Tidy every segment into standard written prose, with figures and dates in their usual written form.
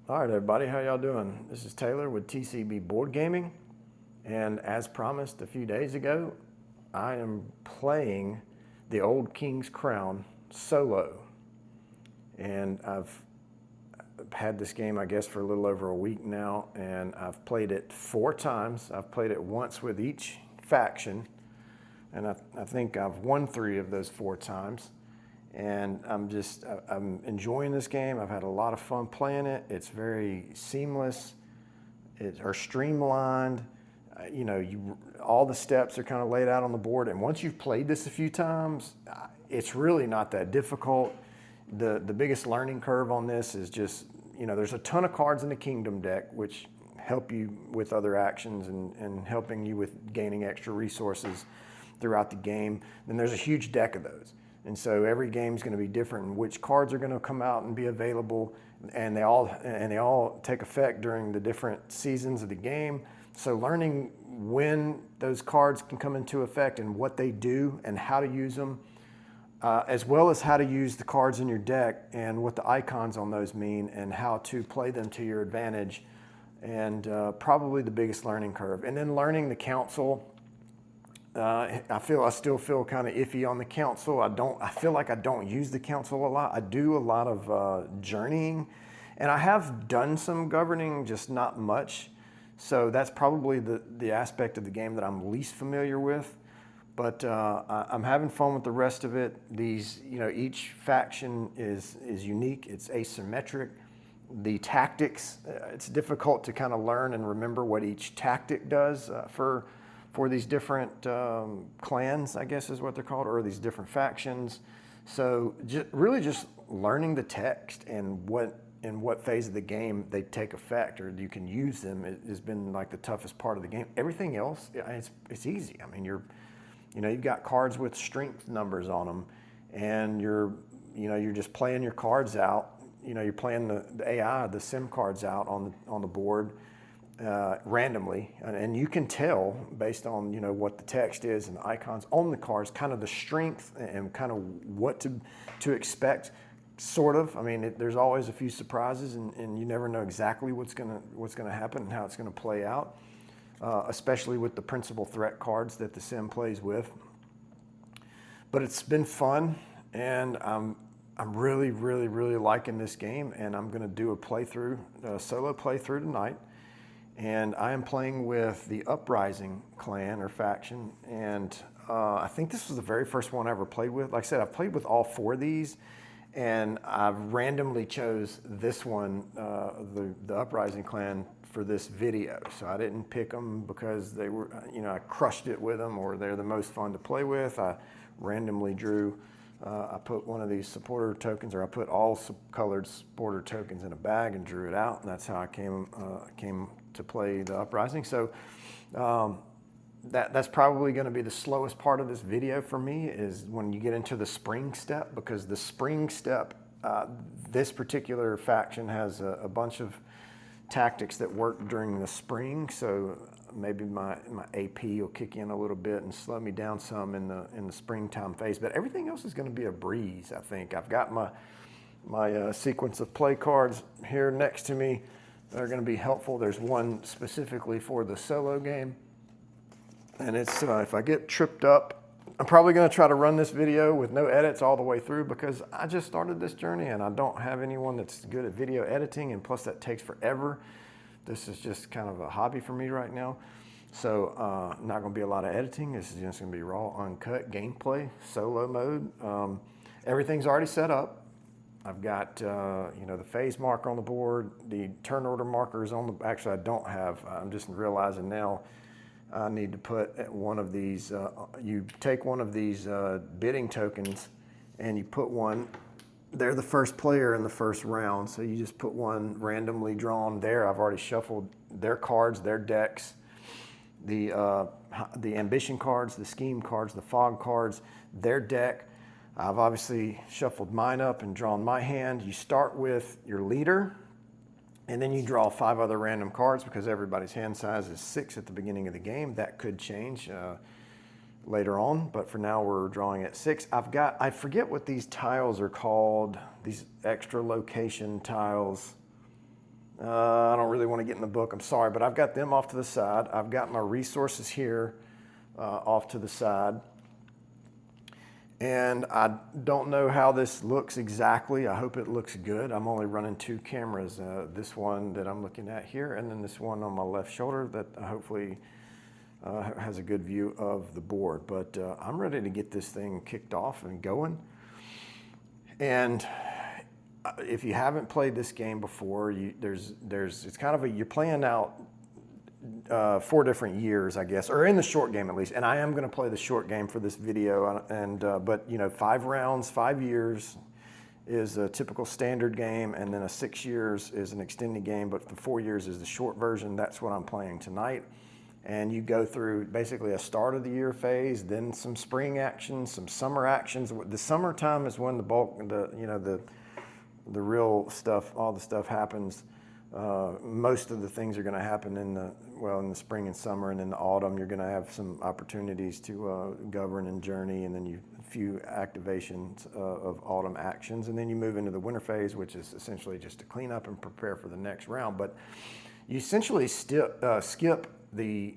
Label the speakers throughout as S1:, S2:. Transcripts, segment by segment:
S1: All right, everybody, how y'all doing? This is Taylor with TCB Board Gaming, and as promised a few days ago, I am playing the Old King's Crown solo, and I've had this game, I guess, for a little over a week now, and I've played it 4 times. I've played it once with each faction, and I think I've won 3 of those 4 times. And I'm enjoying this game. I've had a lot of fun playing it. It's very seamless, or streamlined. All the steps are kind of laid out on the board. And once you've played this a few times, it's really not that difficult. The biggest learning curve on this is just, there's a ton of cards in the Kingdom deck, which help you with other actions and helping you with gaining extra resources throughout the game. Then there's a huge deck of those. And so every game is going to be different in which cards are going to come out and be available, and they all take effect during the different seasons of the game. So learning when those cards can come into effect and what they do and how to use them, as well as how to use the cards in your deck and what the icons on those mean and how to play them to your advantage, and probably the biggest learning curve. And then learning the council. I still feel kind of iffy on the council. I feel like I don't use the council a lot. I do a lot of journeying, and I have done some governing, just not much. So that's probably the aspect of the game that I'm least familiar with. But I'm having fun with the rest of it. Each faction is unique. It's asymmetric. The tactics, it's difficult to kind of learn and remember what each tactic does for these different clans, I guess is what they're called, or these different factions. So really just learning the text and what phase of the game they take effect or you can use them has been like the toughest part of the game. Everything else, it's easy. I mean, you've got cards with strength numbers on them, and you're just playing your cards out. You're playing the AI, the sim cards out on the board. Randomly, and you can tell based on what the text is and the icons on the cards, kind of the strength and kind of what to expect. Sort of. I mean, there's always a few surprises, and you never know exactly what's gonna happen and how it's gonna play out, especially with the principal threat cards that the sim plays with. But it's been fun, and I'm really, really, really liking this game, and I'm gonna do a solo playthrough tonight. And I am playing with the Uprising clan or faction, and I think this was the very first one I ever played with. Like I said, I've played with all 4 of these, and I've randomly chose this one, the Uprising clan, for this video. So I didn't pick them because they were, I crushed it with them or they're the most fun to play with. I randomly drew. I put one of these supporter tokens, or I put all colored supporter tokens in a bag and drew it out, and that's how I came to play the Uprising. So that's probably going to be the slowest part of this video for me, is when you get into the spring step, because the spring step, this particular faction has a bunch of tactics that work during the spring. So maybe my AP will kick in a little bit and slow me down some in the springtime phase. But everything else is going to be a breeze, I think. I've got my sequence of play cards here next to me that are going to be helpful. There's one specifically for the solo game. And it's if I get tripped up, I'm probably going to try to run this video with no edits all the way through, because I just started this journey and I don't have anyone that's good at video editing, and plus that takes forever. This is just kind of a hobby for me right now. So not going to be a lot of editing. This is just going to be raw, uncut gameplay, solo mode. Everything's already set up. I've got the phase marker on the board, the turn order markers on the. Actually, I don't have. I'm just realizing now I need to put one of these. You take one of these bidding tokens, and you put one. They're the first player in the first round, so you just put one randomly drawn there. I've already shuffled their cards, their decks, the ambition cards, the scheme cards, the fog cards, their deck. I've obviously shuffled mine up and drawn my hand. You start with your leader, and then you draw 5 other random cards, because everybody's hand size is 6 at the beginning of the game. That could change later on, but for now we're drawing at 6. I forget what these tiles are called, these extra location tiles. I don't really want to get in the book, I'm sorry, but I've got them off to the side. I've got my resources here off to the side. And I don't know how this looks exactly. I hope it looks good. I'm only running 2 cameras, this one that I'm looking at here, and then this one on my left shoulder that hopefully has a good view of the board. But I'm ready to get this thing kicked off and going. And if you haven't played this game before, it's kind of you're playing out 4 different years, I guess, or in the short game at least. And I am going to play the short game for this video. And but 5 rounds, 5 years is a typical standard game, and then a 6 years is an extended game. But the 4 years is the short version. That's what I'm playing tonight. And you go through basically a start of the year phase, then some spring actions, some summer actions. The summertime is when the bulk, the real stuff, all the stuff happens. Most of the things are going to happen in the spring and summer, and in the autumn you're going to have some opportunities to govern and journey, and then a few activations of autumn actions, and then you move into the winter phase, which is essentially just to clean up and prepare for the next round. But you essentially skip the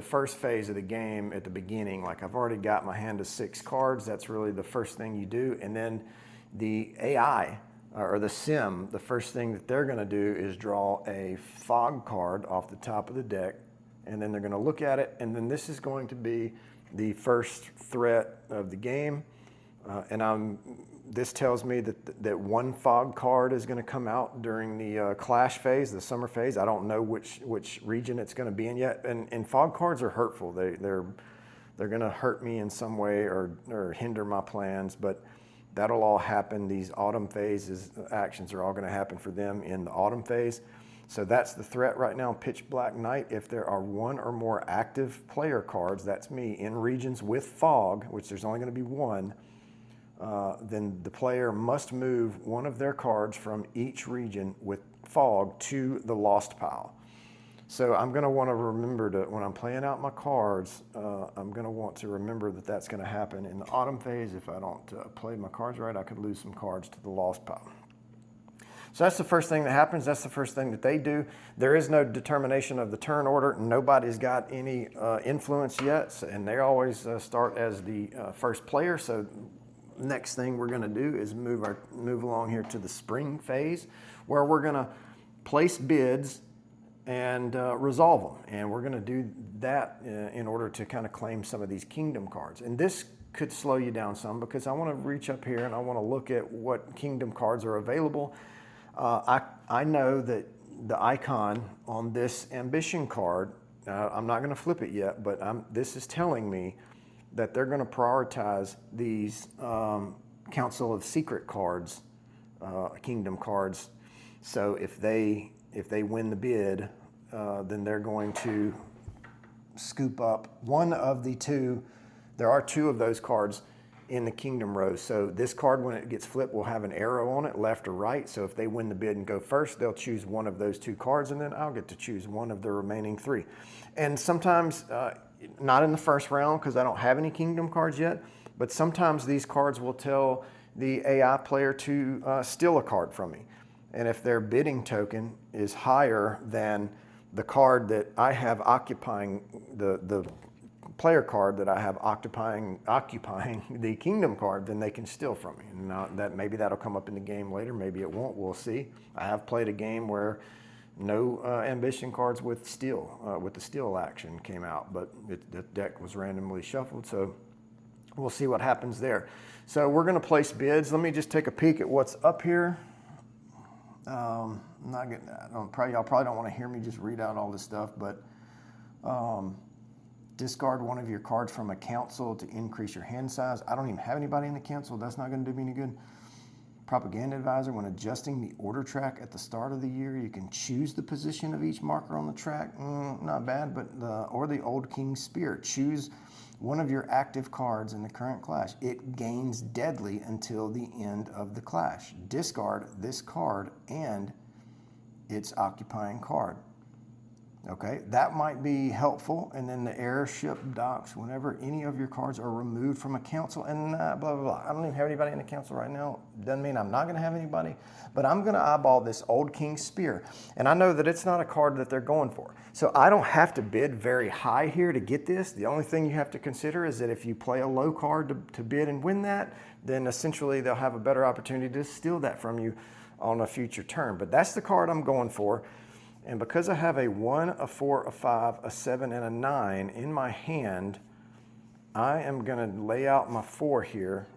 S1: first phase of the game at the beginning. Like, I've already got my hand of 6 cards. That's really the first thing you do, and then the AI or the sim, the first thing that they're going to do is draw a fog card off the top of the deck, and then they're going to look at it, and then this is going to be the first threat of the game. This tells me that 1 fog card is going to come out during the clash phase, the summer phase. I don't know which region it's going to be in yet, and fog cards are hurtful. They're going to hurt me in some way or hinder my plans, but that'll all happen. These autumn phases actions are all going to happen for them in the autumn phase. So that's the threat right now, Pitch Black Night. If there are 1 or more active player cards, that's me, in regions with fog, which there's only going to be 1, then the player must move 1 of their cards from each region with fog to the lost pile. So I'm going to want to remember when I'm playing out my cards, I'm going to want to remember that that's going to happen in the autumn phase. If I don't play my cards right, I could lose some cards to the lost pile. So that's the first thing that happens. That's the first thing that they do. There is no determination of the turn order. Nobody's got any influence yet, and they always start as the first player. So next thing we're going to do is move along here to the spring phase, where we're going to place bids and resolve them. And we're going to do that in order to kind of claim some of these kingdom cards. And this could slow you down some, because I want to reach up here and I want to look at what kingdom cards are available. I know that the icon on this ambition card, I'm not going to flip it yet, but this is telling me that they're going to prioritize these Council of Secret cards, kingdom cards. So if they win the bid, then they're going to scoop up 1 of the 2. There are 2 of those cards in the kingdom row. So this card, when it gets flipped, will have an arrow on it, left or right. So if they win the bid and go first, they'll choose 1 of those 2 cards, and then I'll get to choose 1 of the remaining 3. And sometimes, not in the first round, because I don't have any kingdom cards yet, but sometimes these cards will tell the AI player to steal a card from me. And if their bidding token is higher than the card that I have occupying, the player card that I have occupying the kingdom card, then they can steal from me. And now maybe that'll come up in the game later, maybe it won't, we'll see. I have played a game where no ambition cards with the steal action came out, but the deck was randomly shuffled, so we'll see what happens there. So we're going to place bids. Let me just take a peek at what's up here. Y'all probably don't want to hear me just read out all this stuff, but discard 1 of your cards from a council to increase your hand size. I don't even have anybody in the council. That's not going to do me any good. Propaganda Advisor, when adjusting the order track at the start of the year, you can choose the position of each marker on the track. Not bad, but or the Old King's Spear. Choose 1 of your active cards in the current clash. It gains deadly until the end of the clash. Discard this card and its occupying card. Okay, that might be helpful. And then the airship docks whenever any of your cards are removed from a council and blah, blah, blah. I don't even have anybody in the council right now. Doesn't mean I'm not going to have anybody, but I'm going to eyeball this Old King's Spear. And I know that it's not a card that they're going for. So I don't have to bid very high here to get this. The only thing you have to consider is that if you play a low card to bid and win that, then essentially they'll have a better opportunity to steal that from you on a future turn. But that's the card I'm going for. And because I have a 1, a 4, a 5, a 7, and a 9 in my hand, I am going to lay out my 4 here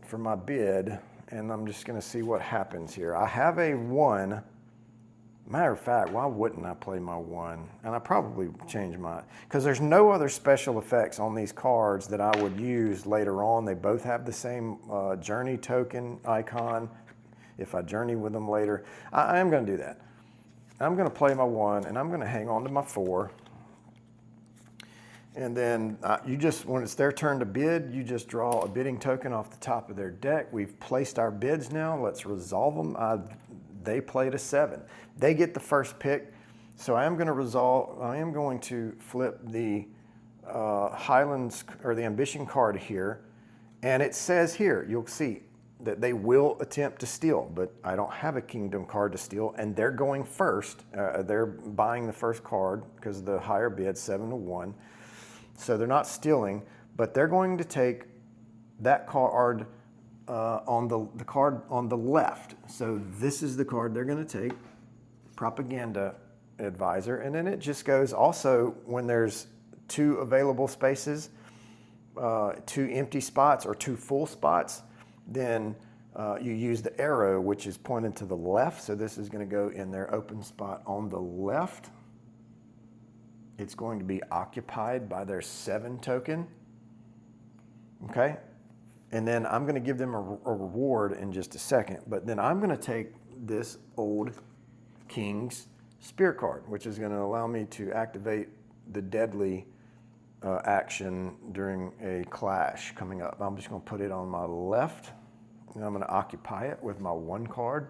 S1: for my bid, and I'm just going to see what happens here. I have a 1. Matter of fact, why wouldn't I play my 1? And I probably change my, because there's no other special effects on these cards that I would use later on. They both have the same journey token icon if I journey with them later. I am going to do that. I'm going to play my 1, and I'm going to hang on to my 4. And then you just, when it's their turn to bid, you just draw a bidding token off the top of their deck. We've placed our bids now. Let's resolve them. They played a 7. They get the first pick. So I am going to flip the Highlands, or the Ambition card here. And it says here, you'll see, that they will attempt to steal, but I don't have a kingdom card to steal, and they're going first. They're buying the first card because of the higher bid, 7 to 1. So they're not stealing, but they're going to take that card on the card on the left. So this is the card they're going to take, Propaganda Advisor, and then it just goes also when there's 2 available spaces, 2 empty spots or 2 full spots, then you use the arrow, which is pointed to the left. So this is going to go in their open spot on the left. It's going to be occupied by their 7 token. Okay. And then I'm going to give them a reward in just a second. But then I'm going to take this Old King's Spear card, which is going to allow me to activate the deadly action during a clash coming up. I'm just going to put it on my left, and I'm going to occupy it with my 1 card.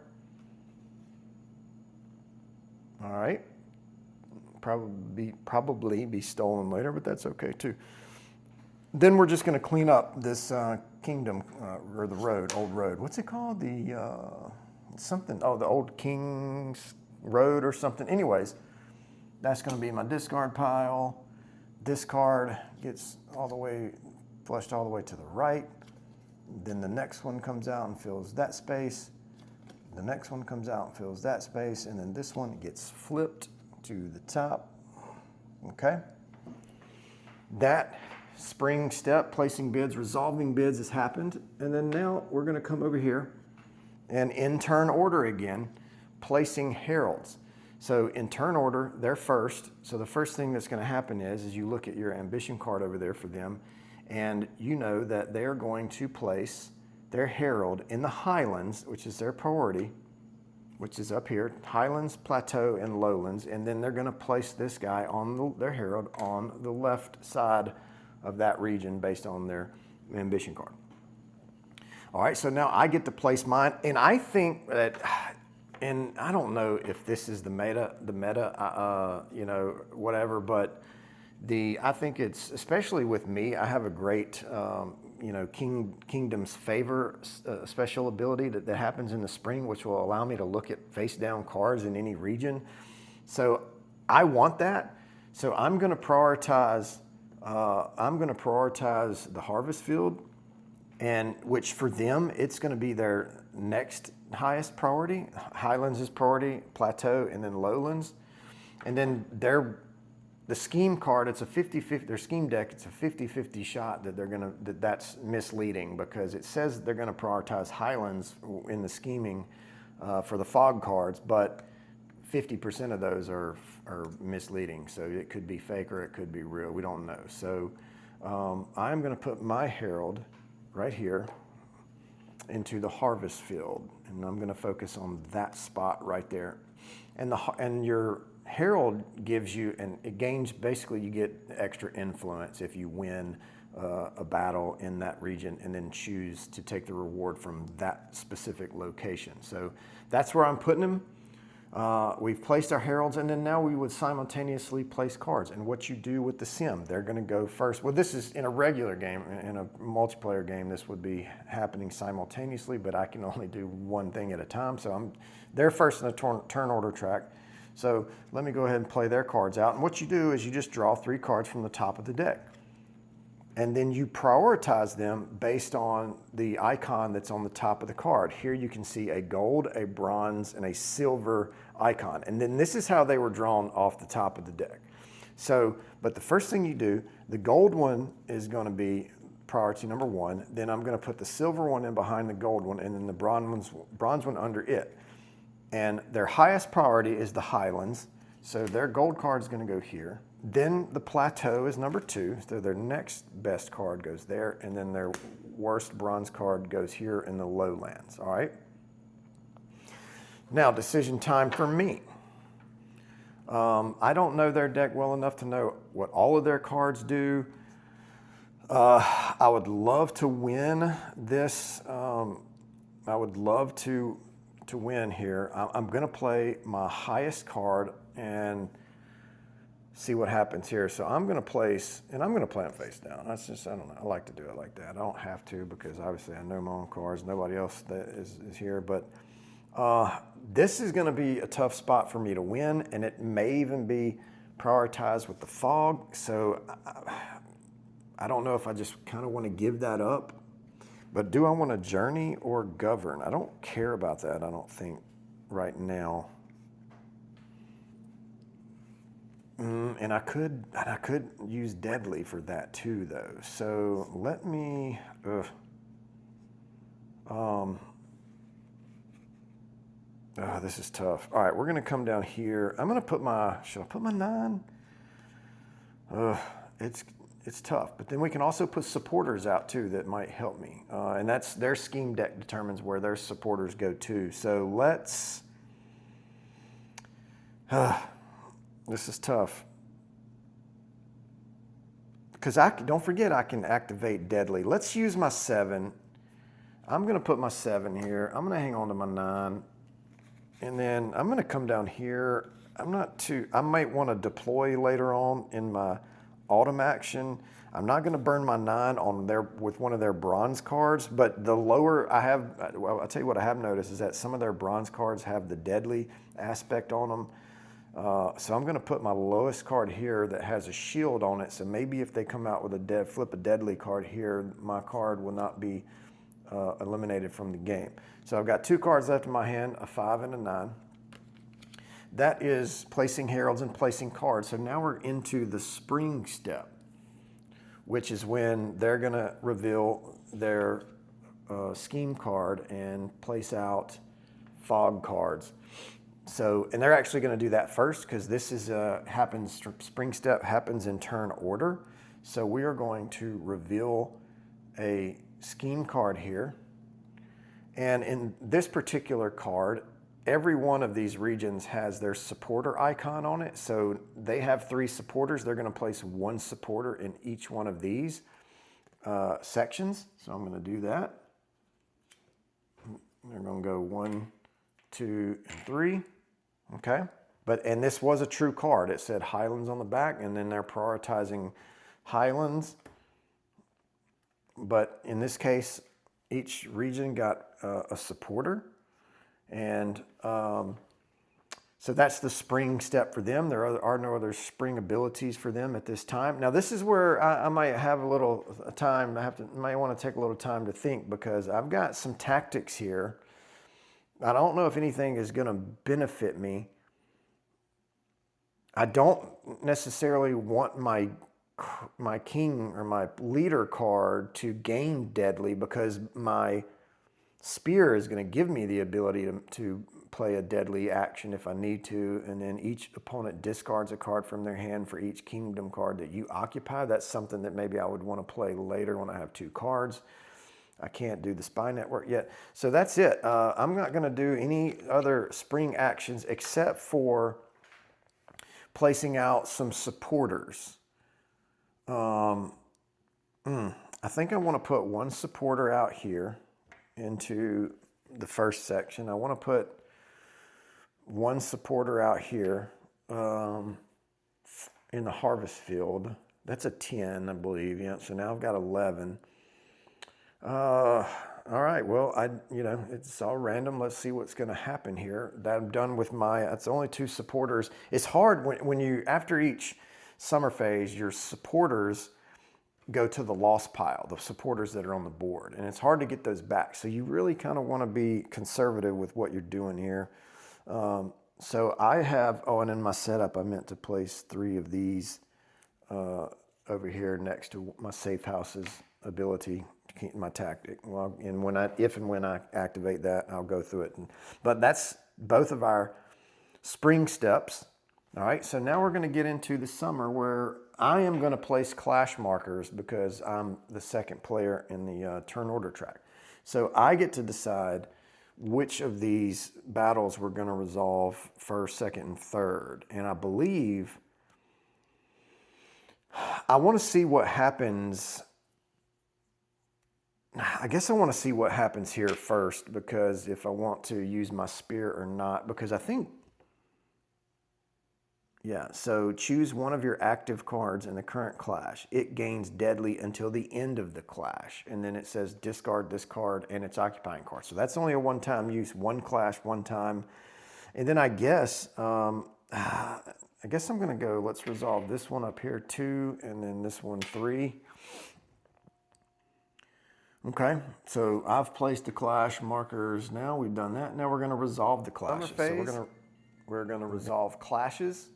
S1: All right. Probably be stolen later, but that's okay too. Then we're just going to clean up this kingdom, or the road, old road. What's it called? The something, oh, the Old King's Road or something. Anyways, that's going to be my discard pile. This card gets all the way flushed all the way to the right. Then the next one comes out and fills that space. The next one comes out and fills that space. And then this one gets flipped to the top. Okay. That spring step, placing bids, resolving bids, has happened. And then now we're going to come over here and in turn order again, placing heralds. So in turn order, they're first. So the first thing that's going to happen is you look at your ambition card over there for them, and you know that they're going to place their herald in the Highlands, which is their priority, which is up here, Highlands, Plateau, and Lowlands. And then they're going to place this guy on their herald on the left side of that region based on their ambition card. All right, so now I get to place mine, and I think that, and I don't know if this is the meta, you know, whatever, but I think it's, especially with me, I have a great, you know, Kingdom's Favor special ability that happens in the spring, which will allow me to look at face down cards in any region. So I want that. So I'm going to prioritize the harvest field, and which for them, it's going to be their next highest priority. Highlands is priority, Plateau, and then Lowlands. And then the scheme card, it's a 50-50, their scheme deck, it's a 50-50 shot that that's misleading, because it says they're going to prioritize Highlands in the scheming for the fog cards, but 50% of those are misleading. So it could be fake or it could be real. We don't know. So I'm going to put my herald right here into the harvest field, and I'm going to focus on that spot right there. And your herald gives you, and it gains, basically you get extra influence if you win a battle in that region and then choose to take the reward from that specific location. So that's where I'm putting them. We've placed our heralds, and then now we would simultaneously place cards. And what you do with the sim, they're going to go first. Well, this is in a regular game. In a multiplayer game, this would be happening simultaneously, but I can only do one thing at a time. So they're first in the turn order track. So let me go ahead and play their cards out. And what you do is you just draw 3 cards from the top of the deck. And then you prioritize them based on the icon that's on the top of the card. Here you can see a gold, a bronze, and a silver icon. And then this is how they were drawn off the top of the deck. So, but the first thing you do, the gold one is going to be priority number 1. Then I'm going to put the silver one in behind the gold one, and then the bronze one under it. And their highest priority is the Highlands. So their gold card is going to go here. Then the Plateau is number 2. So their next best card goes there. And then their worst bronze card goes here in the Lowlands. All right. Now, decision time for me. I don't know their deck well enough to know what all of their cards do. I would love to win this. I would love to win here. I'm going to play my highest card and see what happens here. So I'm going to place, and I'm going to play them face down. That's just, I don't know. I like to do it like that. I don't have to because obviously I know my own cards. Nobody else that is here. But this is going to be a tough spot for me to win, and it may even be prioritized with the fog. So I don't know if I just kind of want to give that up. But do I want to journey or govern? I don't care about that, I don't think, right now. And I could use deadly for that too, though. So let me. This is tough. All right, we're gonna come down here. I'm gonna put my. Should I put my 9? It's tough, but then we can also put supporters out too that might help me. And that's their scheme deck determines where their supporters go to. So let's. This is tough. Because don't forget I can activate deadly. Let's use my 7. I'm going to put my 7 here. I'm going to hang on to my 9. And then I'm going to come down here. I might want to deploy later on in my autumn action. I'm not going to burn my 9 on with one of their bronze cards, but the lower I have, well, I'll tell you what I have noticed is that some of their bronze cards have the deadly aspect on them. So I'm going to put my lowest card here that has a shield on it. So maybe if they come out with flip a deadly card here, my card will not be eliminated from the game. So I've got 2 cards left in my hand, a 5 and a 9. That is placing heralds and placing cards. So now we're into the spring step, which is when they're going to reveal their scheme card and place out fog cards. So, and they're actually going to do that first because this is spring step happens in turn order. So we are going to reveal a scheme card here. And in this particular card, every one of these regions has their supporter icon on it. So they have 3 supporters. They're going to place 1 supporter in each one of these sections. So I'm going to do that. They're going to go 1, 2, and 3. Okay, and this was a true card. It said Highlands on the back, and then they're prioritizing Highlands. But in this case, each region got a supporter, and so that's the spring step for them. There are no other spring abilities for them at this time. Now, this is where I might have a little time. Might want to take a little time to think because I've got some tactics here. I don't know if anything is going to benefit me. I don't necessarily want my king or my leader card to gain deadly because my spear is going to give me the ability to play a deadly action if I need to. And then each opponent discards a card from their hand for each kingdom card that you occupy. That's something that maybe I would want to play later when I have 2 cards. I can't do the spy network yet. So that's it. I'm not going to do any other spring actions except for placing out some supporters. I think I want to put 1 supporter out here into the first section. I want to put one supporter out here in the harvest field. That's a 10, I believe. Yeah, so now I've got 11. All right, well, it's all random. Let's see what's going to happen here. That I'm done with that's only 2 supporters. It's hard when you, after each summer phase, your supporters go to the lost pile, the supporters that are on the board. And it's hard to get those back. So you really kind of want to be conservative with what you're doing here. So I have, and in my setup, I meant to place 3 of these over here next to my safe house's ability, my tactic. Well, and if and when I activate that, I'll go through it. But that's both of our spring steps. All right, so now we're going to get into the summer where I am going to place clash markers because I'm the second player in the turn order track. So I get to decide which of these battles we're going to resolve first, second, and third. And I believe I want to see what happens. I guess I want to see what happens here first, because if I want to use my spear or not, because I think, yeah, so choose one of your active cards in the current clash. It gains deadly until the end of the clash. And then it says discard this card and its occupying card. So that's only a one-time use, one clash, one time. And then I guess I'm going to go, let's resolve this one up here 2, and then this one 3. Okay, so I've placed the clash markers now. We've done that. Now we're going to resolve the clashes. So we're going to resolve clashes,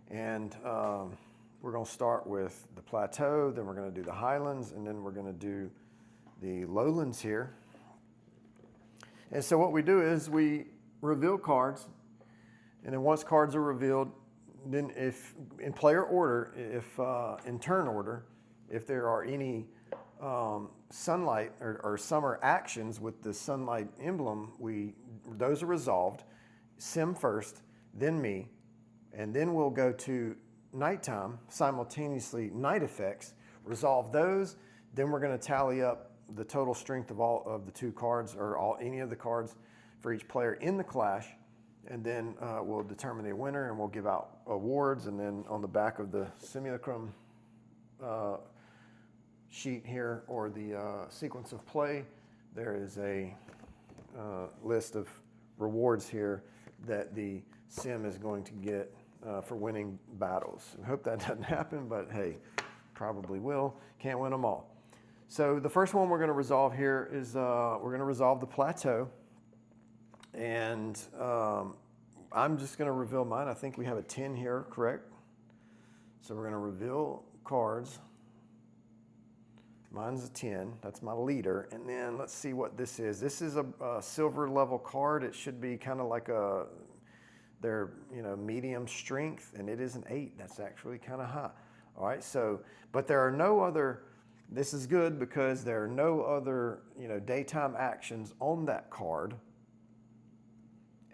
S1: and we're going to start with the plateau, then we're going to do the highlands, and then we're going to do the lowlands here. And so what we do is we reveal cards, and then once cards are revealed, then if in player order, if in turn order, if there are any sunlight or summer actions with the sunlight emblem, those are resolved. Sim first, then me, and then we'll go to nighttime, simultaneously night effects, resolve those, then we're going to tally up the total strength of all of the 2 cards, or any of the cards for each player in the clash, and then we'll determine the winner, and we'll give out awards. And then on the back of the simulacrum sheet here, or the sequence of play, there is a list of rewards here that the sim is going to get for winning battles. I hope that doesn't happen, but hey, probably will. Can't win them all. So the first one we're going to resolve here is we're going to resolve the plateau. And I'm just going to reveal mine. I think we have a 10 here, correct? So we're going to reveal cards. Mine's a 10. That's my leader. And then let's see what this is. This is a silver level card. It should be kind of like their medium strength, and it is an 8. That's actually kind of high. All right. So, but there are no other. This is good because there are no other daytime actions on that card.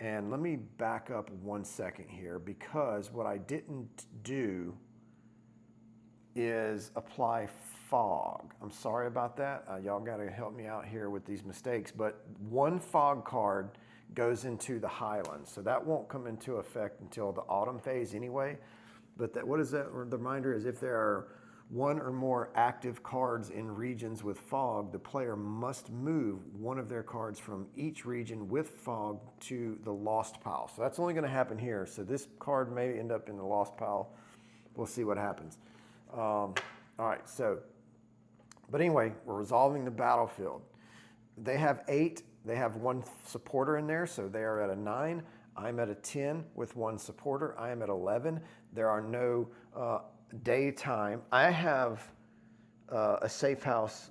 S1: And let me back up 1 second here, because what I didn't do is apply fog. I'm sorry about that. Y'all got to help me out here with these mistakes. But 1 fog card goes into the highlands, so that won't come into effect until the autumn phase anyway. But what is that? Or the reminder is, if there are 1 or more active cards in regions with fog, the player must move 1 of their cards from each region with fog to the lost pile. So that's only going to happen here. So this card may end up in the lost pile. We'll see what happens. All right, so, but anyway, we're resolving the battlefield. They have 8. They have 1 supporter in there, so they are at a 9. I'm at a 10 with 1 supporter. I am at 11. There are no daytime. I have a safe house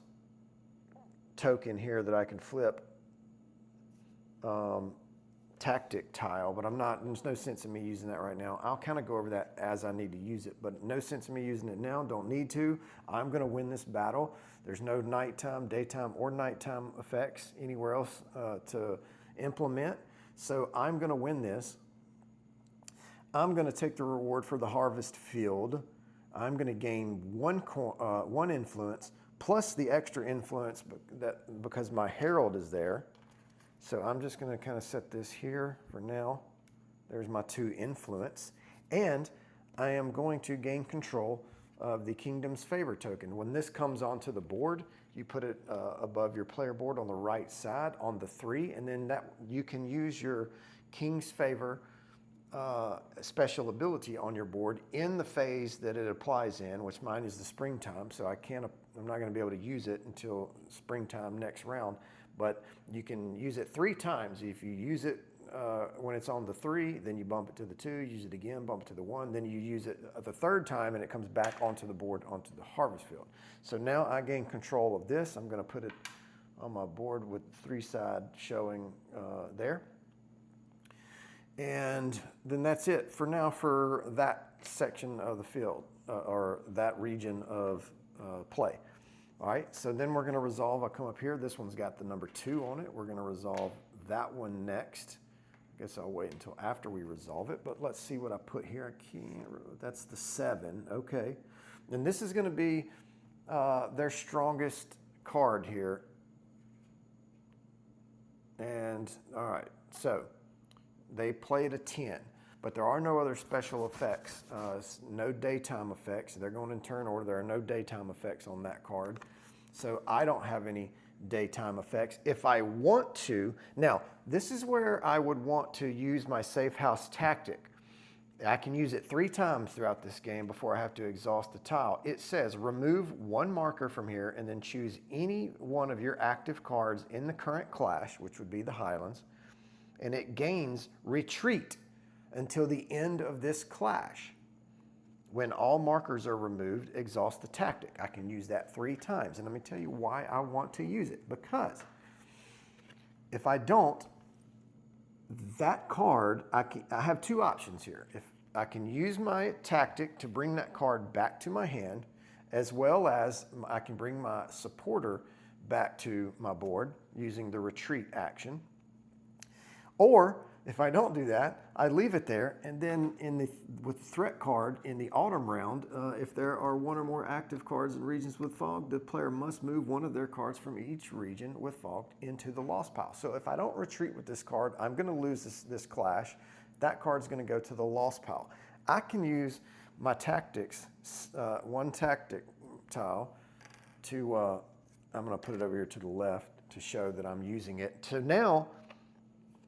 S1: token here that I can flip, tactic tile, but there's no sense in me using that right now. I'll kind of go over that as I need to use it, but no sense in me using it now. Don't need to. I'm going to win this battle. There's no nighttime, daytime, or nighttime effects anywhere else to implement. So I'm going to win this. I'm going to take the reward for the harvest field. I'm going to gain 1 influence plus the extra influence because my herald is there. So I'm just going to kind of set this here for now. There's my 2 influence. And I am going to gain control of the Kingdom's Favor token. When this comes onto the board, you put it above your player board on the right side on the 3, and then that you can use your King's Favor special ability on your board in the phase that it applies in, which mine is the springtime, so I'm not going to be able to use it until springtime next round, but you can use it 3 times. If you use it when it's on the 3, then you bump it to the 2, use it again, bump it to the 1, then you use it the 3rd time and it comes back onto the board, onto the harvest field. So now I gain control of this. I'm going to put it on my board with 3 side showing there. And then that's it for now for that section of the field or that region of play. All right, so then we're going to resolve. I'll come up here. This one's got the number 2 on it. We're going to resolve that one next. I guess I'll wait until after we resolve it, but let's see what I put here. That's the 7. Okay. And this is going to be their strongest card here. And all right, so they played a 10, but there are no other special effects, no daytime effects. They're going in turn order. There are no daytime effects on that card. So I don't have any daytime effects. If I want to, now this is where I would want to use my safe house tactic. I can use it 3 times throughout this game before I have to exhaust the tile. It says remove 1 marker from here and then choose any one of your active cards in the current clash, which would be the Highlands, and it gains retreat until the end of this clash. When all markers are removed, exhaust the tactic. I can use that 3 times. And let me tell you why I want to use it. Because if I don't, that card, I have 2 options here. If I can use my tactic to bring that card back to my hand, as well as I can bring my supporter back to my board using the retreat action. Or if I don't do that, I leave it there, and then with the threat card in the autumn round, if there are 1 or more active cards in regions with fog, the player must move 1 of their cards from each region with fog into the lost pile. So if I don't retreat with this card, I'm going to lose this clash. That card's going to go to the lost pile. I can use my tactics, 1 tactic tile, to, I'm going to put it over here to the left to show that I'm using it. So now,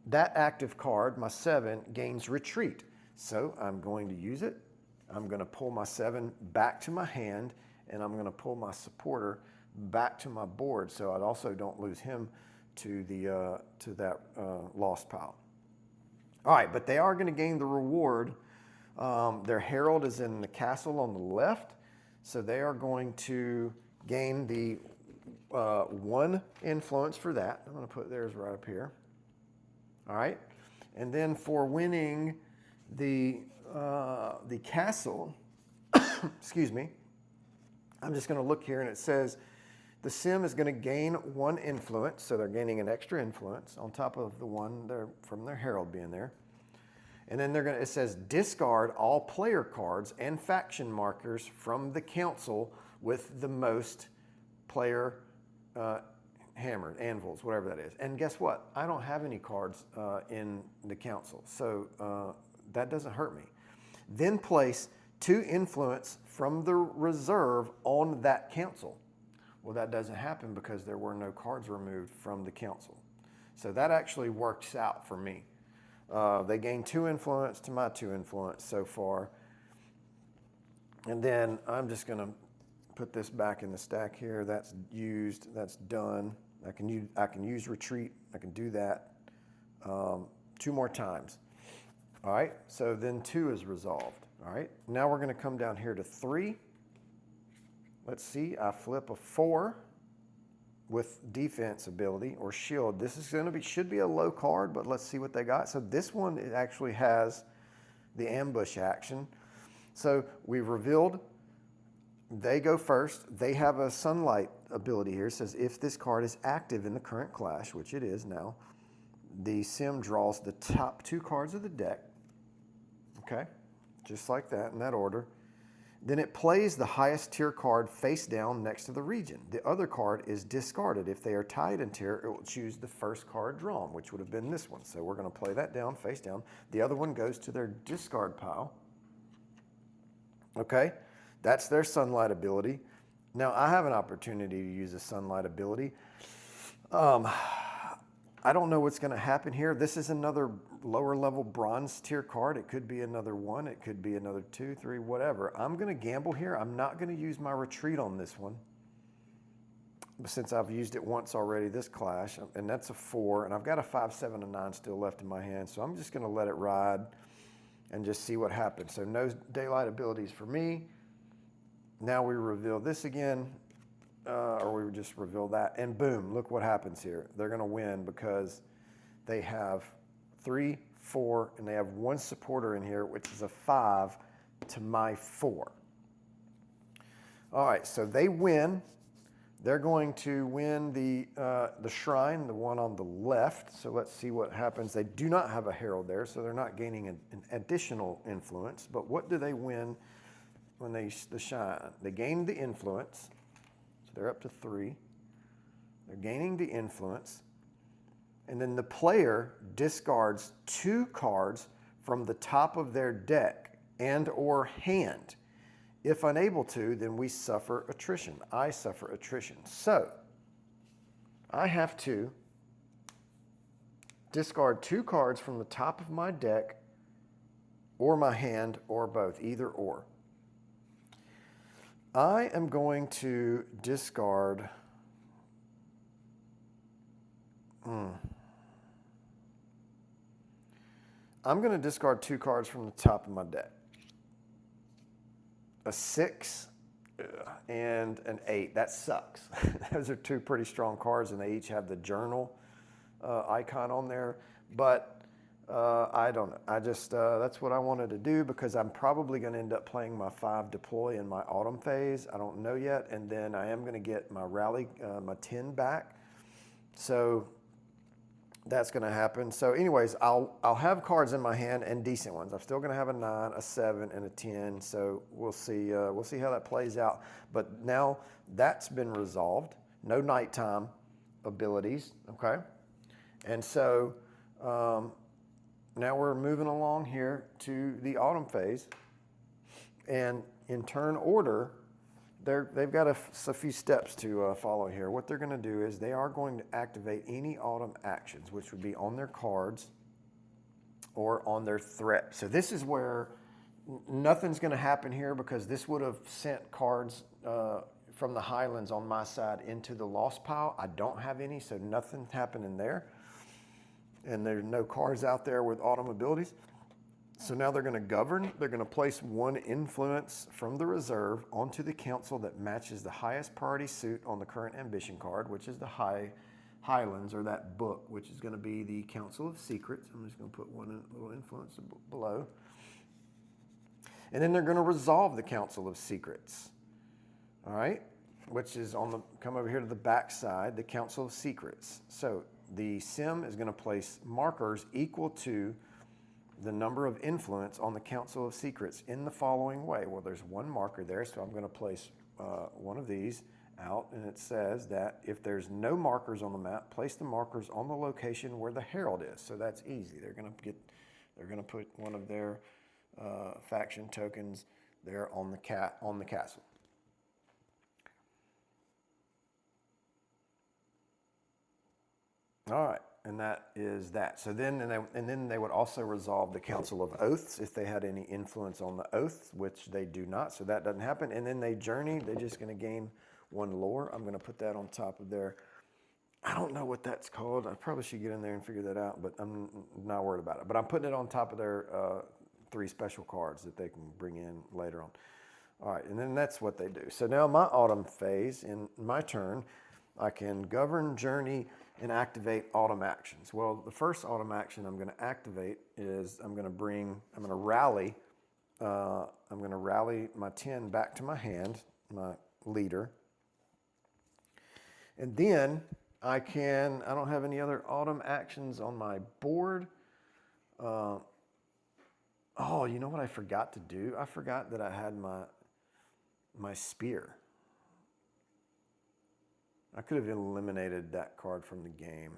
S1: that active card, my 7, gains retreat. So I'm going to use it. I'm going to pull my 7 back to my hand, and I'm going to pull my supporter back to my board so I also don't lose him to that lost pile. All right, but they are going to gain the reward. Their herald is in the castle on the left, so they are going to gain the 1 influence for that. I'm going to put theirs right up here. All right, and then for winning the castle, excuse me, I'm just going to look here, and it says the sim is going to gain 1 influence, so they're gaining an extra influence on top of the 1 from their herald being there. And then it says discard all player cards and faction markers from the council with the most player hammered, anvils, whatever that is. And guess what? I don't have any cards in the council, so that doesn't hurt me. Then place 2 influence from the reserve on that council. Well, that doesn't happen because there were no cards removed from the council. So that actually works out for me. They gain 2 influence to my 2 influence so far. And then I'm just going to put this back in the stack here. That's used, that's done. I can use retreat. I can do that 2 more times. All right, so then 2 is resolved. All right, now we're going to come down here to 3. Let's see, I flip a 4 with defense ability or shield. This is going to should be a low card, but let's see what they got. So this one, it actually has the ambush action. So we've revealed they go first. They have a sunlight ability here. It says if this card is active in the current clash, which it is now, the sim draws the top 2 cards of the deck. Okay, just like that in that order. Then it plays the highest tier card face down next to the region. The other card is discarded. If they are tied in tier, it will choose the first card drawn, which would have been this one. So we're going to play that down, face down. The other one goes to their discard pile. Okay, that's their sunlight ability. Now I have an opportunity to use a sunlight ability. I don't know what's going to happen here. This is another lower level bronze tier card. It could be another 1. It could be another 2, 3, whatever. I'm going to gamble here. I'm not going to use my retreat on this one, since I've used it once already this clash, and that's a 4, and I've got a 5, 7, and 9 still left in my hand. So I'm just going to let it ride and just see what happens. So no daylight abilities for me. Now we reveal this again. Or we would just reveal that, and boom, look what happens here. They're going to win because they have 3, 4, and they have 1 supporter in here, which is a 5 to my 4. All right, so they win. They're going to win the shrine, the one on the left. So let's see what happens. They do not have a herald there, so they're not gaining an additional influence. But what do they win when they shine? They gain the influence. They're up to 3. They're gaining the influence. And then the player discards 2 cards from the top of their deck and or hand. If unable to, then we suffer attrition. I suffer attrition. So I have to discard 2 cards from the top of my deck or my hand, or both, either or. I am going to discard I'm going to discard 2 cards from the top of my deck. A 6 and an 8. That sucks. Those are 2 pretty strong cards, and they each have the journal icon on there. But I don't know. I just, that's what I wanted to do, because I'm probably going to end up playing my 5 deploy in my autumn phase. I don't know yet. And then I am going to get my rally, my 10 back. So that's going to happen. So anyways, I'll have cards in my hand, and decent ones. I'm still going to have a 9, a 7, and a 10. So we'll see how that plays out. But now that's been resolved. No nighttime abilities. Okay. And so, now we're moving along here to the autumn phase, and in turn order, they've got a few steps to follow here. What they're going to do is they are going to activate any autumn actions, which would be on their cards or on their threat. So this is where nothing's going to happen here, because this would have sent cards from the Highlands on my side into the lost pile. I don't have any, so nothing's happening there. And there's no cards out there with autumn abilities. So now they're going to govern. They're going to place 1 influence from the reserve onto the council that matches the highest priority suit on the current ambition card, which is the Highlands, or that book, which is going to be the Council of Secrets. I'm just going to put 1 little influence below. And then they're going to resolve the Council of Secrets. All right, which is come over here to the back side, the Council of Secrets. So the sim is going to place markers equal to the number of influence on the Council of Secrets in the following way. Well, there's 1 marker there, so I'm going to place 1 of these out, and it says that if there's no markers on the map, place the markers on the location where the herald is. So that's easy. They're going to put 1 of their faction tokens there on the castle. All right, and that is that. So then they would also resolve the Council of Oaths if they had any influence on the oaths, which they do not, so that doesn't happen. And then they journey. They're just going to gain 1 lore. I'm going to put that on top of their, I don't know what that's called. I probably should get in there and figure that out, but I'm not worried about it. But I'm putting it on top of their 3 special cards that they can bring in later on. All right, and then that's what they do. So now my autumn phase, in my turn, I can govern, journey, and activate autumn actions. Well, the first autumn action I'm going to activate is I'm going to rally my 10 back to my hand, my leader. And then I don't have any other autumn actions on my board. Oh, you know what I forgot to do? I forgot that I had my spear. I could have eliminated that card from the game.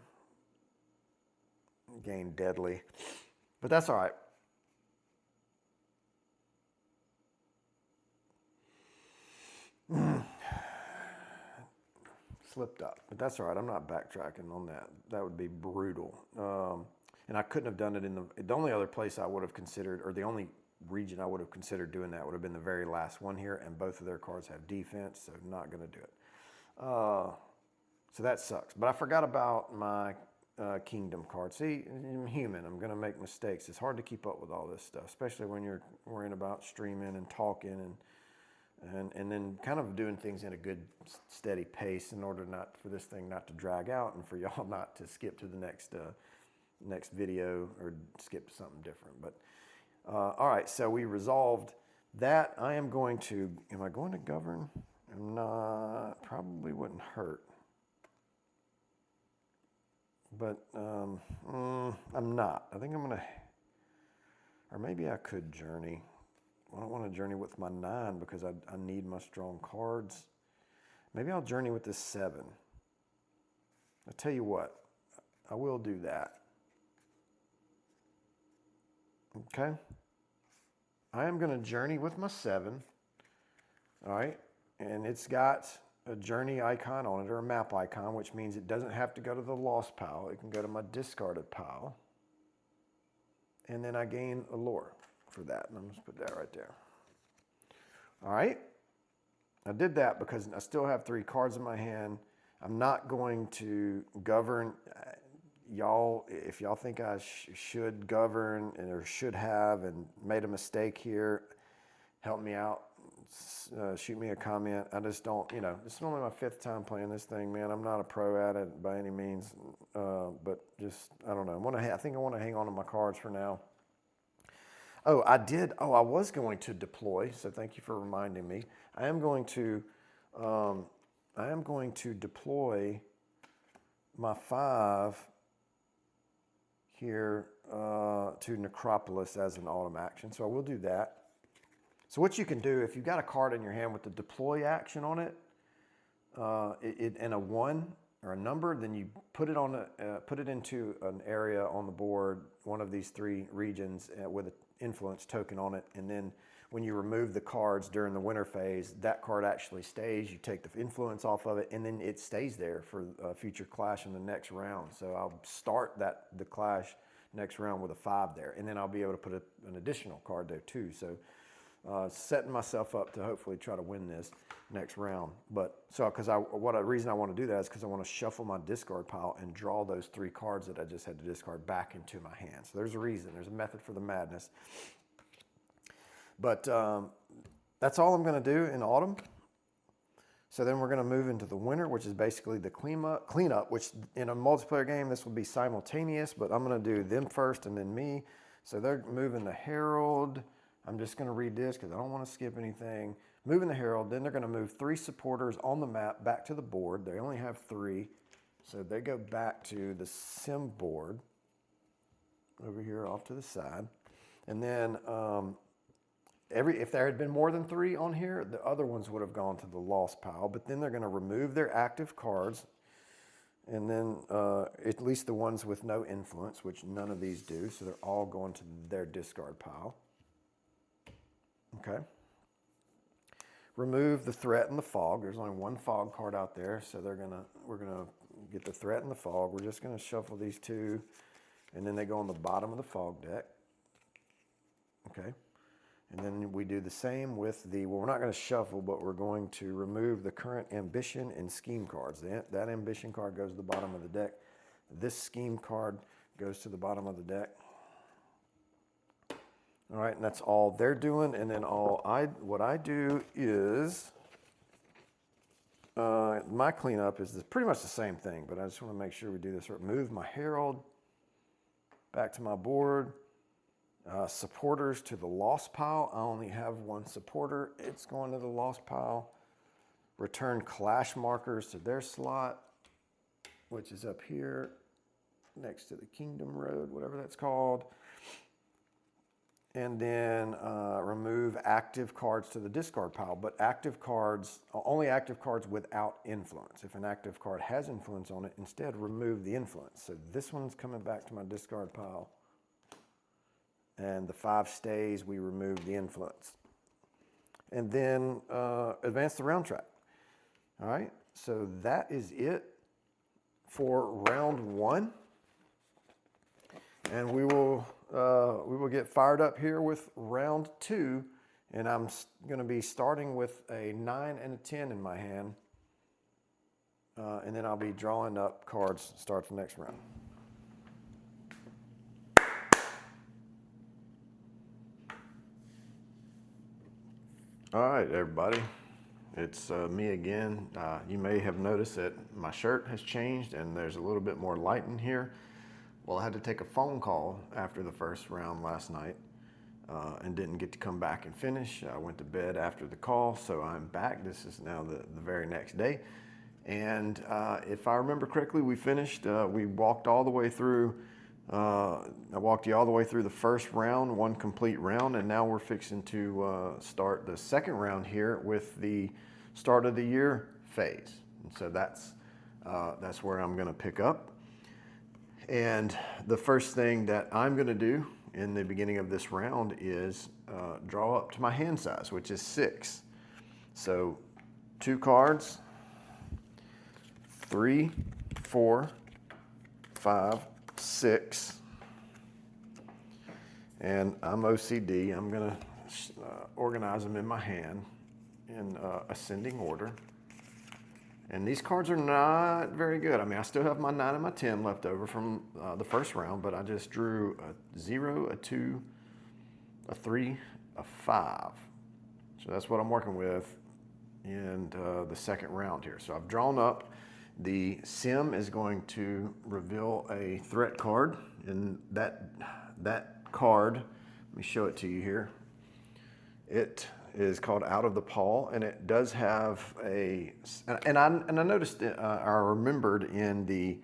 S1: Gained deadly. But that's all right. Slipped up, but that's all right. I'm not backtracking on that. That would be brutal. And I couldn't have done it in the only other place I would have considered, or the only region I would have considered doing that would have been the very last one here, and both of their cards have defense, so not going to do it. So that sucks. But I forgot about my kingdom card. See, I'm human. I'm going to make mistakes. It's hard to keep up with all this stuff, especially when you're worrying about streaming and talking and then kind of doing things in a good steady pace in order not for this thing not to drag out and for y'all not to skip to the next video or skip to something different. But all right, so we resolved that. Am I going to govern? I'm not, probably wouldn't hurt. But I'm not. I think I'm going to, or maybe I could journey. I don't want to journey with my 9 because I need my strong cards. Maybe I'll journey with this 7. I'll tell you what, I will do that. Okay. I am going to journey with my 7. All right. And it's got a journey icon on it, or a map icon, which means it doesn't have to go to the lost pile. It can go to my discarded pile. And then I gain a lore for that. And I'm just put that right there. All right. I did that because I still have 3 cards in my hand. I'm not going to govern. Y'all, if y'all think I should govern or should have and made a mistake here, help me out. Shoot me a comment. I just don't, this is only my 5th time playing this thing, man. I'm not a pro at it by any means, but just, I don't know. I think I want to hang on to my cards for now. Oh, I did. Oh, I was going to deploy. So thank you for reminding me. I am going to deploy my 5 here to Necropolis as an autumn action. So I will do that. So what you can do, if you've got a card in your hand with the deploy action on it, and a 1 or a number, then you put it into an area on the board, one of these 3 regions with an influence token on it, and then when you remove the cards during the winter phase, that card actually stays. You take the influence off of it, and then it stays there for a future clash in the next round. So I'll start the clash next round with a 5 there, and then I'll be able to put an additional card there too. So setting myself up to hopefully try to win this next round. But so the reason I want to do that is because I want to shuffle my discard pile and draw those 3 cards that I just had to discard back into my hand. So there's a reason. There's a method for the madness. But that's all I'm going to do in autumn. So then we're going to move into the winter, which is basically the cleanup, which in a multiplayer game, this will be simultaneous, but I'm going to do them first and then me. So they're moving the Herald. I'm just going to read this because I don't want to skip anything. Moving the Herald, then they're going to move 3 supporters on the map back to the board. They only have 3, so they go back to the sim board over here off to the side. And then if there had been more than 3 on here, the other ones would have gone to the lost pile. But then they're going to remove their active cards, and then at least the ones with no influence, which none of these do, so they're all going to their discard pile. Okay. Remove the threat and the fog. There's only 1 fog card out there, so we're gonna get the threat and the fog. We're just gonna shuffle these 2, and then they go on the bottom of the fog deck. Okay. And then we do the same with we're not gonna shuffle, but we're going to remove the current ambition and scheme cards. That ambition card goes to the bottom of the deck. This scheme card goes to the bottom of the deck. All right, and that's all they're doing. And then what I do is, my cleanup is pretty much the same thing, but I just want to make sure we do this. Move my Herald back to my board. Supporters to the lost pile. I only have 1 supporter. It's going to the lost pile. Return clash markers to their slot, which is up here next to the Kingdom Road, whatever that's called. and then remove active cards to the discard pile. But active cards, only active cards without influence. If an active card has influence on it, instead remove the influence. So this one's coming back to my discard pile. And the 5 stays, we remove the influence. And then advance the round track. All right, so that is it for round 1. And we will get fired up here with round 2, and I'm going to be starting with a 9 and a 10 in my hand, and then I'll be drawing up cards to start the next round. All right, everybody, it's me again. You may have noticed that my shirt has changed and there's a little bit more light in here. Well, I had to take a phone call after the first round last night and didn't get to come back and finish. I went to bed after the call, so I'm back. This is now the very next day. And if I remember correctly, we finished, we walked all the way through, I walked you all the way through the first round, one complete round, and now we're fixing to start the second round here with the start of the year phase. And so that's where I'm gonna pick up. And the first thing that I'm going to do in the beginning of this round is draw up to my hand size, which is 6. So 2 cards, 3, 4, 5, 6. And I'm OCD. I'm going to organize them in my hand in ascending order. And these cards are not very good. I mean, I still have my 9 and my 10 left over from the first round, but I just drew a 0, a 2, a 3, a 5. So that's what I'm working with in the second round here. So I've drawn up. The sim is going to reveal a threat card, and that card, let me show it to you here. It is called Out of the Paw, and it does have a, and I noticed, I remembered in the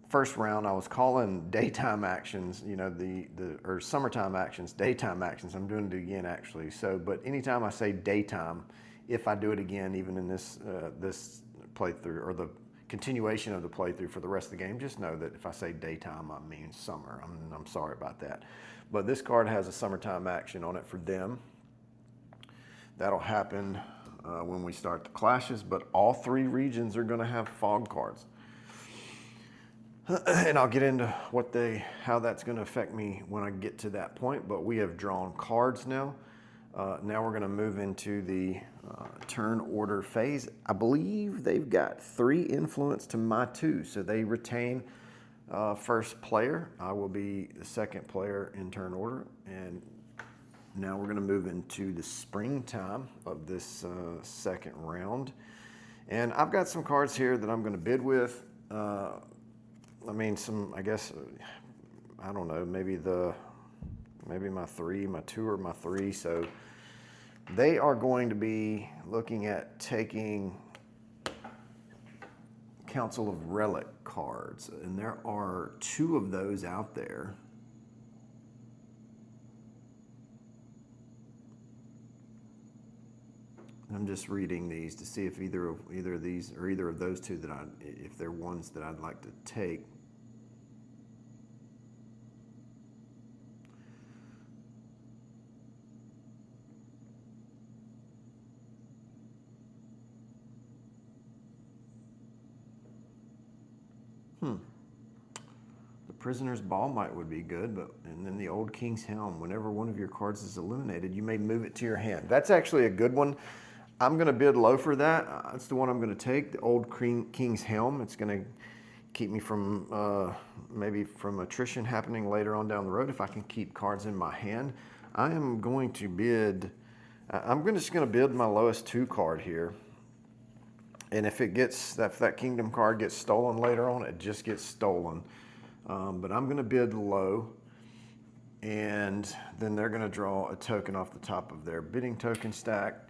S1: first round I was calling daytime actions, you know, or summertime actions, daytime actions. I'm doing it again actually. So, but anytime I say daytime, if I do it again, even in this this playthrough or the continuation of the playthrough for the rest of the game, just know that if I say daytime, I mean summer. I'm sorry about that. But this card has a summertime action on it for them. That'll happen when we start the clashes, but all 3 regions are going to have fog cards. And I'll get into how that's going to affect me when I get to that point, but we have drawn cards now. Now we're going to move into the turn order phase. I believe they've got 3 influence to my 2, so they retain first player. I will be the second player in turn order, and now we're going to move into the springtime of this second round. And I've got some cards here that I'm going to bid with. I mean, I guess, I don't know, maybe my 3, my 2 or my 3. So they are going to be looking at taking Council of Relic cards. And there are 2 of those out there. I'm just reading these to see if either of these or either of those 2 if they're ones that I'd like to take. The Prisoner's Ball Might would be good, and then the Old King's Helm. Whenever one of your cards is eliminated, you may move it to your hand. That's actually a good one. I'm going to bid low for that. That's the one I'm going to take, the Old King's Helm. It's going to keep me from maybe from attrition happening later on down the road if I can keep cards in my hand. I am going to bid, just going to bid my lowest 2 card here. And if that Kingdom card gets stolen later on, it just gets stolen. But I'm going to bid low, and then they're going to draw a token off the top of their bidding token stack.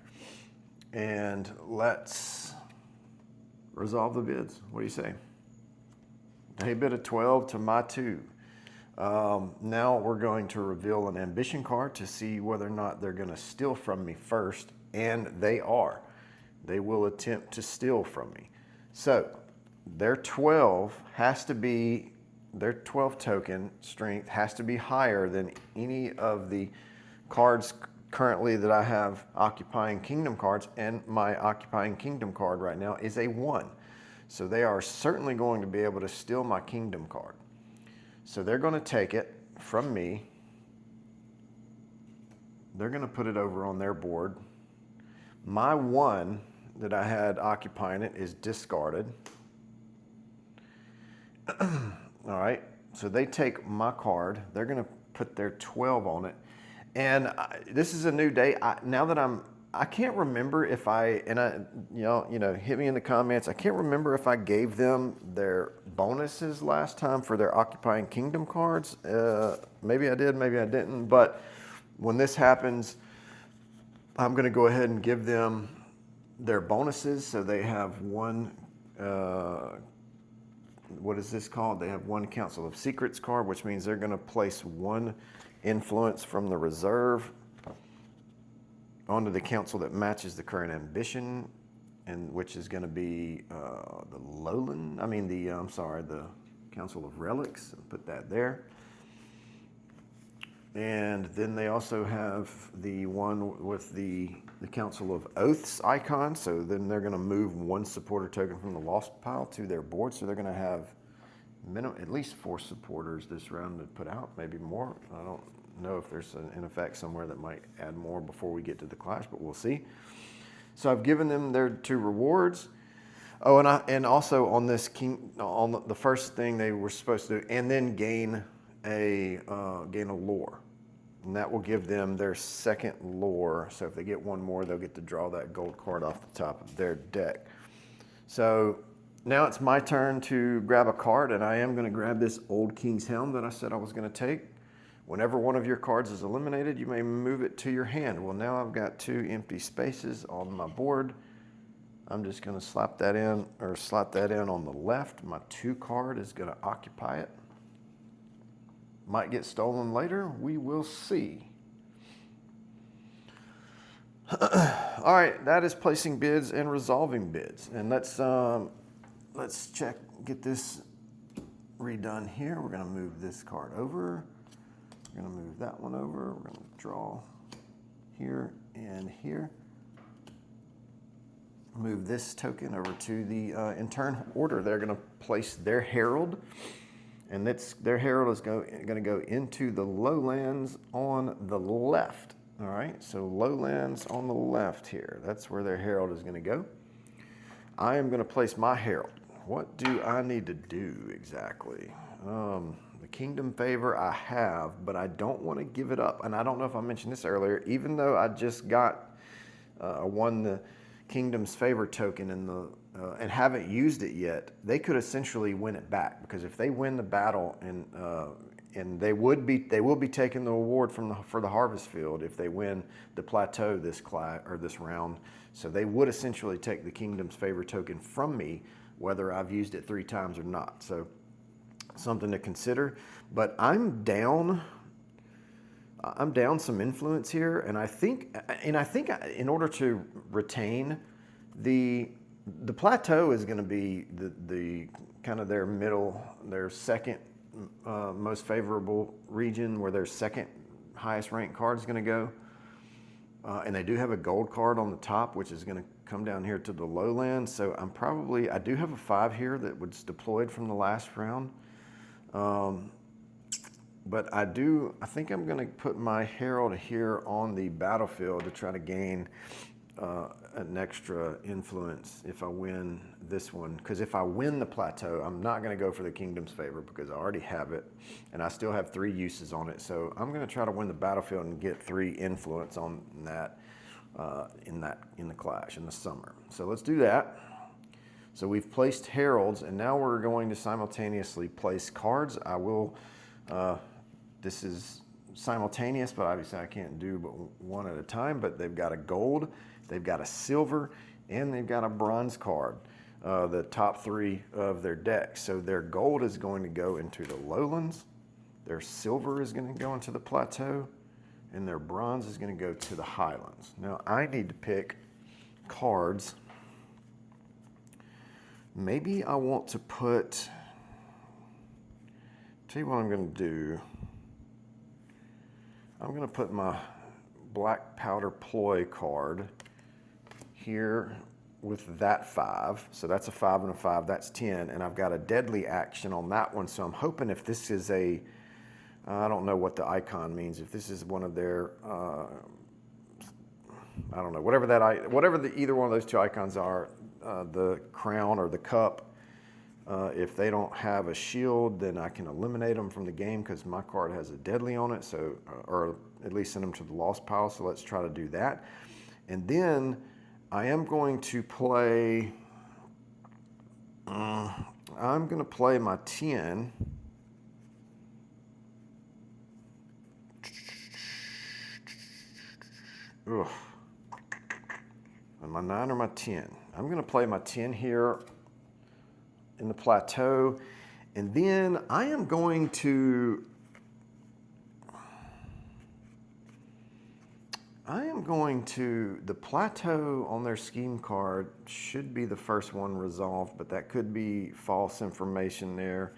S1: And let's resolve the bids. What do you say? They bid a 12 to my 2. Now we're going to reveal an ambition card to see whether or not they're going to steal from me first, and they are. They will attempt to steal from me. So their 12 has to be, their 12 token strength has to be higher than any of the cards currently that I have occupying kingdom cards, and my occupying kingdom card right now is a 1. So they are certainly going to be able to steal my kingdom card. So they're going to take it from me. They're going to put it over on their board. My 1 that I had occupying it is discarded. All right, so they take my card. They're going to put their 12 on it. And this is a new day. Now that I can't remember if hit me in the comments. I can't remember if I gave them their bonuses last time for their Occupying Kingdom cards. Maybe I did, maybe I didn't. But when this happens, I'm going to go ahead and give them their bonuses. So they have one, what is this called? They have one Council of Secrets card, which means they're going to place one influence from the reserve onto the council that matches the current ambition, and which is going to be the Council of Relics. Put that there. And then they also have the one with the Council of Oaths icon. So then they're going to move one supporter token from the lost pile to their board. So they're going to have at least 4 supporters this round to put out, maybe more. I don't know if there's an effect somewhere that might add more before we get to the clash, but we'll see. So I've given them their 2 rewards. Oh, and also on this on the first thing they were supposed to do, and then gain a lore, and that will give them their 2nd lore. So if they get 1 more, they'll get to draw that gold card off the top of their deck. So now it's my turn to grab a card, and I am going to grab this Old King's Helm that I said I was going to take. Whenever one of your cards is eliminated, you may move it to your hand. Well, now I've got 2 empty spaces on my board. I'm just going to slap that in on the left. My 2 card is going to occupy it. Might get stolen later. We will see. All right, that is placing bids and resolving bids. And let's get this redone here. We're going to move this card over. We're going to move that one over. We're going to draw here and here. Move this token over to the in turn order. They're going to place their herald, and their herald is going to go into the lowlands on the left. All right, so lowlands on the left here. That's where their herald is going to go. I am going to place my herald. What do I need to do exactly? The Kingdom Favor I have, but I don't want to give it up. And I don't know if I mentioned this earlier, even though I just won the Kingdom's Favor token and haven't used it yet, they could essentially win it back, because if they win the battle and they will be taking the award for the Harvest Field if they win the plateau this round. So they would essentially take the Kingdom's Favor token from me, whether I've used it 3 times or not. So something to consider. But I'm down some influence here, and I think in order to retain the plateau is going to be the kind of their 2nd most favorable region, where their 2nd highest ranked card is going to go. And they do have a gold card on the top, which is going to come down here to the lowlands. So I do have a 5 here that was deployed from the last round. But I think I'm going to put my herald here on the battlefield to try to gain an extra influence if I win this one. Because if I win the plateau, I'm not going to go for the Kingdom's Favor because I already have it, and I still have 3 uses on it. So I'm going to try to win the battlefield and get 3 influence on that in the clash in the summer. So let's do that. So we've placed heralds, and now we're going to simultaneously place cards. This is simultaneous, but obviously I can't do but one at a time. But they've got a gold, they've got a silver, and they've got a bronze card, the top 3 of their deck. So their gold is going to go into the lowlands. Their silver is going to go into the plateau, and their bronze is going to go to the highlands. Now, I need to pick cards. Maybe I want to put, tell you what I'm going to do. I'm going to put my Black Powder Ploy card here with that 5. So that's a 5 and a 5, that's 10. And I've got a deadly action on that one. So I'm hoping if this is a, I don't know what the icon means. If this is one of their, I don't know, whatever either one of those two icons are, the crown or the cup, if they don't have a shield, then I can eliminate them from the game because my card has a deadly on it. So, or at least send them to the lost pile. So let's try to do that. And then I am going to play, I'm going to play my 10. Ugh. And my 9 or my 10. I'm going to play my 10 here in the plateau. And then I am going to, the plateau on their scheme card should be the first one resolved, but that could be false information there.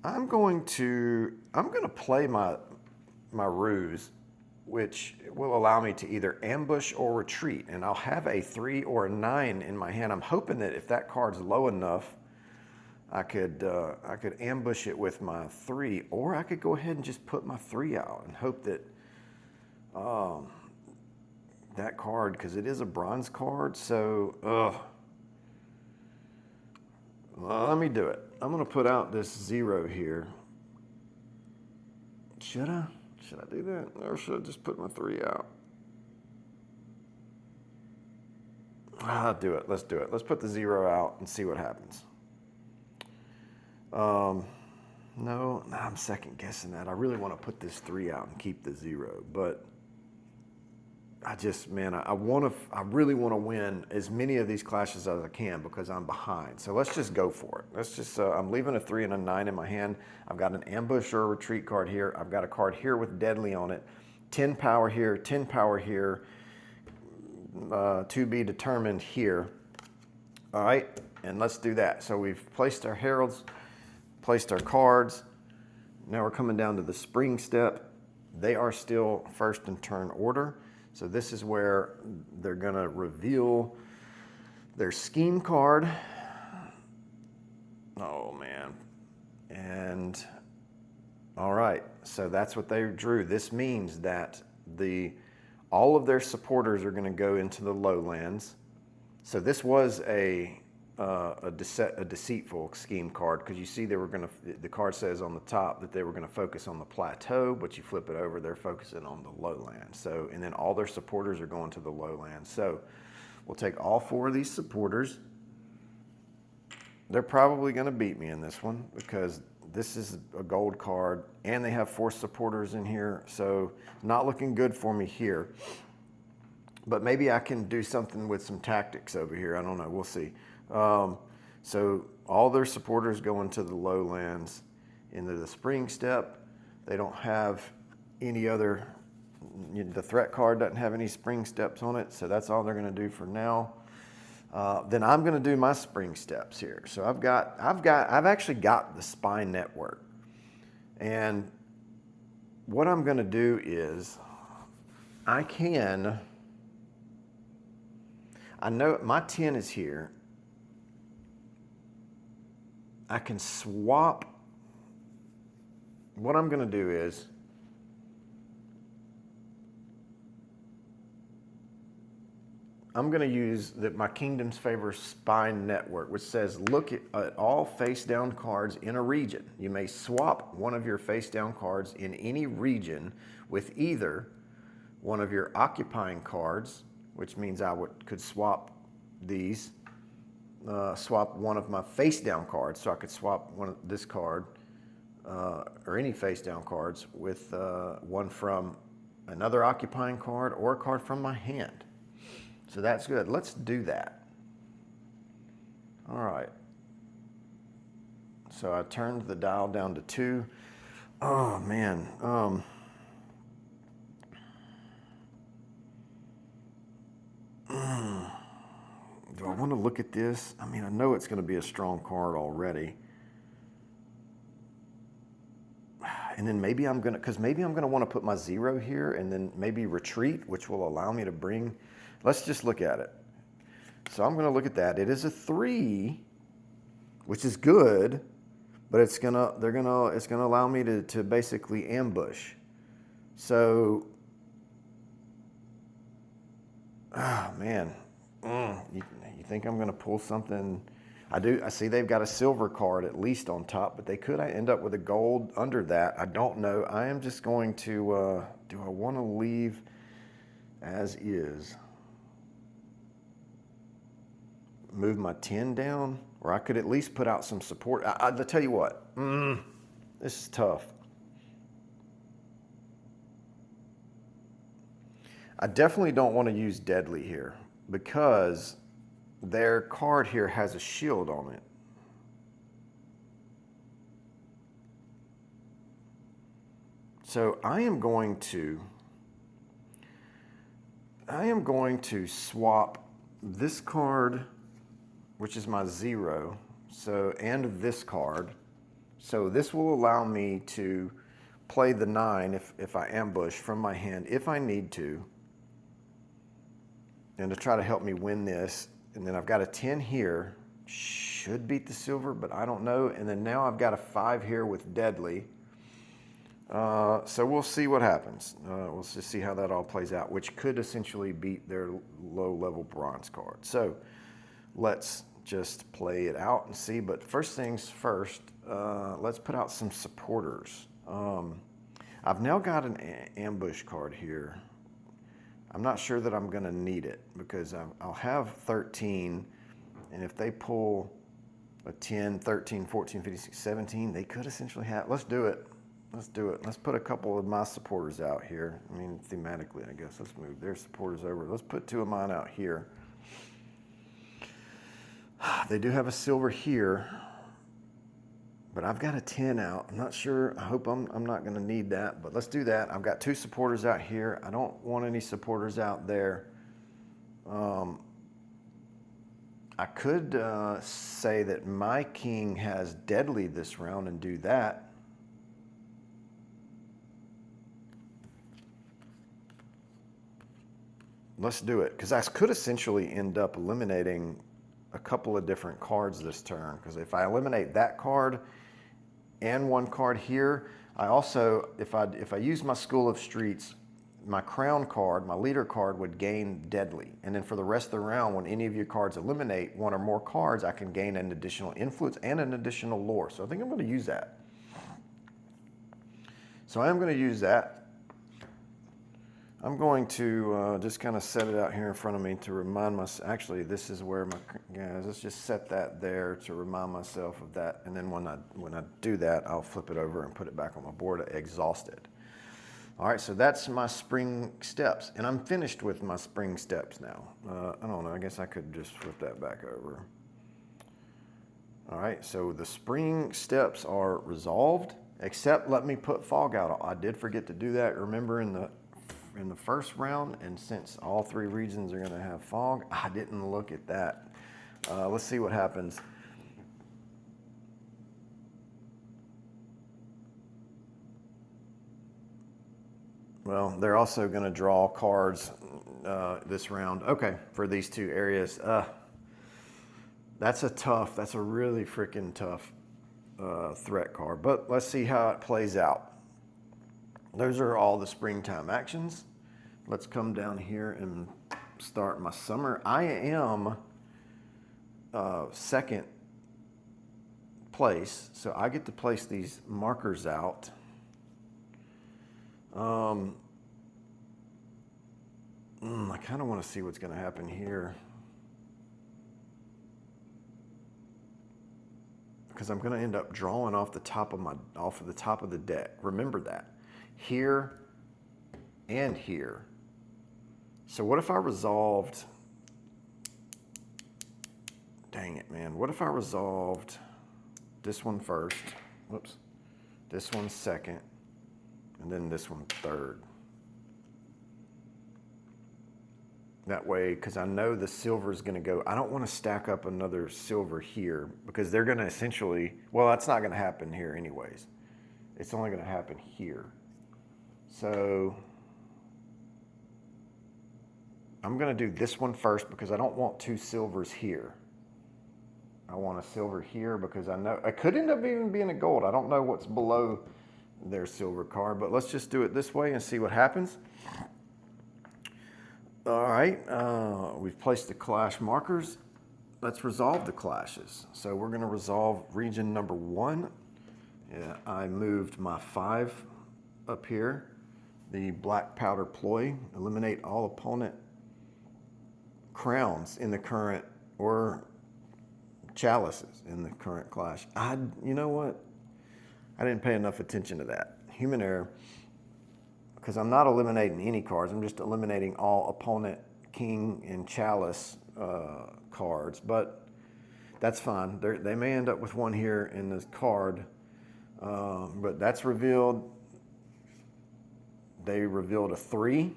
S1: I'm going to play my ruse, which will allow me to either ambush or retreat. And I'll have a 3 or a 9 in my hand. I'm hoping that if that card's low enough, I could ambush it with my 3, or I could go ahead and just put my 3 out and hope that that card, because it is a bronze card, so well, let me do it. I'm going to put out this 0 here. Should I do that? Or should I just put my 3 out? I'll do it. Let's do it. Let's put the 0 out and see what happens. No, I'm second guessing that. I really want to put this 3 out and keep the 0, but I just, man, I really want to win as many of these clashes as I can because I'm behind. So let's just go for it. Let's just, I'm leaving a 3 and a 9 in my hand. I've got an ambush or a retreat card here. I've got a card here with deadly on it. 10 power here, 10 power here, to be determined here. All right, and let's do that. So we've placed our heralds, placed our cards. Now we're coming down to the spring step. They are still first in turn order. So this is where they're going to reveal their scheme card. Oh, man. And all right, so that's what they drew. This means that all of their supporters are going to go into the lowlands. So this was a deceitful scheme card, because you see the card says on the top that they were going to focus on the plateau, but you flip it over, they're focusing on the lowlands. So, and then all their supporters are going to the lowlands. So we'll take all 4 of these supporters. They're probably going to beat me in this one because this is a gold card and they have 4 supporters in here. So not looking good for me here. But maybe I can do something with some tactics over here. I don't know. We'll see. So all their supporters go into the lowlands, into the spring step. They don't have any other, the threat card doesn't have any spring steps on it. So that's all they're going to do for now. Then I'm going to do my spring steps here. So I've actually got the spine network. And what I'm going to do is I know my 10 is here. I can swap. What I'm going to do is I'm going to use my Kingdom's Favor spine network, which says look at all face down cards in a region. You may swap one of your face down cards in any region with either one of your occupying cards, which means I could swap these. Swap one of my face down cards, so I could swap this card or any face down cards with one from another occupying card or a card from my hand. So that's good. Let's do that. All right. So I turned the dial down to 2. Oh man. Do I want to look at this? I mean, I know it's going to be a strong card already. And then maybe I'm going to, because maybe I'm going to want to put my 0 here and then maybe retreat, which will allow me to bring, let's just look at it. So I'm going to look at that. It is a 3, which is good, but it's going to allow me to basically ambush. So, man, you think I'm going to pull something? I see they've got a silver card at least on top, but they could end up with a gold under that. I don't know. I am just going to, do I want to leave as is? Move my 10 down, or I could at least put out some support. I'll tell you what, this is tough. I definitely don't want to use Deadly here because their card here has a shield on it. So I am going to swap this card, which is my 0, so, and this card. So this will allow me to play the 9 if I ambush from my hand, if I need to, and to try to help me win this. And then I've got a 10 here, should beat the silver, but I don't know. And then now I've got a 5 here with Deadly. So we'll see what happens. We'll just see how that all plays out, which could essentially beat their low-level bronze card. So let's just play it out and see. But first things first, let's put out some supporters. I've now got an ambush card here. I'm not sure that I'm going to need it because I'll have 13, and if they pull a 10, 13, 14, 15, 16, 17, they could essentially have, let's do it. Let's do it. Let's put a couple of my supporters out here. I mean, thematically, I guess. Let's move their supporters over. Let's put 2 of mine out here. They do have a silver here, but I've got a 10 out. I'm not sure. I hope I'm not going to need that, but let's do that. I've got 2 supporters out here. I don't want any supporters out there. I could say that my king has Deadly this round and do that. Let's do it, because I could essentially end up eliminating a couple of different cards this turn, because if I eliminate that card and 1 card here, I also, if I use my School of Streets, my crown card, my leader card would gain Deadly. And then for the rest of the round, when any of your cards eliminate 1 or more cards, I can gain an additional influence and an additional lore. So I think I'm going to use that. So I am going to use that. I'm going to just kind of set it out here in front of me to remind myself. Actually, this is where my guys. Let's just set that there to remind myself of that. And then when I do that, I'll flip it over and put it back on my board exhausted. All right, so that's my spring steps, and I'm finished with my spring steps now. I don't know. I guess I could just flip that back over. All right, so the spring steps are resolved. Except let me put fog out. I did forget to do that. Remember in the first round, and since all 3 regions are going to have fog, I didn't look at that. Let's see what happens. Well, they're also going to draw cards this round. Okay, for these 2 areas. That's a really freaking tough threat card. But let's see how it plays out. Those are all the springtime actions. Let's come down here and start my summer. I am second place, so I get to place these markers out. I kind of want to see what's going to happen here, because I'm going to end up drawing off the top of the deck. Remember that. Here and here. So what if I resolved, dang it, man. What if I resolved this one first? Whoops. This one second. and then this one third. That way, because I know the silver is going to go, I don't want to stack up another silver here because they're going to essentially, well, that's not going to happen here anyways. It's only going to happen here. So I'm going to do this one first because I don't want two silvers here. I want a silver here because I know, it could end up even being a gold. I don't know what's below their silver card, but let's just do it this way and see what happens. All right, we've placed the clash markers. Let's resolve the clashes. So we're gonna resolve region number 1. Yeah, I moved my 5 up here. The black powder ploy, eliminate all opponent crowns in the current or chalices in the current clash. You know what? I didn't pay enough attention to that. Human error. Because I'm not eliminating any cards, I'm just eliminating all opponent king and chalice cards, but that's fine. They may end up with one here in this card, but that's revealed. They revealed a 3.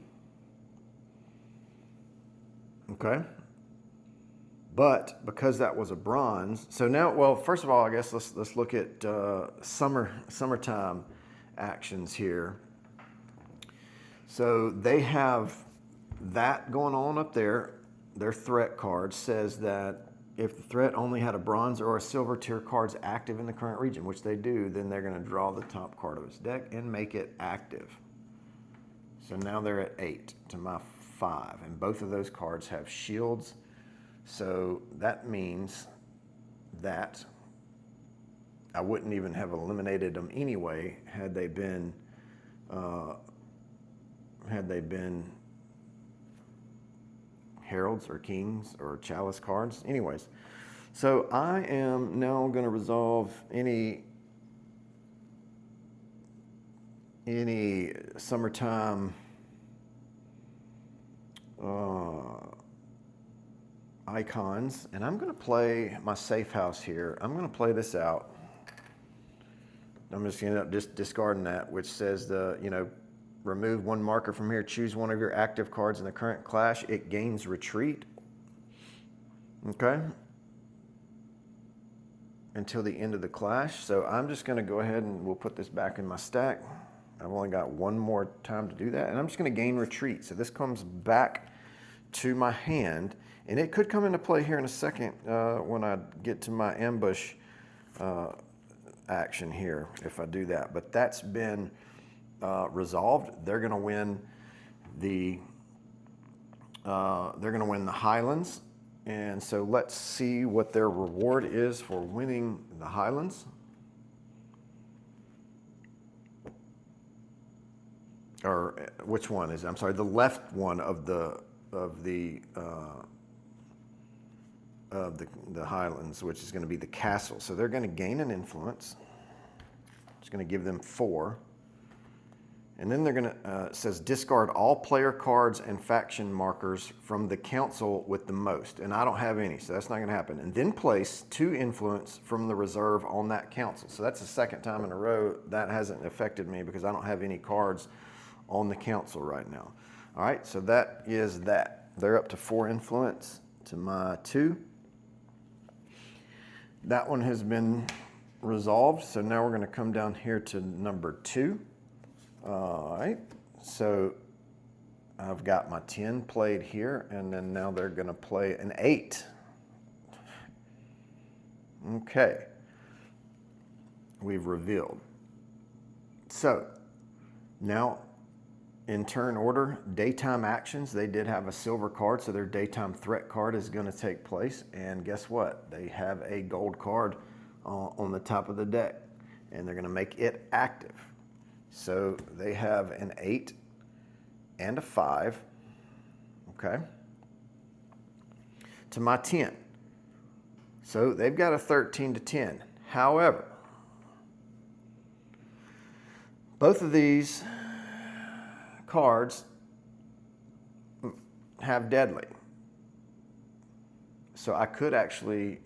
S1: Okay. But because that was a bronze, so now, well, first of all, I guess let's look at summertime actions here. So they have that going on up there. Their threat card says that if the threat only had a bronze or a silver tier cards active in the current region, which they do, then they're going to draw the top card of its deck and make it active. So now they're at 8 to my 5, and both of those cards have shields. So that means that I wouldn't even have eliminated them anyway had they been heralds or kings or chalice cards. Anyways, so I am now going to resolve any summertime icons, and I'm going to play my safe house here. I'm going to play this out. I'm just going to end up just discarding that, which says remove one marker from here, choose one of your active cards in the current clash. It gains retreat. Okay. Until the end of the clash. So I'm just going to go ahead and we'll put this back in my stack. I've only got one more time to do that. And I'm just going to gain retreat. So this comes back to my hand. And it could come into play here in a second when I get to my ambush action here, if I do that. But that's been resolved. They're going to win the Highlands, and so let's see what their reward is for winning the Highlands. Or which one is? I'm sorry, the left one of the Highlands, which is going to be the castle. So they're going to gain an influence. It's going to give them 4. And then they're going to, says discard all player cards and faction markers from the council with the most. And I don't have any, so that's not going to happen. And then place 2 influence from the reserve on that council. So that's the second time in a row that hasn't affected me because I don't have any cards on the council right now. All right, so that is that. They're up to 4 influence to my 2. That one has been resolved. So now we're going to come down here to number 2. All right, so I've got my 10 played here, and then now they're going to play an 8. Okay, we've revealed. So now in turn order, daytime actions, they did have a silver card, so their daytime threat card is going to take place. And guess what? They have a gold card on the top of the deck, and they're going to make it active. So they have an 8 and a 5, okay, to my 10. So they've got a 13 to 10. However, both of these cards have deadly. So I could actually,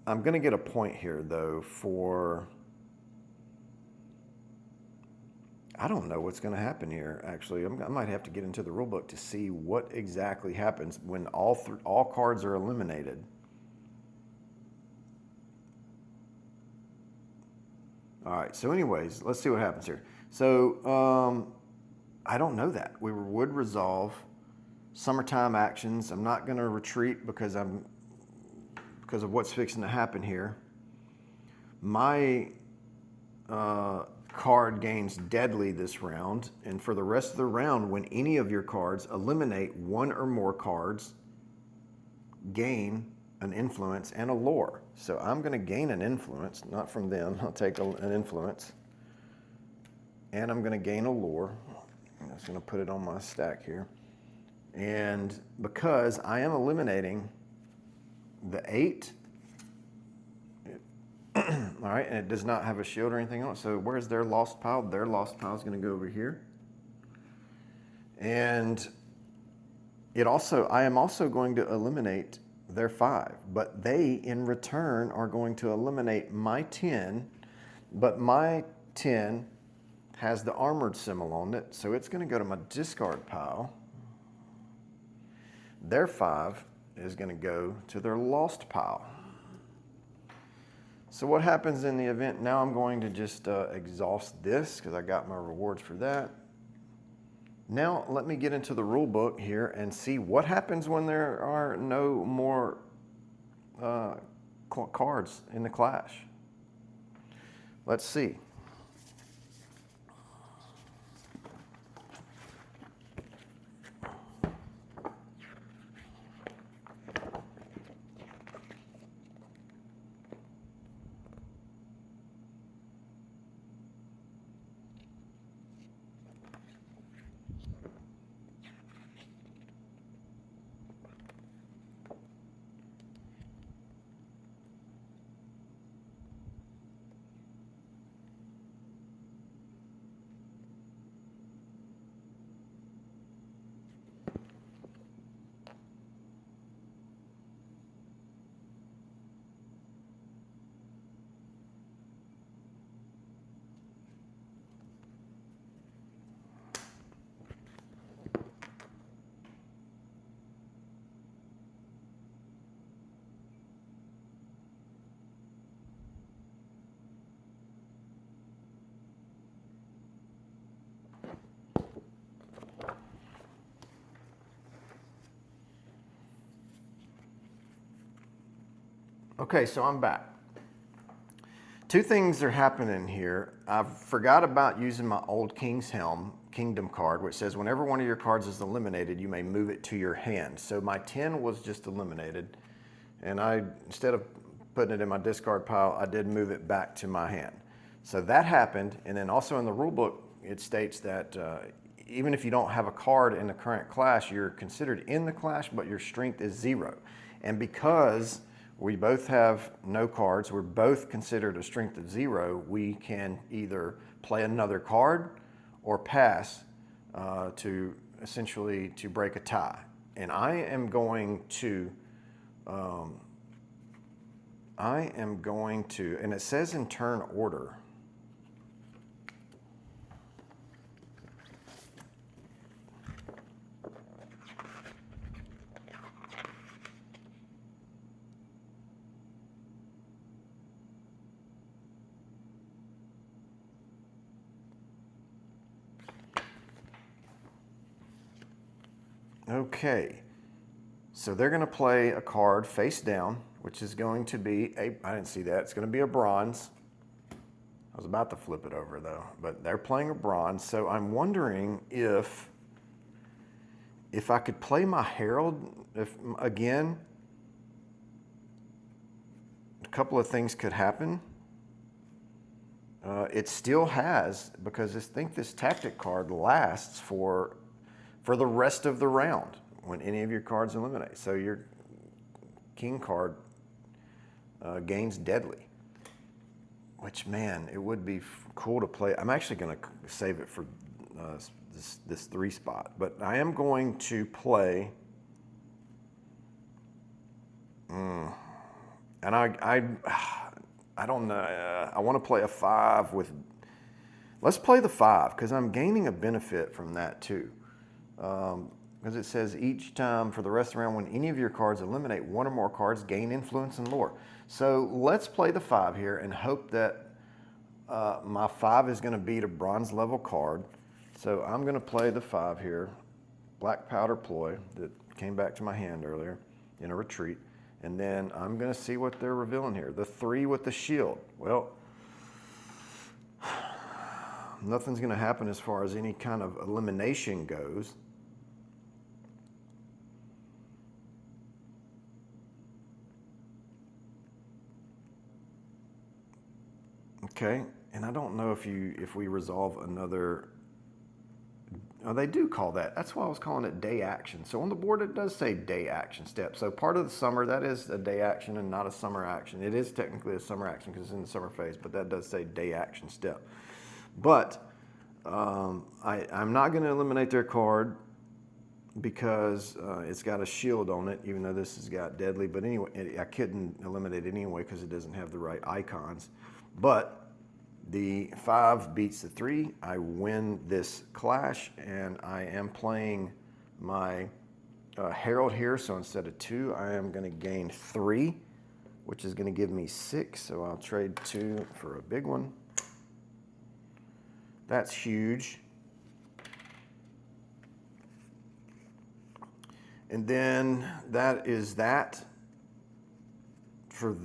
S1: I'm going to get a point here though for I don't know what's going to happen here, actually. I might have to get into the rule book to see what exactly happens when all cards are eliminated. All right, so anyways, let's see what happens here. So I don't know that. We would resolve summertime actions. I'm not going to retreat because of what's fixing to happen here. My card gains deadly this round, and for the rest of the round, when any of your cards eliminate one or more cards, gain an influence and a lore. So I'm going to gain an influence, not from them. I'll take an influence, and I'm going to gain a lore. I'm just going to put it on my stack here. And because I am eliminating the 8, all right, and it does not have a shield or anything on it. So where's their lost pile? Their lost pile is going to go over here. And I am also going to eliminate their 5, but they in return are going to eliminate my 10, but my 10 has the armored symbol on it, so it's going to go to my discard pile. Their 5 is going to go to their lost pile. So what happens in the event? Now I'm going to just exhaust this because I got my rewards for that. Now let me get into the rule book here and see what happens when there are no more cards in the clash. Let's see. Okay, so I'm back. Two things are happening here. I forgot about using my old King's Helm Kingdom card, which says whenever one of your cards is eliminated, you may move it to your hand. So my 10 was just eliminated, and instead of putting it in my discard pile, I did move it back to my hand. So that happened, and then also in the rule book, it states that even if you don't have a card in the current clash, you're considered in the clash, but your strength is 0. And because we both have no cards, we're both considered a strength of 0, we can either play another card or pass to essentially to break a tie. And I am going to, and it says in turn order. Okay, so they're going to play a card face down, which is going to be I didn't see that, it's going to be a bronze. I was about to flip it over though, but they're playing a bronze. So I'm wondering if I could play my Herald, again, a couple of things could happen. It still has, because I think this tactic card lasts for the rest of the round when any of your cards eliminate. So your king card gains deadly, which, man, it would be cool to play. I'm actually going to save it for this 3 spot, but I am going to play, and I don't know, I want to play a 5 with Let's play the 5 because I'm gaining a benefit from that too. Because it says each time for the rest of the round, when any of your cards eliminate one or more cards, gain influence and lore. So let's play the 5 here and hope that my 5 is going to beat a bronze level card. So I'm going to play the 5 here, Black Powder Ploy, that came back to my hand earlier in a retreat. And then I'm going to see what they're revealing here. The 3 with the shield. Well, nothing's going to happen as far as any kind of elimination goes. Okay, and I don't know if we resolve another. Oh, they do call that. That's why I was calling it day action. So on the board it does say day action step. So part of the summer, that is a day action and not a summer action. It is technically a summer action because it's in the summer phase, but that does say day action step. But I'm not going to eliminate their card because it's got a shield on it, even though this has got deadly. But anyway, I couldn't eliminate it anyway because it doesn't have the right icons. But the 5 beats the 3. I win this clash, and I am playing my Herald here. So instead of 2, I am going to gain 3, which is going to give me 6. So I'll trade 2 for a big one. That's huge. And then that is that for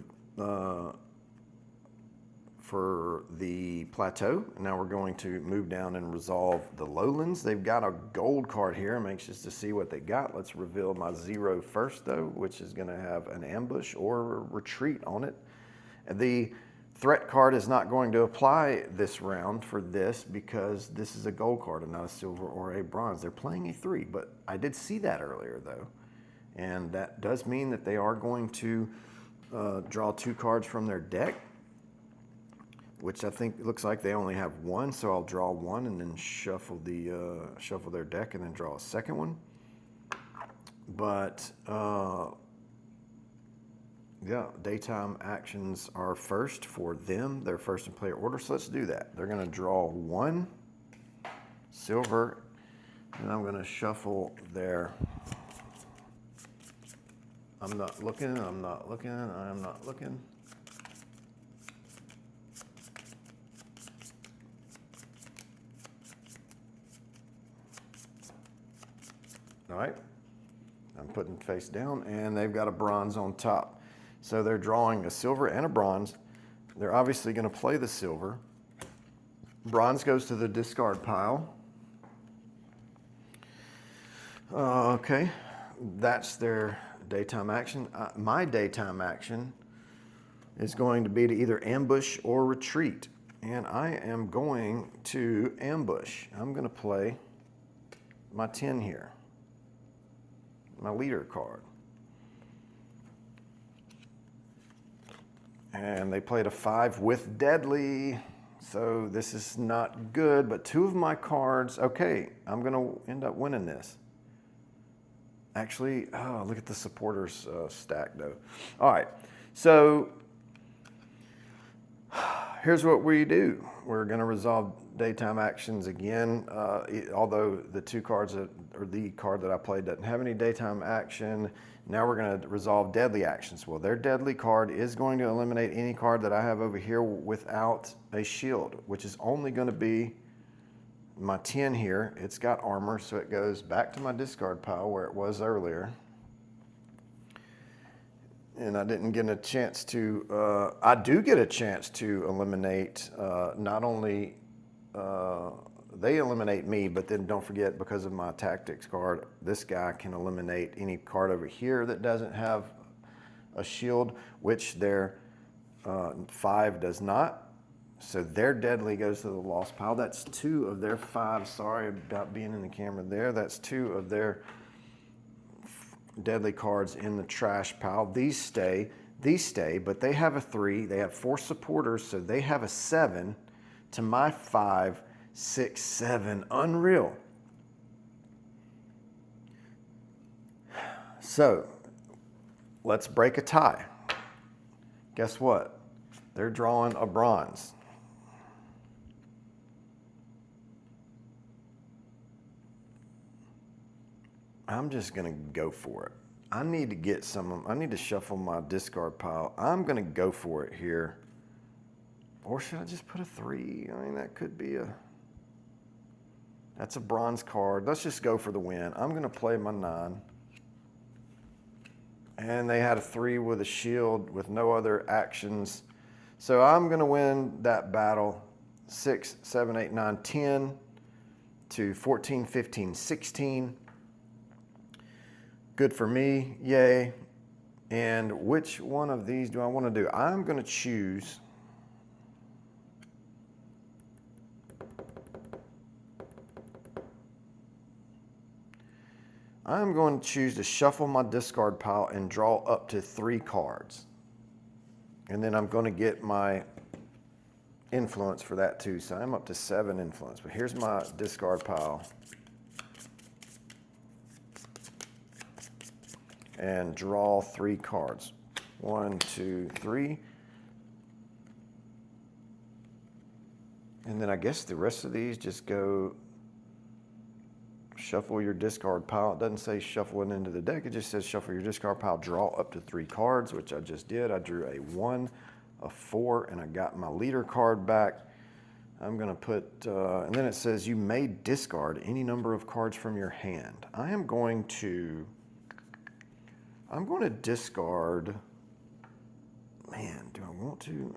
S1: the plateau. And now we're going to move down and resolve the lowlands. They've got a gold card here. I'm anxious to see what they got. Let's reveal my 0 first, though, which is going to have an ambush or a retreat on it. And the threat card is not going to apply this round for this because this is a gold card and not a silver or a bronze. They're playing a 3, but I did see that earlier, though. And that does mean that they are going to draw 2 cards from their deck, which I think looks like they only have 1, so I'll draw 1 and then shuffle their deck and then draw a second one. But yeah, daytime actions are first for them. They're first in player order, so let's do that. They're going to draw 1 silver, and I'm going to shuffle their. I'm not looking. I'm not looking. I'm not looking. All right, I'm putting face down, and they've got a bronze on top. So they're drawing a silver and a bronze. They're obviously going to play the silver. Bronze goes to the discard pile. Okay, that's their daytime action. My daytime action is going to be to either ambush or retreat. And I am going to ambush. I'm going to play my 10 here. My leader card. And they played a 5 with deadly, so this is not good, but 2 of my cards, okay, I'm going to end up winning this. Actually, oh, look at the supporters stack, though. All right, so here's what we do. We're going to resolve daytime actions again, although the 2 cards or the card that I played doesn't have any daytime action. Now we're going to resolve deadly actions. Well, their deadly card is going to eliminate any card that I have over here without a shield, which is only going to be my 10 here. It's got armor, so it goes back to my discard pile where it was earlier. And I didn't get a chance to, I do get a chance to eliminate not only they eliminate me, but then don't forget, because of my tactics card, this guy can eliminate any card over here that doesn't have a shield, which their 5 does not. So their deadly goes to the lost pile. That's 2 of their 5. Sorry about being in the camera there. That's 2 of their deadly cards in the trash pile. These stay, but they have a 3. They have 4 supporters, so they have a 7 to my 5, 6, 7. Unreal. So let's break a tie. Guess what? They're drawing a bronze. I'm just going to go for it. I need to get some, I need to shuffle my discard pile. I'm going to go for it here. Or should I just put a 3? I mean, that could be that's a bronze card. Let's just go for the win. I'm going to play my 9. And they had a 3 with a shield with no other actions. So I'm going to win that battle 6, 7, 8, 9, 10 to 14, 15, 16. Good for me, yay. And which one of these do I want to do? I'm going to choose to shuffle my discard pile and draw up to 3 cards. And then I'm going to get my influence for that too. So I'm up to 7 influence. But here's my discard pile. And draw 3 cards. 1, 2, 3. And then I guess the rest of these just go shuffle your discard pile. It doesn't say shuffle it into the deck. It just says shuffle your discard pile, draw up to 3 cards, which I just did. I drew a 1, a 4, and I got my leader card back. I'm going to put, and then it says you may discard any number of cards from your hand. I'm going to discard, man, do I want to?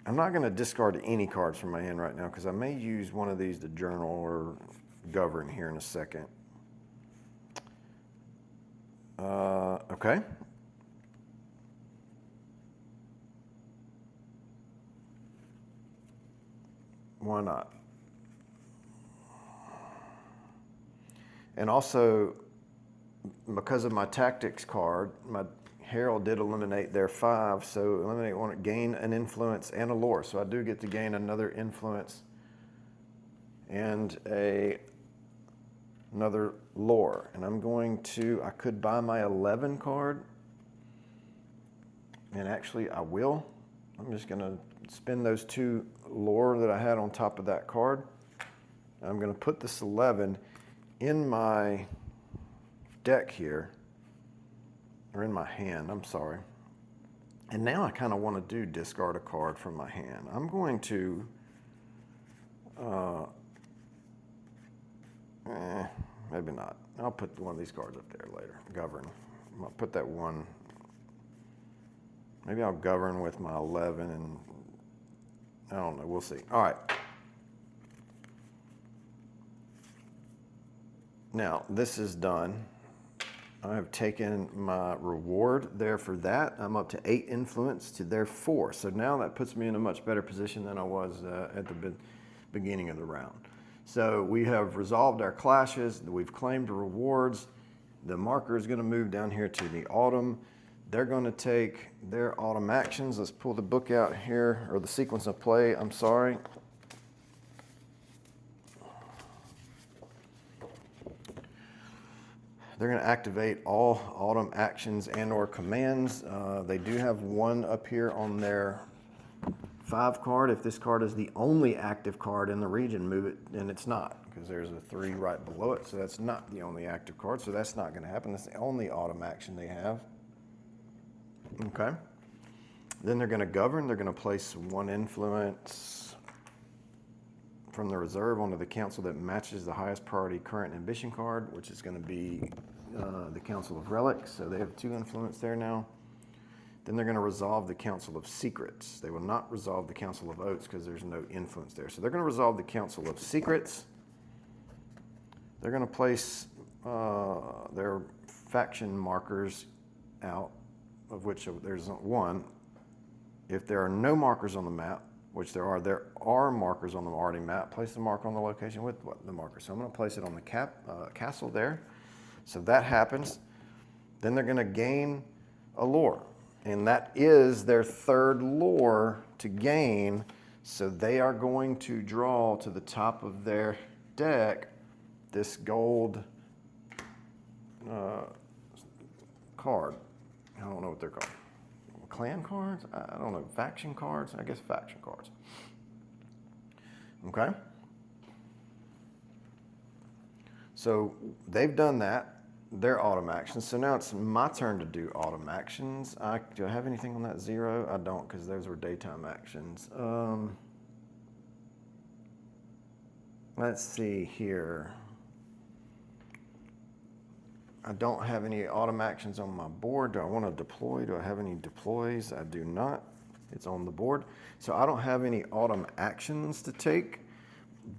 S1: I'm not going to discard any cards from my hand right now because I may use one of these to journal or govern here in a second. Okay. Why not? And also, because of my tactics card, my Herald did eliminate their 5, so eliminate one, gain an influence and a lore. So I do get to gain another influence and another lore. And I'm going to, I could buy my 11 card, and actually I will. I'm just going to spend those 2 lore that I had on top of that card. I'm going to put this 11 in my deck here. Or in my hand, I'm sorry. And now I kind of want to do discard a card from my hand. I'm going to, maybe not. I'll put one of these cards up there later, govern. I'll put that 1, maybe I'll govern with my 11 and I don't know, we'll see. All right. Now, this is done. I have taken my reward there for that. I'm up to 8 influence to their 4. So now that puts me in a much better position than I was at the beginning of the round. So we have resolved our clashes. We've claimed rewards. The marker is going to move down here to the autumn. They're going to take their autumn actions. Let's pull the book out here, or the sequence of play, I'm sorry. They're going to activate all autumn actions and or commands. They do have 1 up here on their 5 card. If this card is the only active card in the region, move it, and it's not, because there's a 3 right below it, so that's not the only active card, so that's not going to happen. That's the only autumn action they have. Okay. Then they're going to govern. They're going to place 1 influence from the reserve onto the council that matches the highest priority current ambition card, which is going to be the Council of Relics. So they have 2 influence there now. Then they're going to resolve the Council of Secrets. They will not resolve the Council of Oaths because there's no influence there. So they're going to resolve the Council of Secrets. They're going to place their faction markers out, of which there's 1. If there are no markers on the map, which there are markers on the already map, place the marker on the location with the marker. So I'm going to place it on the castle there. So that happens. Then they're going to gain a lore. And that is their 3rd lore to gain. So they are going to draw to the top of their deck this gold card. I don't know what they're called. Clan cards? I don't know. Faction cards? I guess faction cards. Okay. So they've done that. They're autumn actions. So now it's my turn to do autumn actions. Do I have anything on that 0? I don't, because those were daytime actions. Let's see here. I don't have any autumn actions on my board. Do I want to deploy? Do I have any deploys? I do not. It's on the board. So I don't have any autumn actions to take,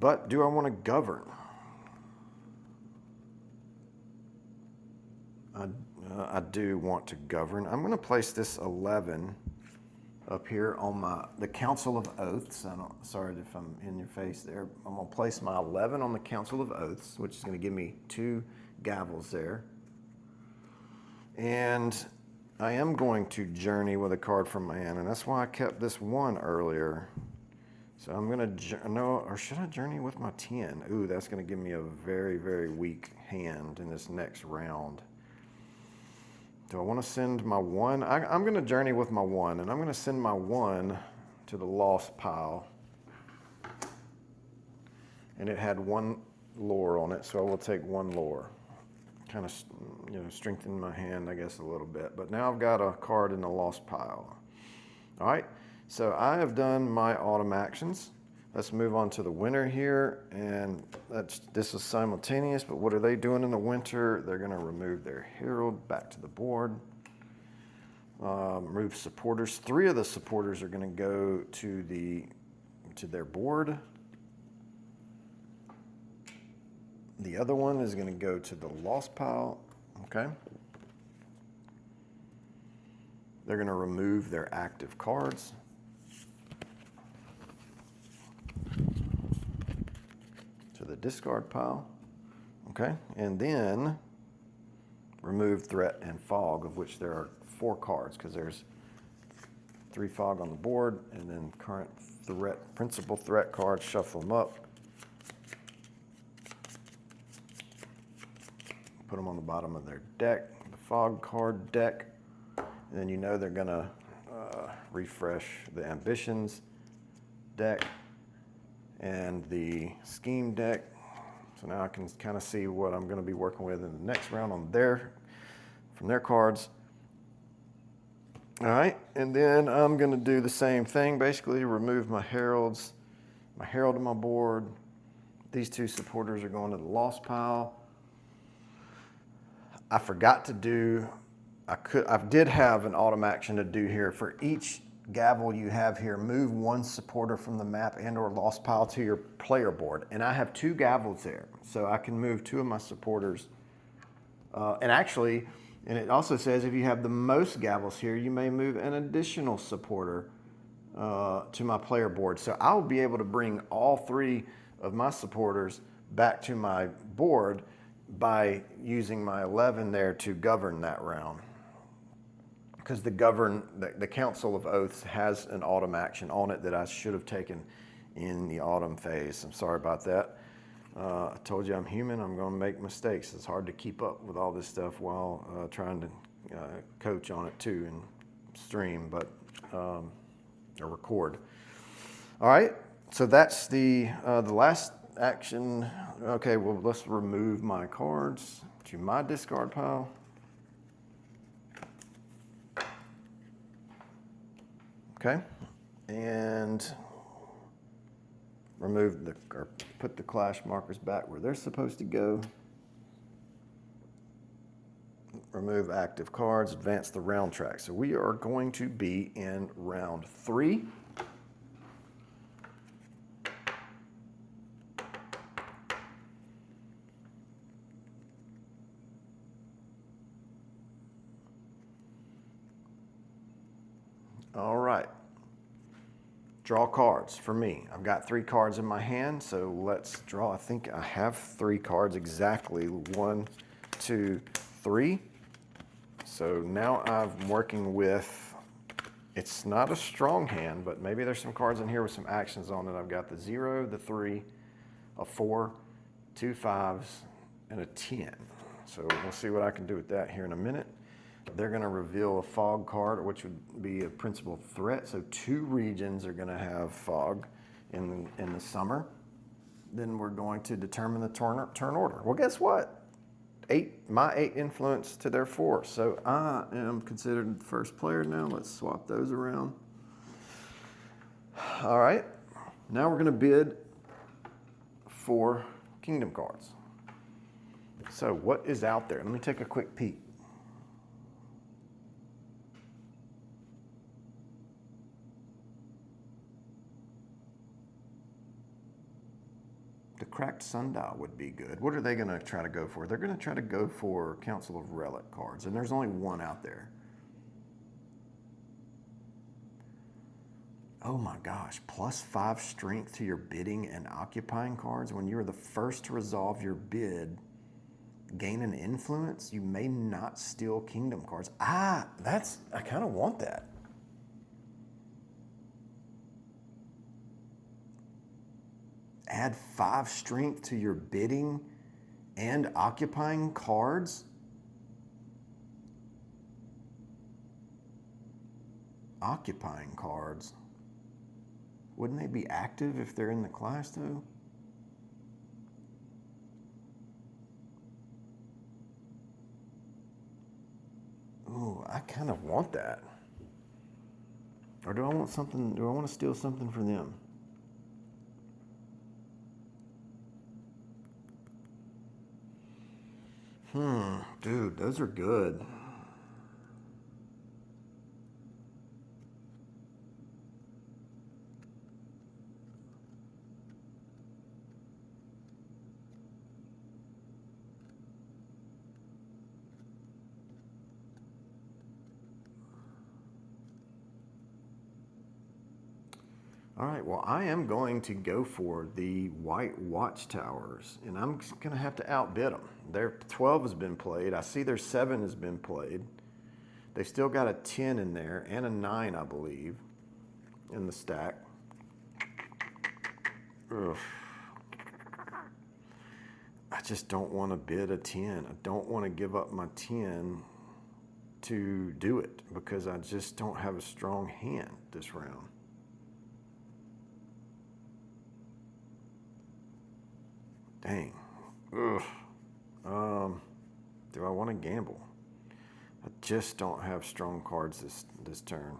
S1: but do I want to govern? I do want to govern. I'm going to place this 11 up here on the Council of Oaths. Sorry if I'm in your face there. I'm going to place my 11 on the Council of Oaths, which is going to give me 2 gavels there. And I am going to journey with a card from my hand, and that's why I kept this 1 earlier. So I'm going to, no, or should I journey with my 10? Ooh, that's going to give me a very, very weak hand in this next round. Do I want to send my 1? I'm going to journey with my 1, and I'm going to send my 1 to the lost pile. And it had 1 lore on it, so I will take 1 lore. Kind of, strengthen my hand, I guess, a little bit. But now I've got a card in the lost pile. All right, so I have done my autumn actions. Let's move on to the winter here, and this is simultaneous, but what are they doing in the winter? They're going to remove their herald back to the board. Move supporters. 3 of the supporters are going to go to their board. The other one is going to go to the lost pile. Okay. They're going to remove their active cards. The discard pile, okay, and then remove threat and fog, of which there are 4 cards, because there's 3 fog on the board, and then current threat, principal threat cards, shuffle them up, put them on the bottom of their deck, the fog card deck, and then they're gonna refresh the ambitions deck and the scheme deck. So now I can kind of see what I'm going to be working with in the next round from their cards. All right, and then I'm going to do the same thing, basically remove my heralds, my herald on my board. These 2 supporters are going to the lost pile. I forgot to do, I did have an autumn action to do here. For each gavel you have here, move 1 supporter from the map and or lost pile to your player board. And I have 2 gavels there, so I can move 2 of my supporters. And it also says if you have the most gavels here, you may move an additional supporter to my player board. So I'll be able to bring all 3 of my supporters back to my board by using my 11 there to govern that round. Because the Council of Oaths has an autumn action on it that I should have taken in the autumn phase. I'm sorry about that. I told you I'm human. I'm going to make mistakes. It's hard to keep up with all this stuff while trying to coach on it too and stream, or record. All right. So that's the last action. Okay. Well, let's remove my cards to my discard pile. Okay, and put the clash markers back where they're supposed to go. Remove active cards, advance the round track. So we are going to be in round 3. All right. Draw cards for me. I've got 3 cards in my hand, so let's draw. I think I have 3 cards exactly. 1, 2, 3. So now I'm working with, it's not a strong hand, but maybe there's some cards in here with some actions on it. I've got the 0, the 3, a 4, 2 5s, and a 10. So we'll see what I can do with that here in a minute. They're going to reveal a fog card, which would be a principal threat. So 2 regions are going to have fog in the summer. then we're going to determine the turn order. Well, guess what? My 8 influence to their 4. So I am considered the first player now. Let's swap those around. All right. Now we're going to bid for kingdom cards. So what is out there? Let me take a quick peek. The cracked sundial would be good. What are they going to try to go for? They're going to try to go for Council of Relic cards, and there's only one out there. Oh my gosh, +5 strength to your bidding and occupying cards. When you are the first to resolve your bid, gain an influence, you may not steal kingdom cards. I kind of want that. Add 5 strength to your bidding and occupying cards. Occupying cards. Wouldn't they be active if they're in the class though? Ooh, I kind of want that. Or do I want to steal something from them? Dude, those are good. All right, well, I am going to go for the White Watchtowers, and I'm going to have to outbid them. Their 12 has been played. I see their 7 has been played. They've still got a 10 in there and a 9, I believe, in the stack. Ugh. I just don't want to bid a 10. I don't want to give up my 10 to do it because I just don't have a strong hand this round. Dang. Ugh. Do I want to gamble? I just don't have strong cards this turn.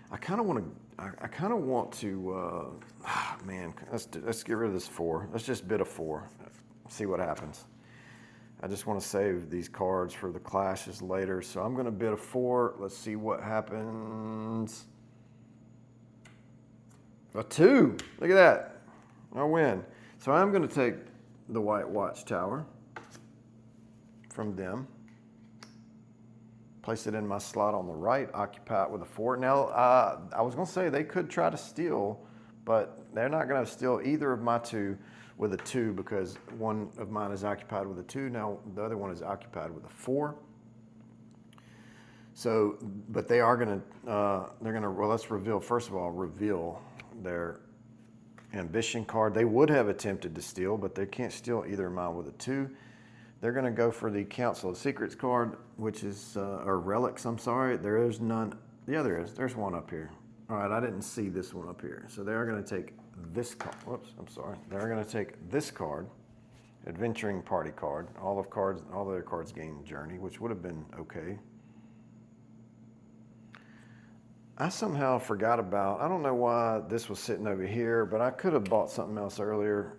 S1: I kind of want to. Man, let's get rid of this 4. Let's just bid a 4. See what happens. I just want to save these cards for the clashes later, so I'm going to bid a 4. Let's see what happens. A 2. Look at that. I win. So I'm going to take the White Watchtower from them. Place it in my slot on the right, occupy it with a 4. Now, I was going to say they could try to steal, but they're not going to steal either of my 2 with a 2 because one of mine is occupied with a 2. Now, the other one is occupied with a 4. So, but they are going to, well, let's reveal, first of all, reveal their ambition card. They would have attempted to steal, but they can't steal either of mine with a 2. They're going to go for the Council of Secrets card, which is, or relics, I'm sorry. There is none. Yeah, there is. There's one up here. All right, I didn't see this one up here. So they are going to take this card. Whoops, I'm sorry. They're going to take this card, Adventuring Party card. All the other cards gain Journey, which would have been okay. I somehow forgot about, I don't know why this was sitting over here, but I could have bought something else earlier.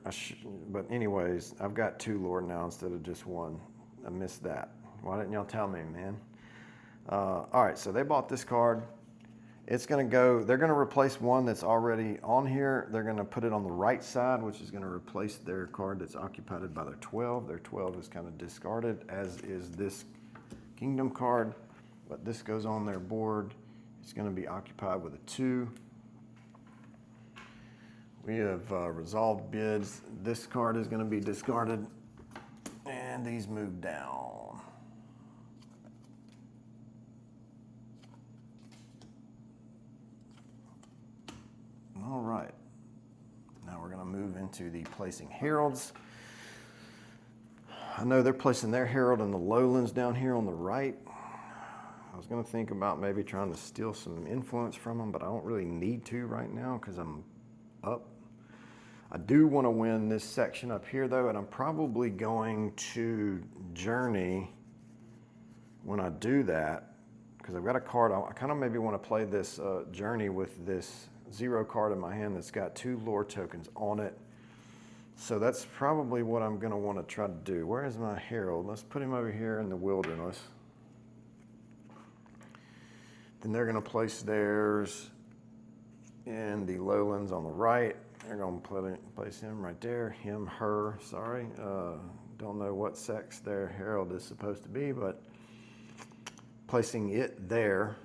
S1: But anyways, I've got 2 Lord now instead of just 1. I missed that. Why didn't y'all tell me, man? All right, so they bought this card. It's going to go, they're going to replace one that's already on here. They're going to put it on the right side, which is going to replace their card that's occupied by their 12. Their 12 is kind of discarded, as is this Kingdom card. But this goes on their board. It's going to be occupied with a 2. We have resolved bids. This card is going to be discarded, and these move down. All right. Now we're going to move into the placing heralds. I know they're placing their herald in the lowlands down here on the right. I was going to think about maybe trying to steal some influence from them, but I don't really need to right now because I'm up. I do want to win this section up here though, and I'm probably going to journey when I do that because I've got a card. I kind of maybe want to play this journey with this 0 card in my hand that's got 2 lore tokens on it. So that's probably what I'm going to want to try to do. Where is my herald? Let's put him over here in the wilderness. Then they're going to place theirs in the lowlands on the right. They're going to place him right there. Him, her, sorry. Don't know what sex their herald is supposed to be, but placing it there.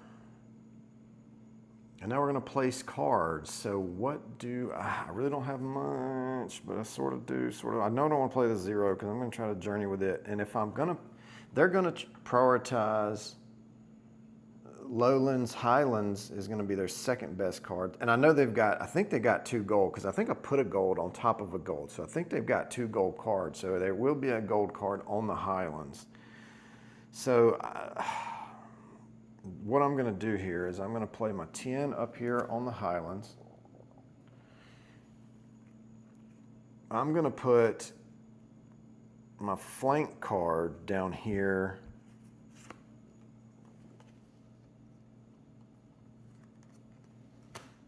S1: And now we're going to place cards. So what do I really don't have much, but I sort of do. I know I don't want to play the 0 because I'm going to try to journey with it. And if they're going to prioritize Lowlands. Highlands is going to be their second best card. And I know I think they got 2 gold because I think I put a gold on top of a gold. So I think they've got 2 gold cards. So there will be a gold card on the Highlands. So what I'm going to do here is I'm going to play my 10 up here on the Highlands. I'm going to put my flank card down here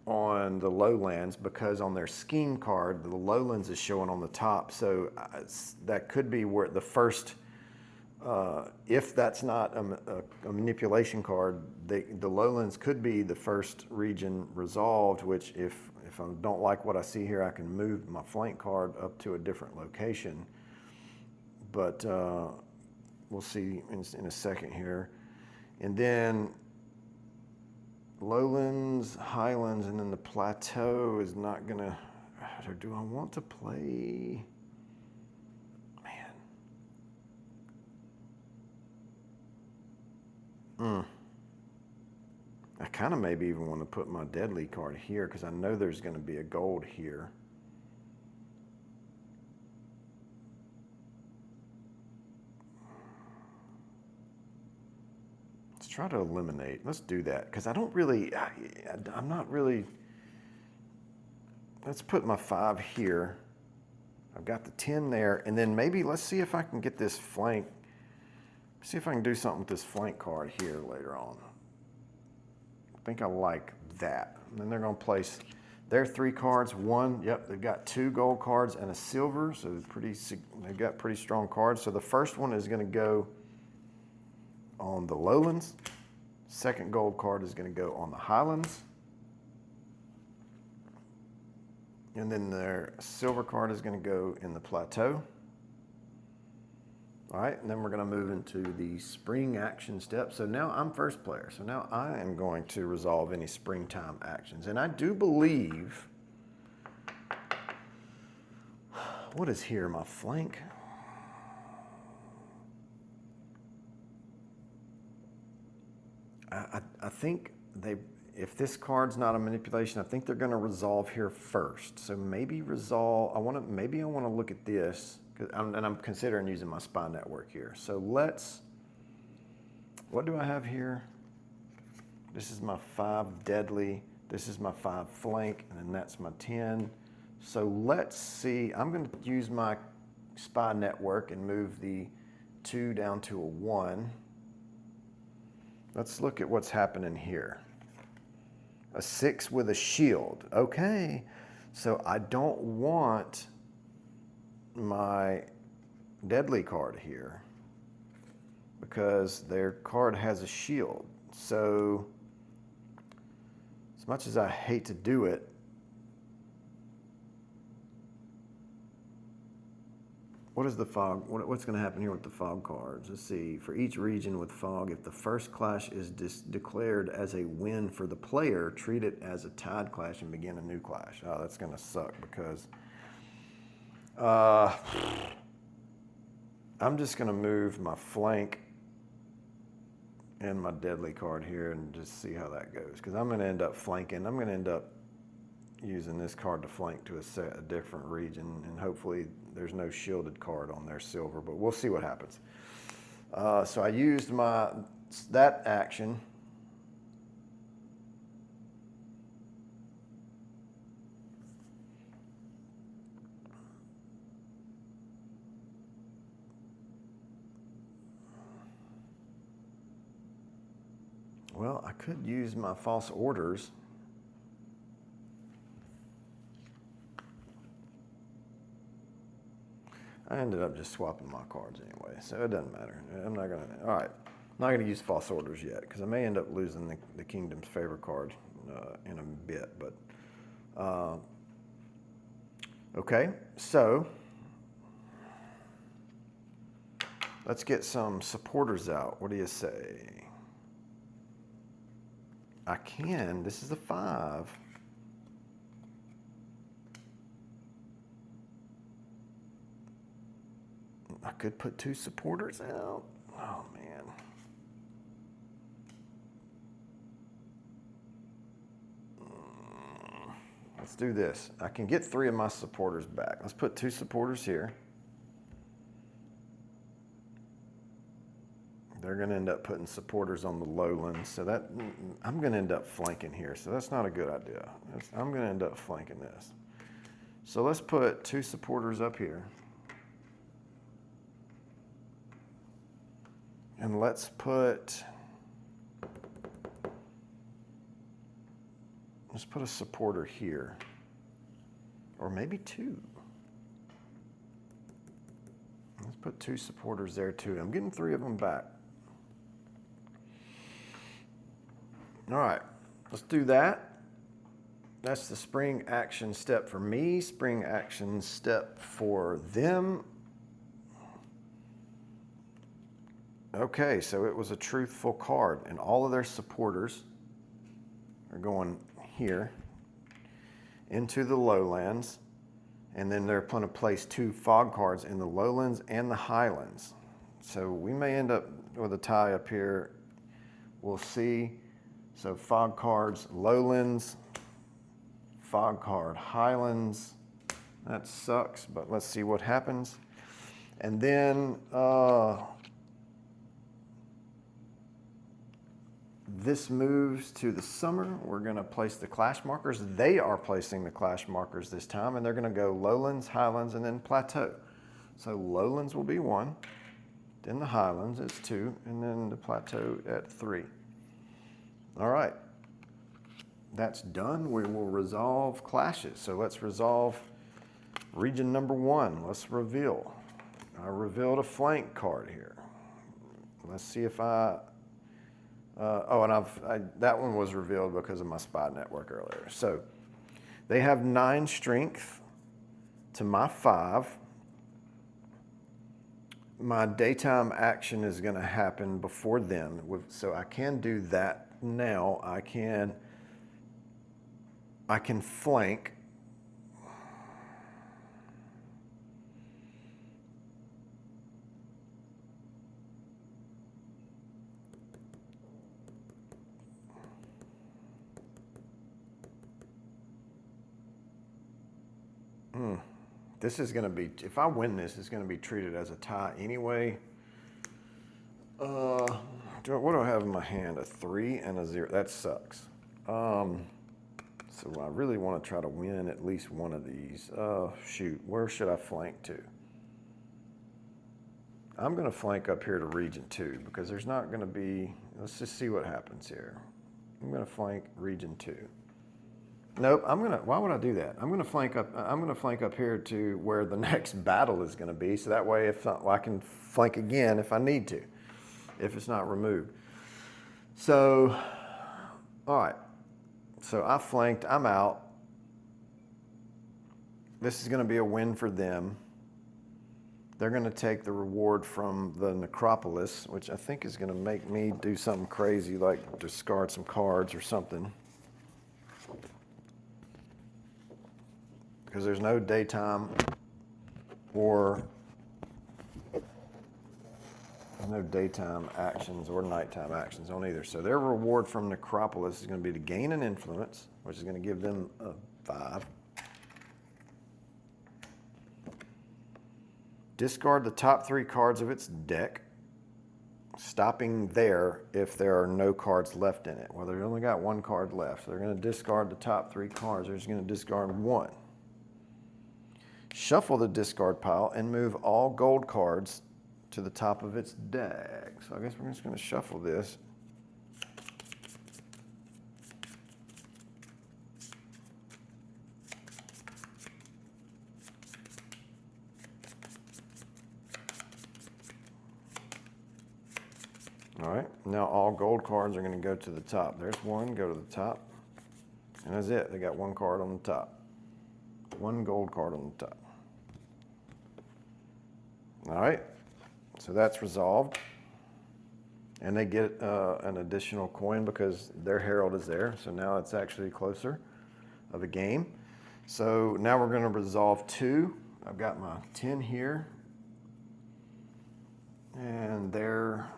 S1: on the lowlands because on their scheme card, the lowlands is showing on the top. So that could be where the first, if that's not a manipulation card, the lowlands could be the first region resolved, which if I don't like what I see here, I can move my flank card up to a different location. But we'll see in a second here. And then Lowlands, Highlands, and then the Plateau is not gonna, or do I want to play? Man. I kind of maybe even want to put my deadly card here because I know there's going to be a gold here. Let's try to eliminate. Let's do that because I don't really, I'm not really. Let's put my 5 here. I've got the 10 there, and then maybe let's see if I can get this flank. See if I can do something with this flank card here later on. I think I like that. And then they're going to place their 3 cards. One, yep, they've got 2 gold cards and a silver, so they've got pretty strong cards. So the first one is going to go on the Lowlands. Second gold card is going to go on the Highlands. And then their silver card is going to go in the Plateau. All right, and then we're going to move into the spring action step. So now I'm first player. So now I am going to resolve any springtime actions. And I do believe, what is here, my flank? I think if this card's not a manipulation, I think they're going to resolve here first. So maybe resolve, maybe I want to look at this. And I'm considering using my spy network here. So what do I have here? This is my 5 deadly. This is my 5 flank, and then that's my 10. So let's see, I'm going to use my spy network and move the 2 down to a 1. Let's look at what's happening here. A 6 with a shield. Okay, so I don't want my deadly card here because their card has a shield. So as much as I hate to do it, What is the fog? What's going to happen here with the fog cards? Let's see. For each region with fog, if the first clash is declared as a win for the player, treat it as a tied clash and begin a new clash. Oh, that's going to suck because I'm just going to move my flank and my deadly card here and just see how that goes. Because I'm going to end up flanking. I'm going to end up using this card to flank to a different region, and hopefully there's no shielded card on their silver, but we'll see what happens. So I used that action. Well, I could use my false orders. I ended up just swapping my cards anyway, so it doesn't matter. I'm not gonna. All right, I'm not gonna use false orders yet because I may end up losing the Kingdom's Favor card in a bit. But okay, so let's get some supporters out. What do you say? I can. This is a 5. I could put 2 supporters out. Oh, man. Let's do this. I can get 3 of my supporters back. Let's put 2 supporters here. They're going to end up putting supporters on the lowlands. So that I'm going to end up flanking here. So that's not a good idea. I'm going to end up flanking this. So let's put 2 supporters up here. And let's put a supporter here. Or maybe 2. Let's put 2 supporters there too. I'm getting 3 of them back. All right, let's do that. That's the spring action step for me, spring action step for them. Okay, so it was a truthful card, and all of their supporters are going here into the lowlands, and then they're going to place 2 fog cards in the lowlands and the highlands. So we may end up with a tie up here. We'll see. So fog cards, lowlands, fog card, highlands. That sucks, but let's see what happens. And then this moves to the summer. We're going to place the clash markers. They are placing the clash markers this time, and they're going to go lowlands, highlands, and then plateau. So lowlands will be 1, then the highlands is 2, and then the plateau at 3. All right, that's done. We will resolve clashes. So let's resolve region number 1. Let's reveal. I revealed a flank card here. Let's see if that one was revealed because of my spy network earlier. So they have 9 strength to my 5. My daytime action is going to happen before then, so I can do that now. I can flank. This is going to be, if I win this, it's going to be treated as a tie anyway. What do I have in my hand? A 3 and a 0. That sucks. So I really want to try to win at least one of these. Shoot, where should I flank to? I'm going to flank up here to region 2 because there's not going to be, let's just see what happens here. I'm going to flank region 2. Nope, why would I do that? I'm gonna flank up here to where the next battle is gonna be, so that way I can flank again if I need to, if it's not removed. So, all right, so I flanked, I'm out. This is gonna be a win for them. they're going to take the reward from the Necropolis, which I think is going to make me do something crazy like discard some cards or something. Because there's no daytime or no daytime actions or nighttime actions on either. So their reward from Necropolis is going to be to gain an influence, which is going to give them a 5. Discard the top 3 cards of its deck, stopping there if there are no cards left in it. Well, they've only got 1 card left. So they're going to discard the top 3 cards. They're just going to discard 1. Shuffle the discard pile and move all gold cards to the top of its deck. So I guess we're just going to shuffle this. All right, now all gold cards are going to go to the top. There's 1, go to the top. And that's it. They got 1 card on the top. 1 gold card on the top. All right, so that's resolved. And they get an additional coin because their herald is there. So now it's actually closer of a game. So now we're going to resolve 2. I've got my 10 here. And they're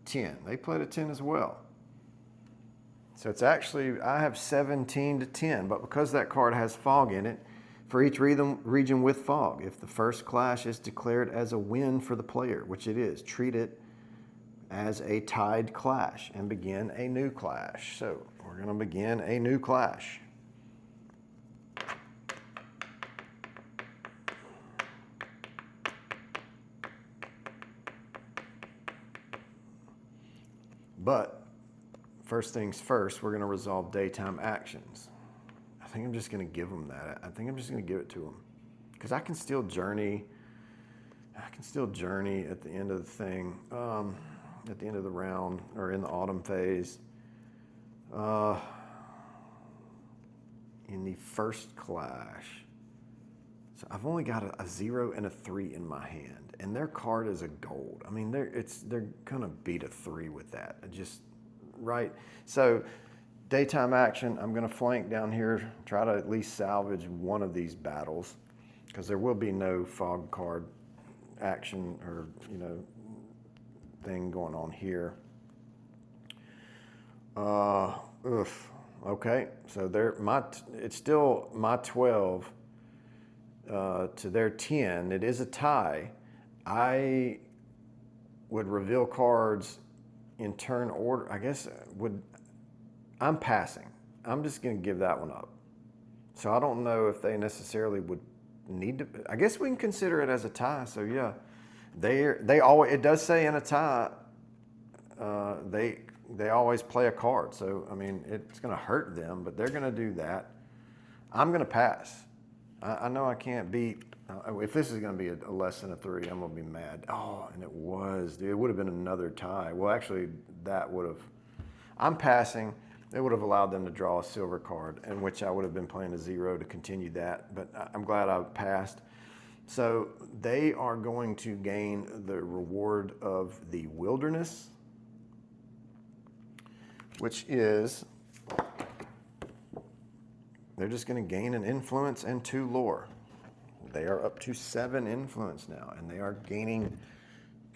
S1: 10. They played a 10 as well. So it's actually, I have 17 to 10, but because that card has fog in it, for each region with fog, if the first clash is declared as a win for the player, which it is, treat it as a tied clash and begin a new clash. So we're going to begin a new clash. But first things first, we're going to resolve daytime actions. I think I'm just going to give them that. I think I'm just going to give it to them. Because I can still journey. I can still journey at the end of the thing, at the end of the round, or in the autumn phase. In the first clash. So I've only got a 0 and a 3 in my hand. And their card is a gold. I mean, they're going to beat a 3 with that. Right? So daytime action, I'm going to flank down here, try to at least salvage one of these battles, because there will be no fog card action or, thing going on here. Okay, so it's still my 12 to their 10. It is a tie. I would reveal cards in turn order. I guess I'm passing. I'm just going to give that one up. So I don't know if they necessarily would need to. I guess we can consider it as a tie. So yeah, they always. It does say in a tie, they always play a card. So I mean, it's going to hurt them, but they're going to do that. I'm going to pass. I know I can't beat. If this is going to be a less than a 3, I'm going to be mad. Oh, and it was. Dude, it would have been another tie. Well, actually, that would have. I'm passing. It would have allowed them to draw a silver card, in which I would have been playing a 0 to continue that. But I'm glad I passed. So they are going to gain the reward of the wilderness, which is they're just going to gain an influence and 2 lore. They are up to 7 influence now, and they are gaining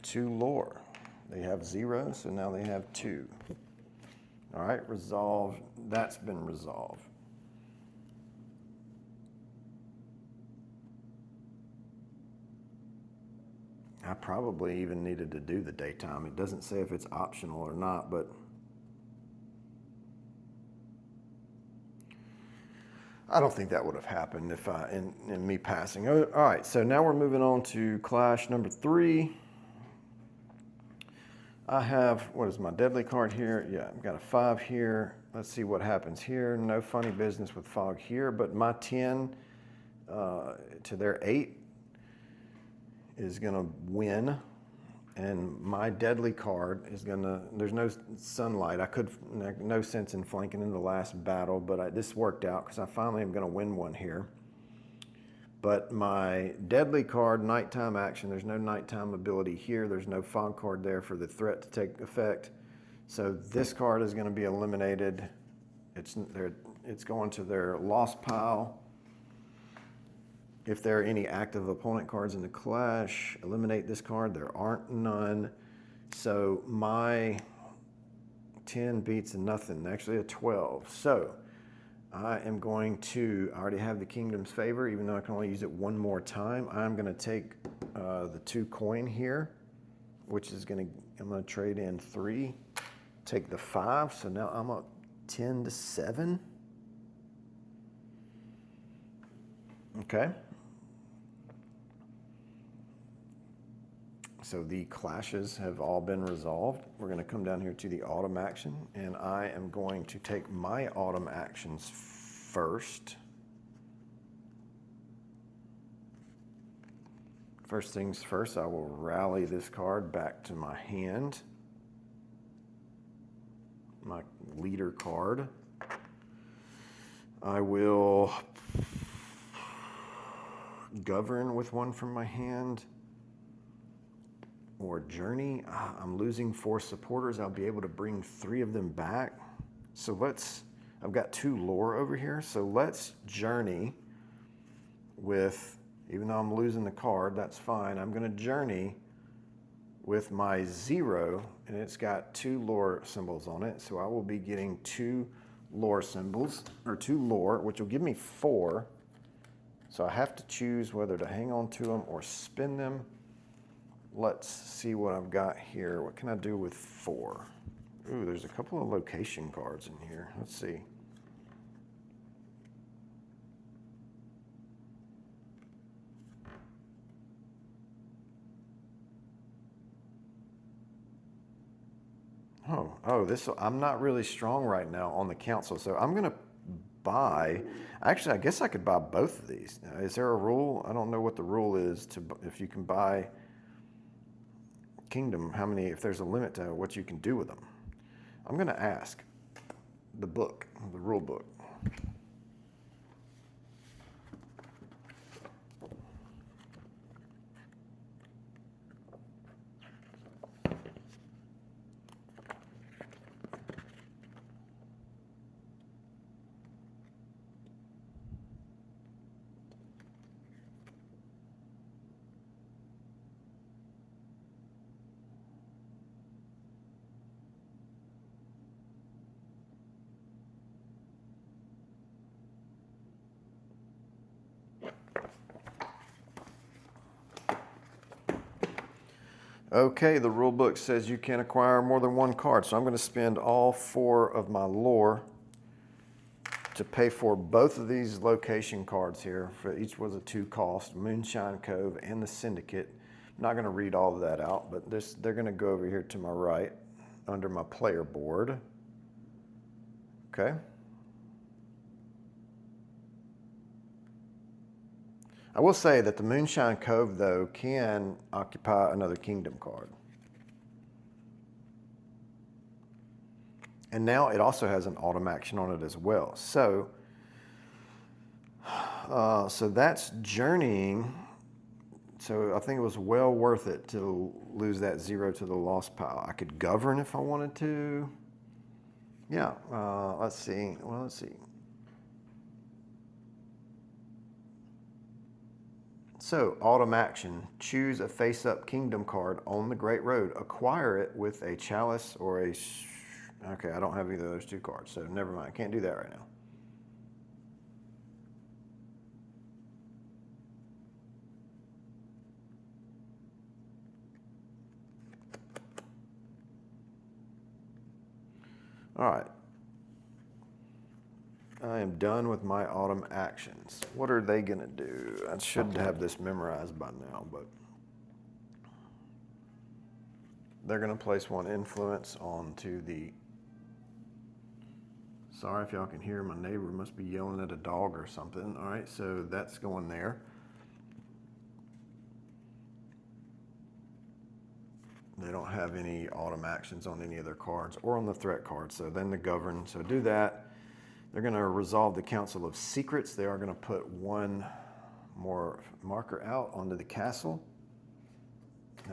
S1: 2 lore. They have 0, so now they have 2. All right, resolved. That's been resolved. I probably even needed to do the daytime. It doesn't say if it's optional or not, but I don't think that would have happened if in me passing. All right, so now we're moving on to clash number 3. I have, what is my deadly card here? Yeah, I've got a 5 here. Let's see what happens here. No funny business with fog here, but my 10 to their 8 is going to win. And my deadly card is going to, there's no sunlight. No sense in flanking in the last battle, but this worked out because I finally am going to win one here. But my deadly card, nighttime action, there's no nighttime ability here. There's no fog card there for the threat to take effect. So this card is going to be eliminated. It's going to their lost pile. If there are any active opponent cards in the clash, eliminate this card. There aren't none. So my 10 beats a nothing, actually a 12. So I am going to, I already have the Kingdom's Favor, even though I can only use it one more time. I'm going to take the 2 coin here, which is I'm going to trade in 3, take the 5. So now I'm up 10 to 7. Okay. So the clashes have all been resolved. We're going to come down here to the autumn action, and I am going to take my autumn actions first. First things first, I will rally this card back to my hand. My leader card. I will govern with one from my hand. Or journey. I'm losing 4 supporters. I'll be able to bring 3 of them back. So I've got 2 lore over here. So let's journey with, even though I'm losing the card, that's fine. I'm going to journey with my 0, and it's got 2 lore symbols on it. So I will be getting 2 lore symbols, or 2 lore, which will give me 4. So I have to choose whether to hang on to them or spin them. Let's see what I've got here. What can I do with 4? Ooh, there's a couple of location cards in here. Let's see. I'm not really strong right now on the council, so I'm gonna buy, actually, I guess I could buy both of these. Is there a rule? I don't know what the rule is if you can buy Kingdom, if there's a limit to what you can do with them. I'm going to ask the rule book. Okay, the rule book says you can acquire more than 1 card, so I'm going to spend all 4 of my lore to pay for both of these location cards here. For each was a 2 cost, Moonshine Cove and the Syndicate. I'm not going to read all of that out, but they're going to go over here to my right under my player board. Okay. I will say that the Moonshine Cove, though, can occupy another Kingdom card. And now it also has an autumn action on it as well. So that's journeying. So I think it was well worth it to lose that 0 to the lost pile. I could govern if I wanted to. Yeah, let's see. Well, let's see. So, autumn action. Choose a face-up Kingdom card on the Great Road. Acquire it with a chalice or a... Okay, I don't have either of those 2 cards, so never mind. I can't do that right now. All right. I am done with my autumn actions. What are they going to do? I should have this memorized by now, but they're going to place 1 influence onto the... Sorry if y'all can hear, my neighbor must be yelling at a dog or something. All right, so that's going there. They don't have any autumn actions on any of their cards or on the threat card, so then the govern. So do that. They're going to resolve the Council of Secrets. They are going to put one more marker out onto the castle.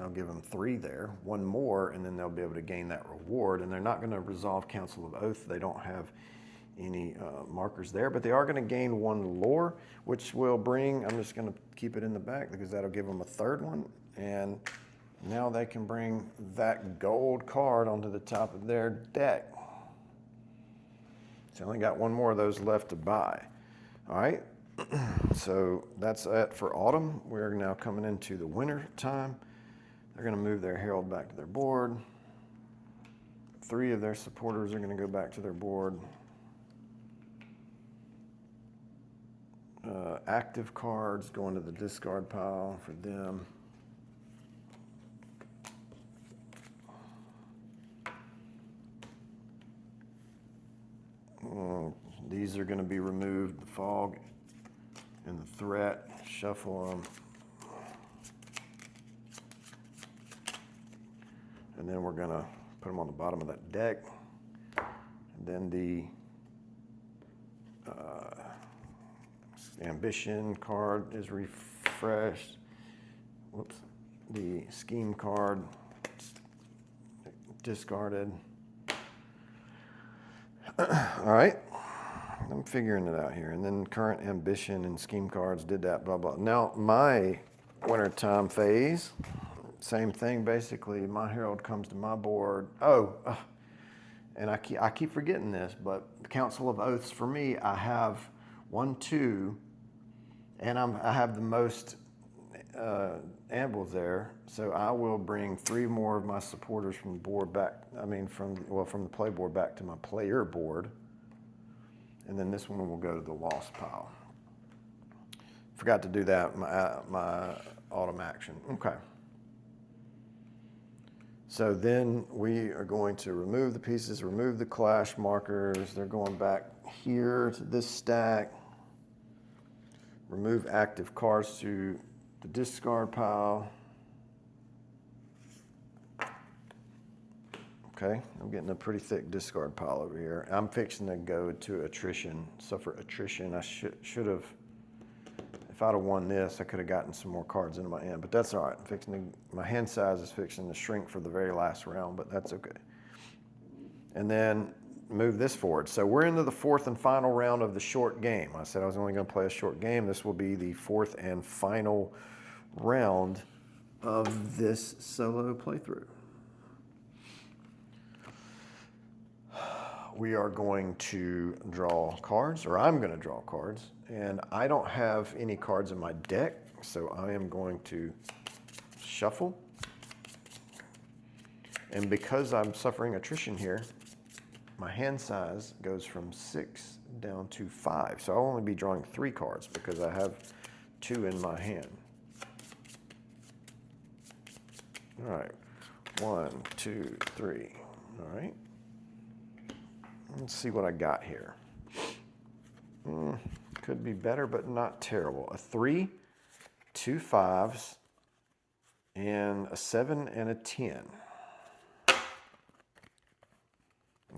S1: I'll give them 3 there, 1 more, and then they'll be able to gain that reward. And they're not going to resolve Council of Oath. They don't have any markers there, but they are going to gain 1 lore, which will bring, I'm just going to keep it in the back because that'll give them a 3rd one. And now they can bring that gold card onto the top of their deck. So I only got 1 more of those left to buy. All right, so that's it for autumn. We're now coming into the winter time. They're going to move their herald back to their board. 3 of their supporters are going to go back to their board. Active cards go into the discard pile for them. These are going to be removed. The fog and the threat. Shuffle them. And then we're going to put them on the bottom of that deck. And then the ambition card is refreshed. Whoops. The scheme card discarded. All right. I'm figuring it out here. And then current ambition and scheme cards did that, blah, blah. Now, my wintertime phase, same thing, basically. My herald comes to my board. And I keep forgetting this, but the Council of Oaths, for me, I have 1, 2, and I have the most ambles there. So I will bring 3 more of my supporters from the board back, from the play board back to my player board. And then this one will go to the lost pile. Forgot to do that, my autumn action. Okay. So then we are going to remove the pieces, remove the clash markers. They're going back here to this stack. Remove active cards to the discard pile. Okay, I'm getting a pretty thick discard pile over here. I'm fixing to go to attrition, suffer attrition. I should have, if I'd have won this, I could have gotten some more cards into my hand, but that's all right. My hand size is fixing to shrink for the very last round, but that's okay. And then move this forward. So we're into the 4th and final round of the short game. I said I was only going to play a short game. This will be the 4th and final round of this solo playthrough. We are going to draw cards, or I'm going to draw cards, and I don't have any cards in my deck, so I am going to shuffle. And because I'm suffering attrition here, my hand size goes from 6 down to 5. So I'll only be drawing 3 cards because I have 2 in my hand. All right, 1, 2, 3. All right. Let's see what I got here. Could be better, but not terrible. A 3, 2 5s, and a 7 and a 10.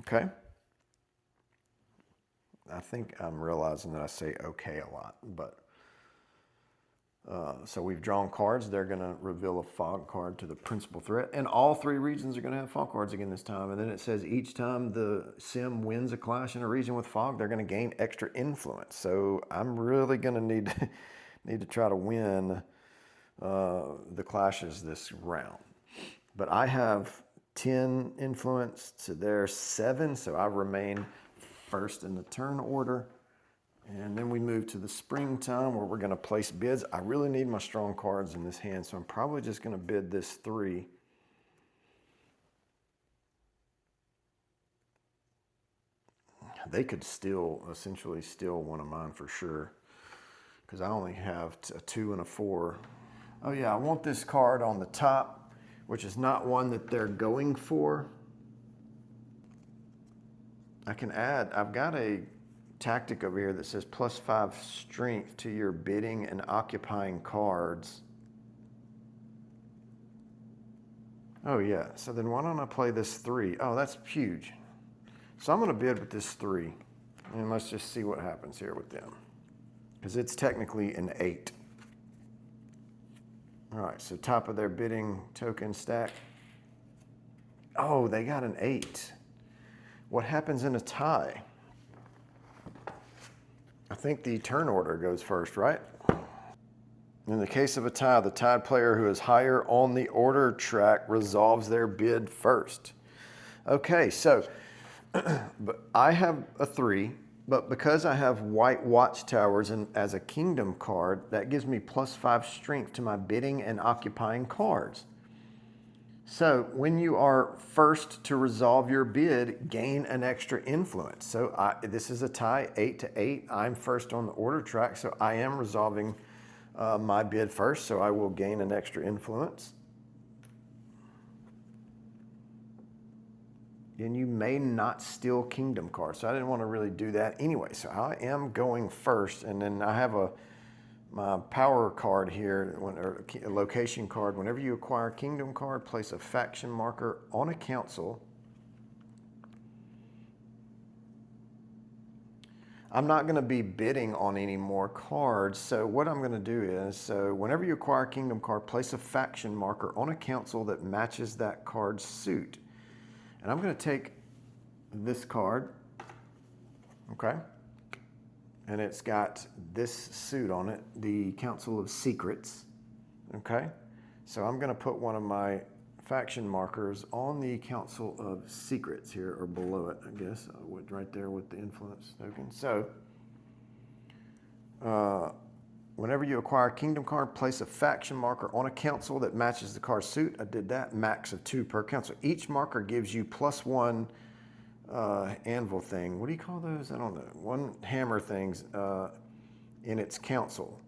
S1: Okay. I think I'm realizing that I say okay a lot, but so we've drawn cards. They're going to reveal a fog card to the principal threat, and all 3 regions are going to have fog cards again this time. And then it says each time the sim wins a clash in a region with fog, they're going to gain extra influence. So I'm really going to need to try to win the clashes this round. But I have 10 influence to their 7, so I remain first in the turn order. And then we move to the springtime where we're going to place bids. I really need my strong cards in this hand, so I'm probably just going to bid this 3. They could essentially steal one of mine for sure, because I only have a 2 and a 4. Oh yeah, I want this card on the top, which is not one that they're going for. I can add, I've got a tactic over here that says +5 strength to your bidding and occupying cards. Oh yeah, so then why don't I play this 3? Oh, that's huge. So I'm going to bid with this 3, and let's just see what happens here with them, because it's technically an 8. All right, so top of their bidding token stack. Oh, they got an 8. What happens in a tie? I think the turn order goes first, right? In the case of a tie, the tied player who is higher on the order track resolves their bid first. Okay, so but I have a 3, but because I have white watchtowers and as a kingdom card, that gives me +5 strength to my bidding and occupying cards. So when you are first to resolve your bid, gain an extra influence. So this is a tie, 8 to 8. I'm first on the order track, so I am resolving my bid first, so I will gain an extra influence. And you may not steal kingdom cards, so I didn't want to really do that anyway. So I am going first, and then I have my power card here, or a location card. Whenever you acquire a kingdom card, place a faction marker on a council. I'm not going to be bidding on any more cards, so what I'm going to do is, so whenever you acquire a kingdom card, place a faction marker on a council that matches that card's suit. And I'm going to take this card, okay? And it's got this suit on it, the Council of Secrets, okay? So I'm going to put one of my faction markers on the Council of Secrets here, or below it, I guess, right there with the influence token. So whenever you acquire a kingdom card, place a faction marker on a council that matches the card's suit. I did that, max of 2 per council. Each marker gives you +1 anvil thing. What do you call those? I don't know. 1 hammer things in its council.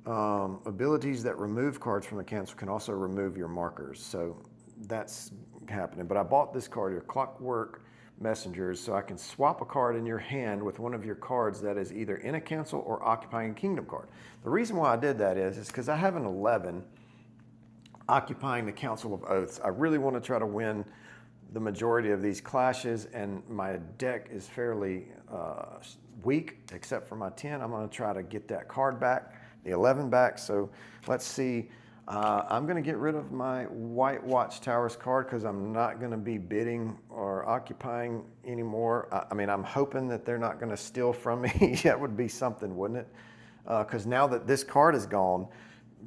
S1: Abilities that remove cards from the council can also remove your markers. So that's happening. But I bought this card here, Clockwork Messengers, so I can swap a card in your hand with one of your cards that is either in a council or occupying a kingdom card. The reason why I did that is because I have an 11 occupying the Council of Oaths. I really want to try to win the majority of these clashes, and my deck is fairly weak, except for my 10. I'm going to try to get that card back, the 11 back. So let's see. I'm going to get rid of my White Watchtowers card because I'm not going to be bidding or occupying anymore. I mean, I'm hoping that they're not going to steal from me. That would be something, wouldn't it? Because now that this card is gone,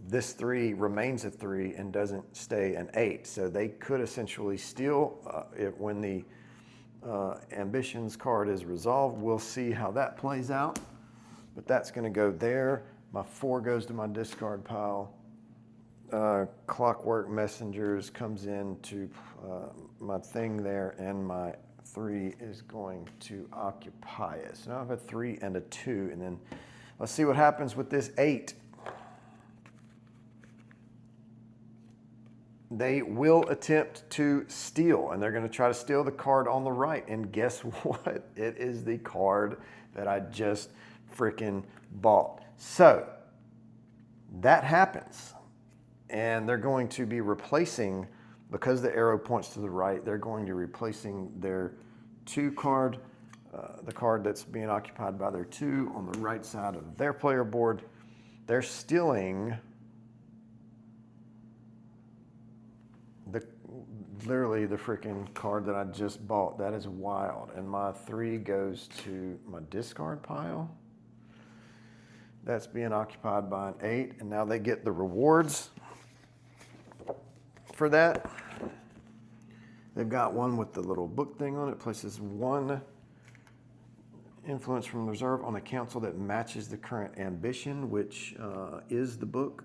S1: this 3 remains a 3 and doesn't stay an 8. So they could essentially steal it when the Ambitions card is resolved. We'll see how that plays out. But that's going to go there. My 4 goes to my discard pile. Clockwork Messengers comes into my thing there, and my 3 is going to occupy it. So now I have a 3 and a 2, and then let's see what happens with this 8. They will attempt to steal, and they're going to try to steal the card on the right. And guess what? It is the card that I just freaking bought. So that happens. And they're going to be replacing, because the arrow points to the right, they're going to be replacing their 2 card, the card that's being occupied by their 2 on the right side of their player board. They're stealing literally the freaking card that I just bought. That is wild. And my 3 goes to my discard pile. That's being occupied by an 8, and now they get the rewards for that. They've got one with the little book thing on it. Places 1 influence from reserve on a council that matches the current ambition, which is the book.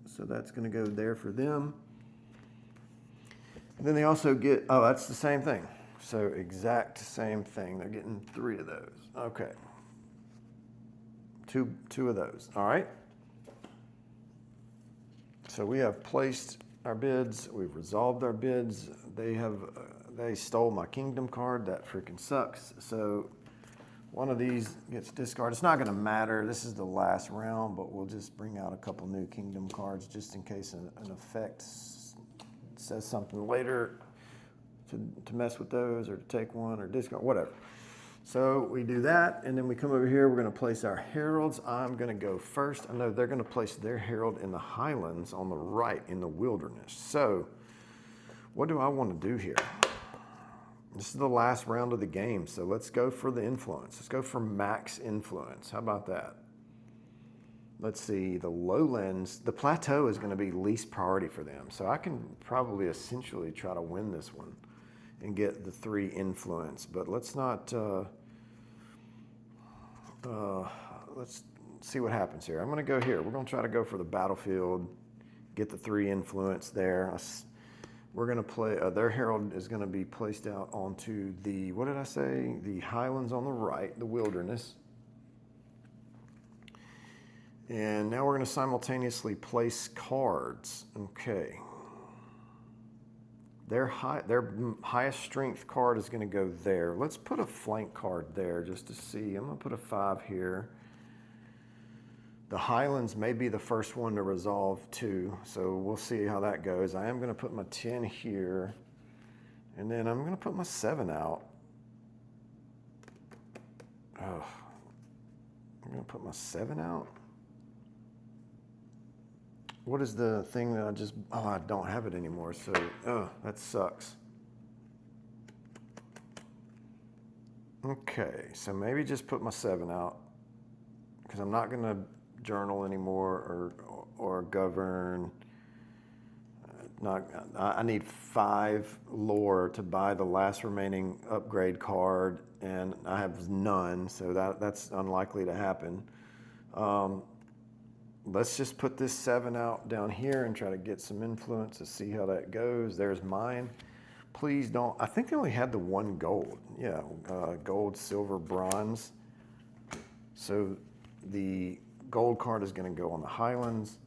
S1: So that's going to go there for them. And then they also get, oh, that's the same thing. So exact same thing. They're getting 3 of those. Okay. Two of those. All right. So we have placed our bids. We've resolved our bids. They stole my kingdom card. That freaking sucks. So one of these gets discarded. It's not going to matter. This is the last round, but we'll just bring out a couple new kingdom cards just in case an effect says something later to mess with those, or to take one or discard, whatever. So we do that, and then we come over here, we're gonna place our heralds. I'm gonna go first. I know they're gonna place their herald in the highlands on the right in the wilderness. So what do I wanna do here? This is the last round of the game, so let's go for the influence. Let's go for max influence. How about that? Let's see, the lowlands, the plateau is gonna be least priority for them. So I can probably essentially try to win this one and get the 3 influence, but let's not, let's see what happens here. I'm gonna go here. We're gonna try to go for the battlefield, get the 3 influence there. We're gonna play, their herald is gonna be placed out onto the, what did I say? The highlands on the right, the wilderness. And now we're gonna simultaneously place cards. Okay. Their highest strength card is going to go there. Let's put a flank card there just to see. I'm going to put a 5 here. The Highlands may be the first one to resolve too, so we'll see how that goes. I am going to put my 10 here, and then I'm going to put my 7 out. Oh, I'm going to put my 7 out. What is the thing that I don't have it anymore, so, that sucks. Okay, so maybe just put my 7 out, because I'm not gonna journal anymore or govern. I need 5 lore to buy the last remaining upgrade card, and I have none, so that's unlikely to happen. Let's just put this 7 out down here and try to get some influence to see how that goes. There's mine. Please don't, I think they only had the 1 gold. Yeah, gold, silver, bronze. So the gold card is gonna go on the highlands,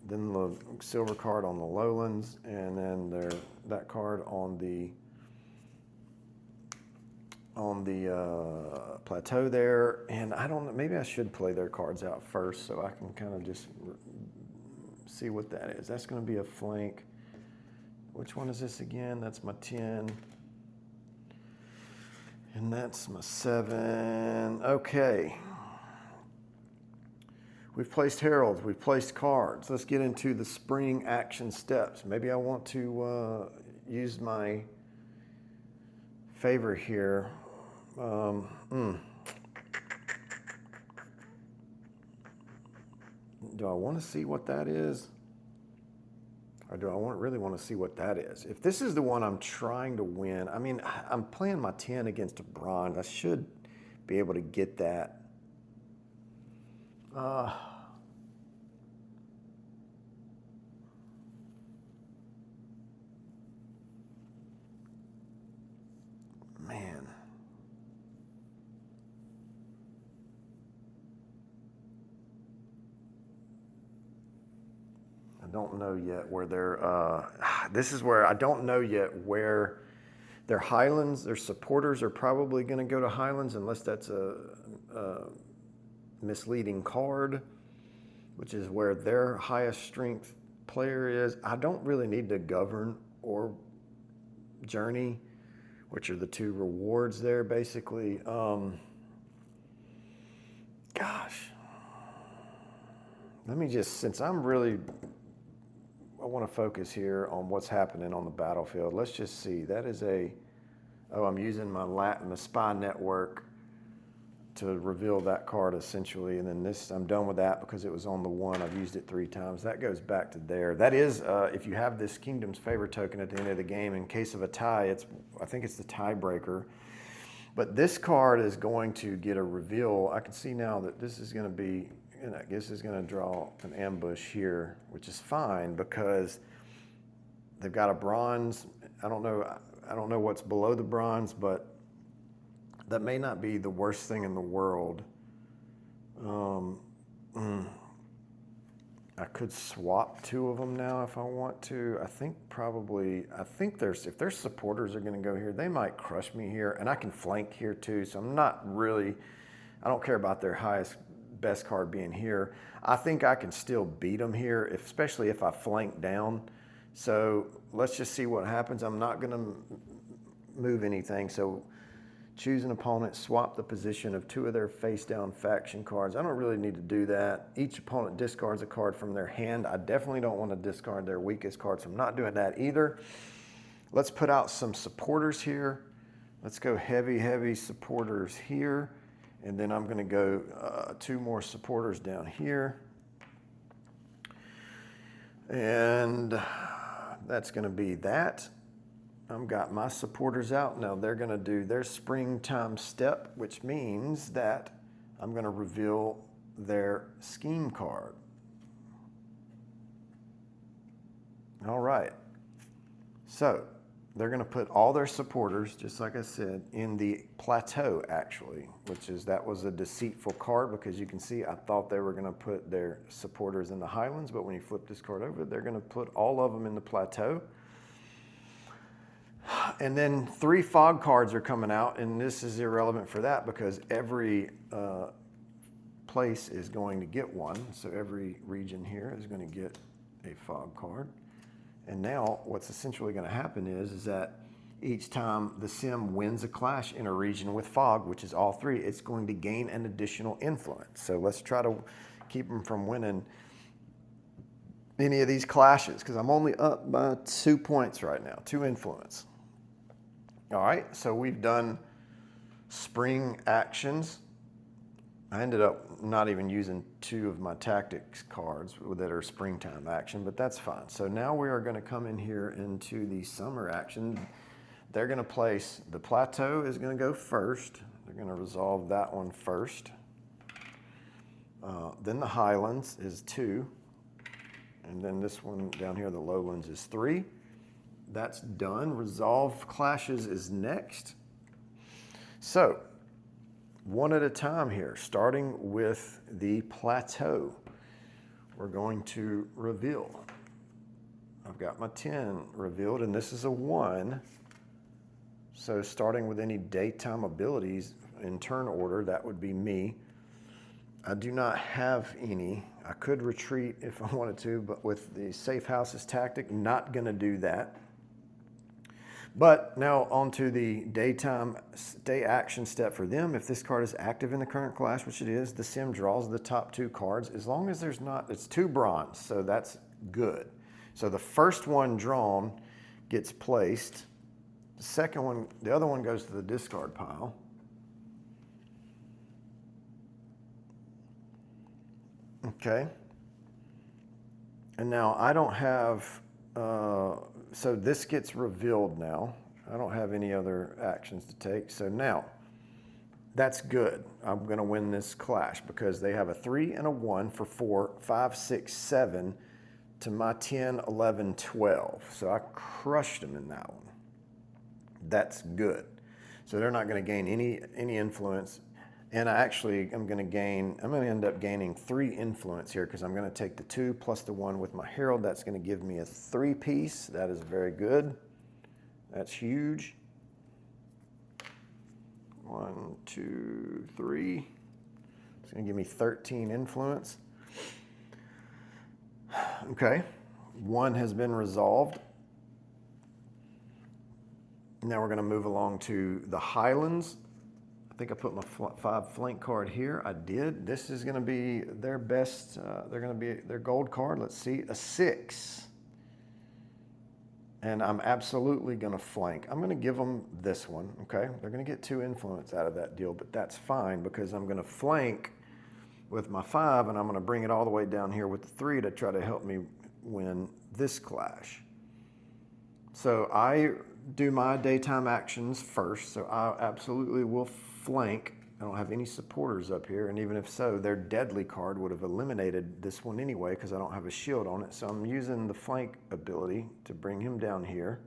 S1: then the silver card on the lowlands, and then that card on the plateau there. And I don't know, maybe I should play their cards out first so I can kind of just see what that is. That's going to be a flank. Which one is this again? That's my 10. And that's my 7. Okay. We've placed heralds, we've placed cards. Let's get into the spring action steps. Maybe I want to use my favor here. Do I want to see what that is? Or do I really want to see what that is? If this is the one I'm trying to win, I mean, I'm playing my 10 against a bronze. I should be able to get that. Man. I don't know yet where they're, this is where I don't know yet where their Highlands, their supporters are probably going to go to Highlands unless that's a misleading card, which is where their highest strength player is. I don't really need to govern or journey, which are the 2 rewards there basically. Gosh. Let me just, since I want to focus here on what's happening on the battlefield. Let's just see. That is I'm using my spy network to reveal that card essentially. And then this, I'm done with that because it was on the 1. I've used it 3 times. That goes back to there. That is, if you have this Kingdom's Favor token at the end of the game, in case of a tie, I think it's the tiebreaker. But this card is going to get a reveal. I can see now that this is going to be, and I guess is going to draw an ambush here, which is fine because they've got a bronze. I don't know what's below the bronze, but that may not be the worst thing in the world. I could swap 2 of them now if I want to. I think if their supporters are going to go here, they might crush me here, and I can flank here too. So I don't care about their best card being here. I think I can still beat them here, especially if I flank down. So let's just see what happens. I'm not going to move anything. So Choose an opponent, swap the position of 2 of their face-down faction cards. I don't really need to do that. Each opponent discards a card from their hand. I definitely don't want to discard their weakest card, so I'm not doing that either. Let's put out some supporters here. Let's go heavy, heavy supporters here. And then I'm going to go 2 more supporters down here. And that's going to be that. I've got my supporters out. Now they're going to do their springtime step, which means that I'm going to reveal their scheme card. All right. So they're going to put all their supporters, just like I said, in the plateau, actually, that was a deceitful card because you can see I thought they were going to put their supporters in the highlands, but when you flip this card over, they're going to put all of them in the plateau. And then 3 fog cards are coming out, and this is irrelevant for that because every place is going to get one. So every region here is going to get a fog card. And now what's essentially going to happen is that each time the sim wins a clash in a region with fog, which is all 3, it's going to gain an additional influence. So let's try to keep them from winning any of these clashes because I'm only up by 2 points right now, 2 influence. All right, so we've done spring actions. I ended up not even using 2 of my tactics cards that are springtime action, but that's fine. So now we are going to come in here into the summer action. They're going to place, the plateau is going to go first. They're going to resolve that one first. Then the highlands is 2. And then this one down here, the lowlands, is 3. That's done. Resolve clashes is next. So, one at a time here, starting with the plateau. We're going to reveal. I've got my 10 revealed, and this is a 1. So starting with any daytime abilities in turn order, that would be me. I do not have any. I could retreat if I wanted to, but with the safe houses tactic, not going to do that. But now onto the day action step for them. If this card is active in the current clash, which it is, the sim draws the top 2 cards. As long as there's not, it's 2 bronze, so that's good. So the first one drawn gets placed. The second one, the other one goes to the discard pile. Okay. And now I don't have, so this gets revealed now. I don't have any other actions to take. So now, that's good. I'm going to win this clash because they have a 3 and a 1 for 4, 5, 6, 7 to my 10, 11, 12. So I crushed them in that one. That's good. So they're not going to gain any influence. And I'm going to end up gaining 3 influence here because I'm going to take the 2 plus the 1 with my Herald. That's going to give me a 3-piece. That is very good. That's huge. 1, 2, 3. It's going to give me 13 influence. Okay. 1 has been resolved. Now we're going to move along to the Highlands. I think I put my 5 flank card here. I did. This is going to be their best, they're going to be their gold card. Let's see, a 6. And I'm absolutely going to flank. I'm going to give them this one, okay? They're going to get 2 influence out of that deal, but that's fine because I'm going to flank with my 5 and I'm going to bring it all the way down here with the 3 to try to help me win this clash. So I do my daytime actions first, so I absolutely will flank. I don't have any supporters up here, and even if so, their deadly card would have eliminated this one anyway because I don't have a shield on it. So I'm using the flank ability to bring him down here.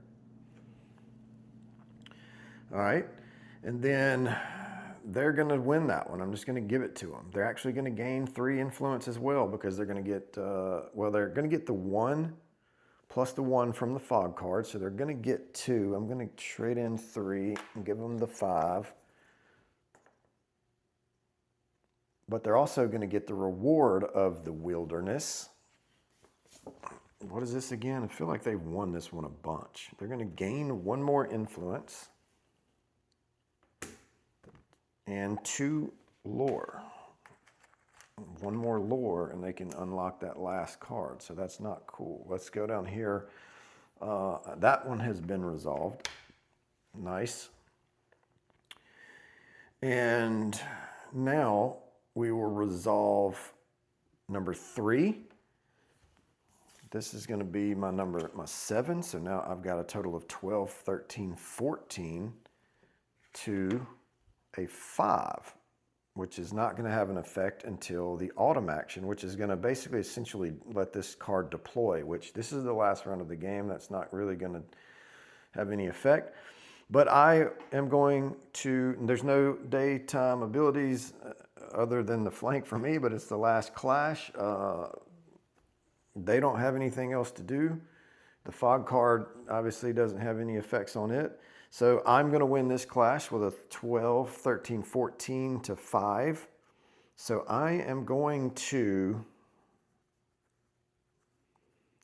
S1: All right, and then they're going to win that one. I'm just going to give it to them. They're actually going to gain 3 influence as well because they're going to get, they're going to get the 1 plus the 1 from the fog card. So they're going to get 2. I'm going to trade in 3 and give them the 5. But they're also going to get the reward of the wilderness. What is this again? I feel like they've won this one a bunch. They're going to gain 1 more influence. and 2 lore. One more lore and they can unlock that last card. So that's not cool. Let's go down here. That one has been resolved. Nice. And now we will resolve number 3. This is going to be my 7. So now I've got a total of 12, 13, 14 to a 5, which is not going to have an effect until the autumn action, which is going to basically essentially let this card deploy, which this is the last round of the game. That's not really going to have any effect. But I am going to, there's no daytime abilities other than the flank for me, but it's the last clash. They don't have anything else to do. The fog card obviously doesn't have any effects on it. So I'm going to win this clash with a 12, 13, 14 to 5. So I am going to,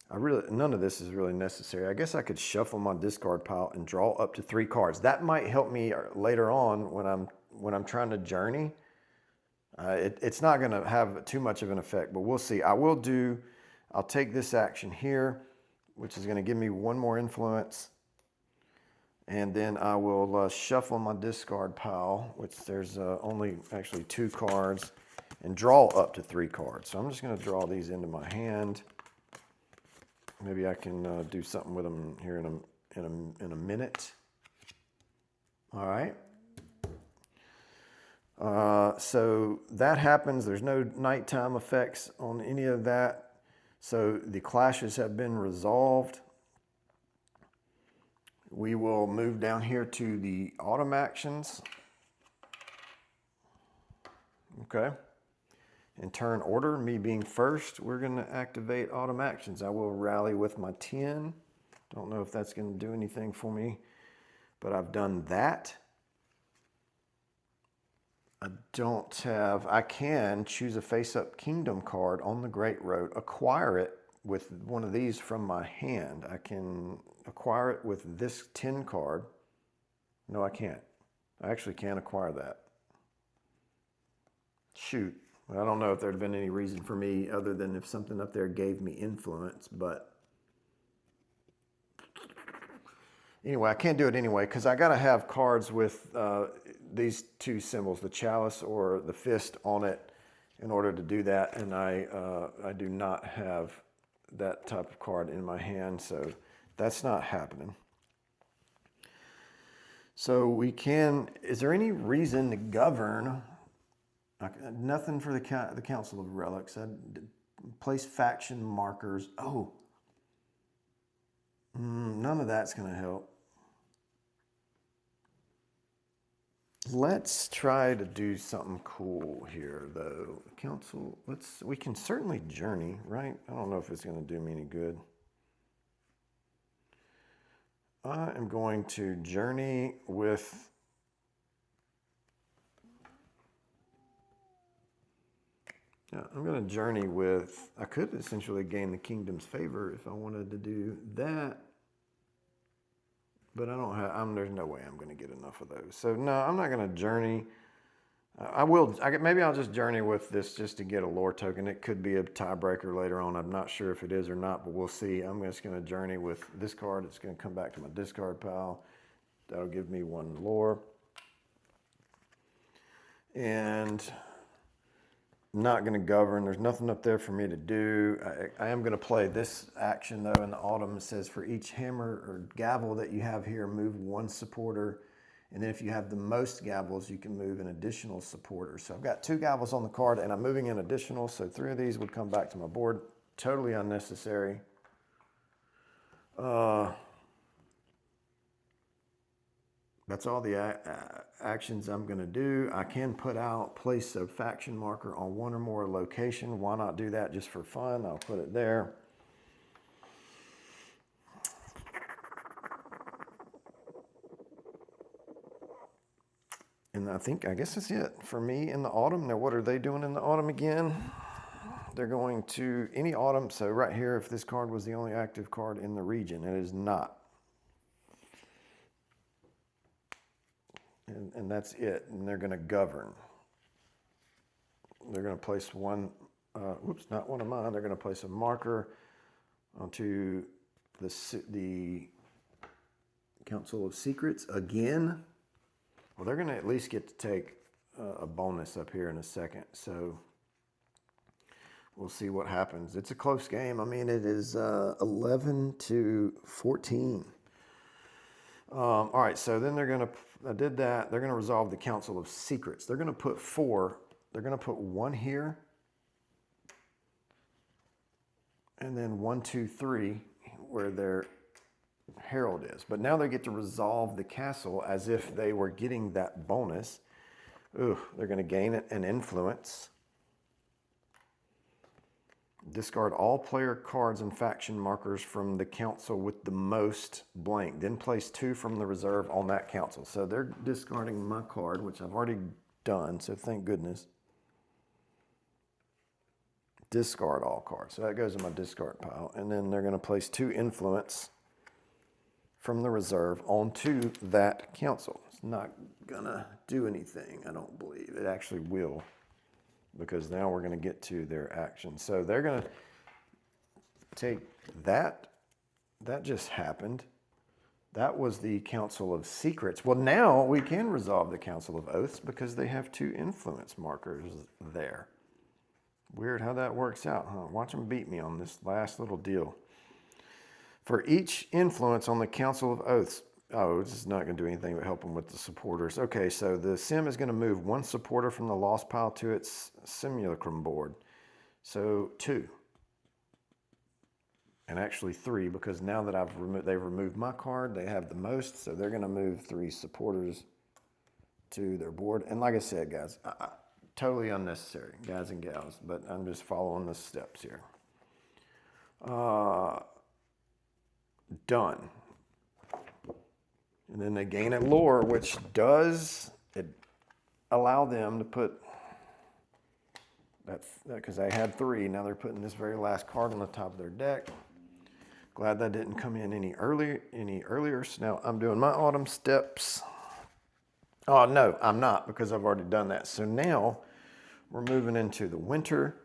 S1: none of this is really necessary. I guess I could shuffle my discard pile and draw up to 3 cards. That might help me later on when I'm trying to journey. It's not going to have too much of an effect, but we'll see. I'll take this action here, which is going to give me 1 more influence. And then I will shuffle my discard pile, which there's only actually 2 cards, and draw up to 3 cards. So I'm just going to draw these into my hand. Maybe I can do something with them here in a minute. All right. So that happens. There's no nighttime effects on any of that. So the clashes have been resolved. We will move down here to the autumn actions. Okay. In turn order, me being first, we're going to activate autumn actions. I will rally with my 10. Don't know if that's going to do anything for me, but I've done that. I can choose a face-up kingdom card on the Great Road, acquire it with one of these from my hand. I can acquire it with this 10 card. No, I can't. I actually can't acquire that. Shoot. I don't know if there'd been any reason for me other than if something up there gave me influence, but anyway, I can't do it anyway because I got to have cards with these 2 symbols, the chalice or the fist on it in order to do that, and I do not have that type of card in my hand, so that's not happening. So is there any reason to govern? Nothing for the Council of Relics. Place faction markers. Oh, none of that's going to help. Let's try to do something cool here, though. Council, we can certainly journey, right? I don't know if it's going to do me any good. I am going to journey with I'm going to journey with, I could essentially gain the kingdom's favor if I wanted to do that, but I don't have, there's no way I'm going to get enough of those. So no, I'm not going to journey. Maybe I'll just journey with this just to get a lore token. It could be a tiebreaker later on. I'm not sure if it is or not, but we'll see. I'm just going to journey with this card. It's going to come back to my discard pile. That'll give me 1 lore. And not going to govern. There's nothing up there for me to do. I am going to play this action, though, in the autumn. It says for each hammer or gavel that you have here, move 1 supporter. And then if you have the most gavels, you can move an additional supporter. So I've got 2 gavels on the card, and I'm moving in additional. So 3 of these would come back to my board. Totally unnecessary. That's all the actions I'm going to do. I can put out, place a faction marker on 1 or more location. Why not do that just for fun? I'll put it there. And I guess that's it for me in the autumn. Now, what are they doing in the autumn again? They're going to any autumn. So right here, if this card was the only active card in the region, it is not. and that's it. And they're going to govern. They're going to place one, not one of mine. They're going to place a marker onto the Council of Secrets again. Well, they're going to at least get to take a bonus up here in a second. So we'll see what happens. It's a close game. I mean, it is 11-14. All right, so then they're going to, I did that. They're going to resolve the Council of Secrets. They're going to put four. They're going to put one here. And then 1, 2, 3, where their herald is. But now they get to resolve the castle as if they were getting that bonus. Ooh, they're going to gain an influence. Discard all player cards and faction markers from the council with the most blank. Then place 2 from the reserve on that council. So they're discarding my card, which I've already done, so thank goodness. Discard all cards. So that goes in my discard pile. And then they're going to place 2 influence from the reserve onto that council. It's not going to do anything, I don't believe. It actually will, because now we're going to get to their action. So they're going to take that. That just happened. That was the Council of Secrets. Well, now we can resolve the Council of Oaths because they have 2 influence markers there. Weird how that works out, huh? Watch them beat me on this last little deal. For each influence on the Council of Oaths, oh, this is not going to do anything but help them with the supporters. Okay, so the sim is going to move 1 supporter from the lost pile to its simulacrum board. So 2. And actually 3, because now that they've removed my card, they have the most, so they're going to move 3 supporters to their board. And like I said, guys, totally unnecessary, guys and gals, but I'm just following the steps here. Done. And then they gain a lore, which does allow them to put that, because they had 3, now they're putting this very last card on the top of their deck. Glad that didn't come in any earlier. So now I'm doing my autumn steps. Oh, no, I'm not, because I've already done that. So now we're moving into the winter.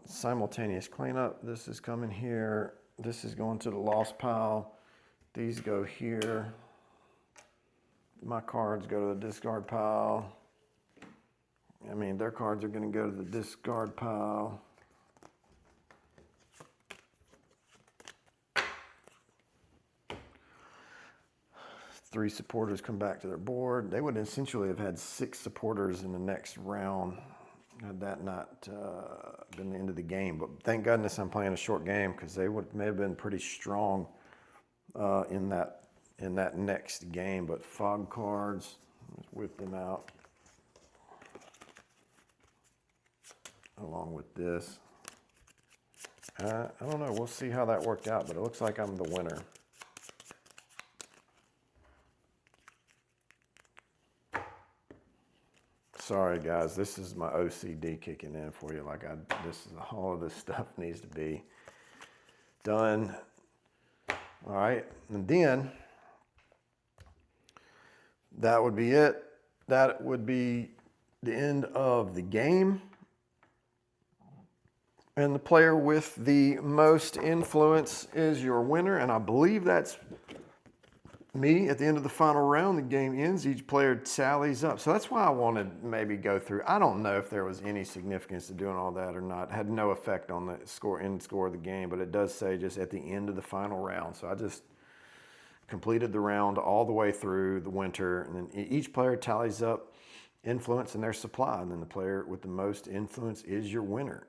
S1: Simultaneous cleanup. This is coming here. This is going to the lost pile. These go here. My cards go to the discard pile. I mean, their cards are going to go to the discard pile. Three supporters come back to their board. They would essentially have had 6 supporters in the next round had that not been the end of the game. But thank goodness I'm playing a short game, because they may have been pretty strong in that next game. But fog cards, let's whip them out along with this. I don't know. We'll see how that worked out, but it looks like I'm the winner. Sorry, guys. This is my OCD kicking in for you. All of this stuff needs to be done. All right, and then that would be it. That would be the end of the game. And the player with the most influence is your winner. And I believe that's me. At the end of the final round, the game ends. Each player tallies up. So that's why I wanted to maybe go through. I don't know if there was any significance to doing all that or not. It had no effect on the end score of the game, but it does say just at the end of the final round. So I just completed the round all the way through the winter. And then each player tallies up influence in their supply. And then the player with the most influence is your winner.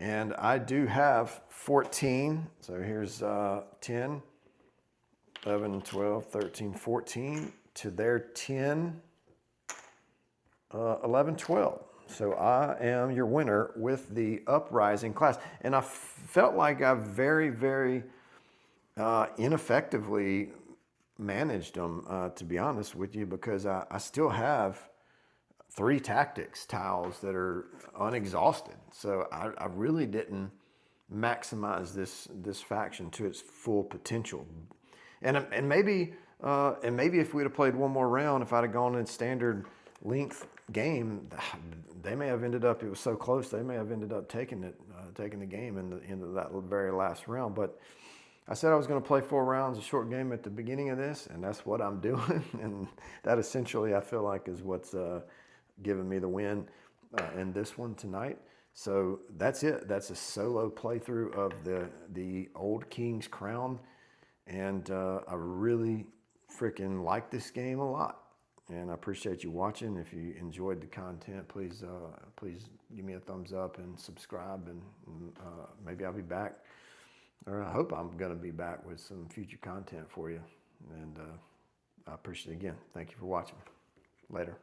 S1: And I do have 14. So here's 10, 11, 12, 13, 14 to their 10, 11, 12. So I am your winner with the Uprising class. And I felt like I very, very ineffectively managed them, to be honest with you, because I still have 3 tactics tiles that are unexhausted. So I really didn't maximize this faction to its full potential. And maybe And maybe if we'd have played one more round, if I'd have gone in standard length game, they may have ended up. It was so close. They may have ended up taking the game into that very last round. But I said I was going to play 4 rounds, a short game at the beginning of this, and that's what I'm doing. And that essentially, I feel like, is what's giving me the win in this one tonight. So that's it. That's a solo playthrough of the Old King's Crown, and I really freaking like this game a lot. And I appreciate you watching. If you enjoyed the content, please give me a thumbs up and subscribe, and maybe I'll be back, or I hope I'm going to be back with some future content for you. And I appreciate it again. Thank you for watching. Later.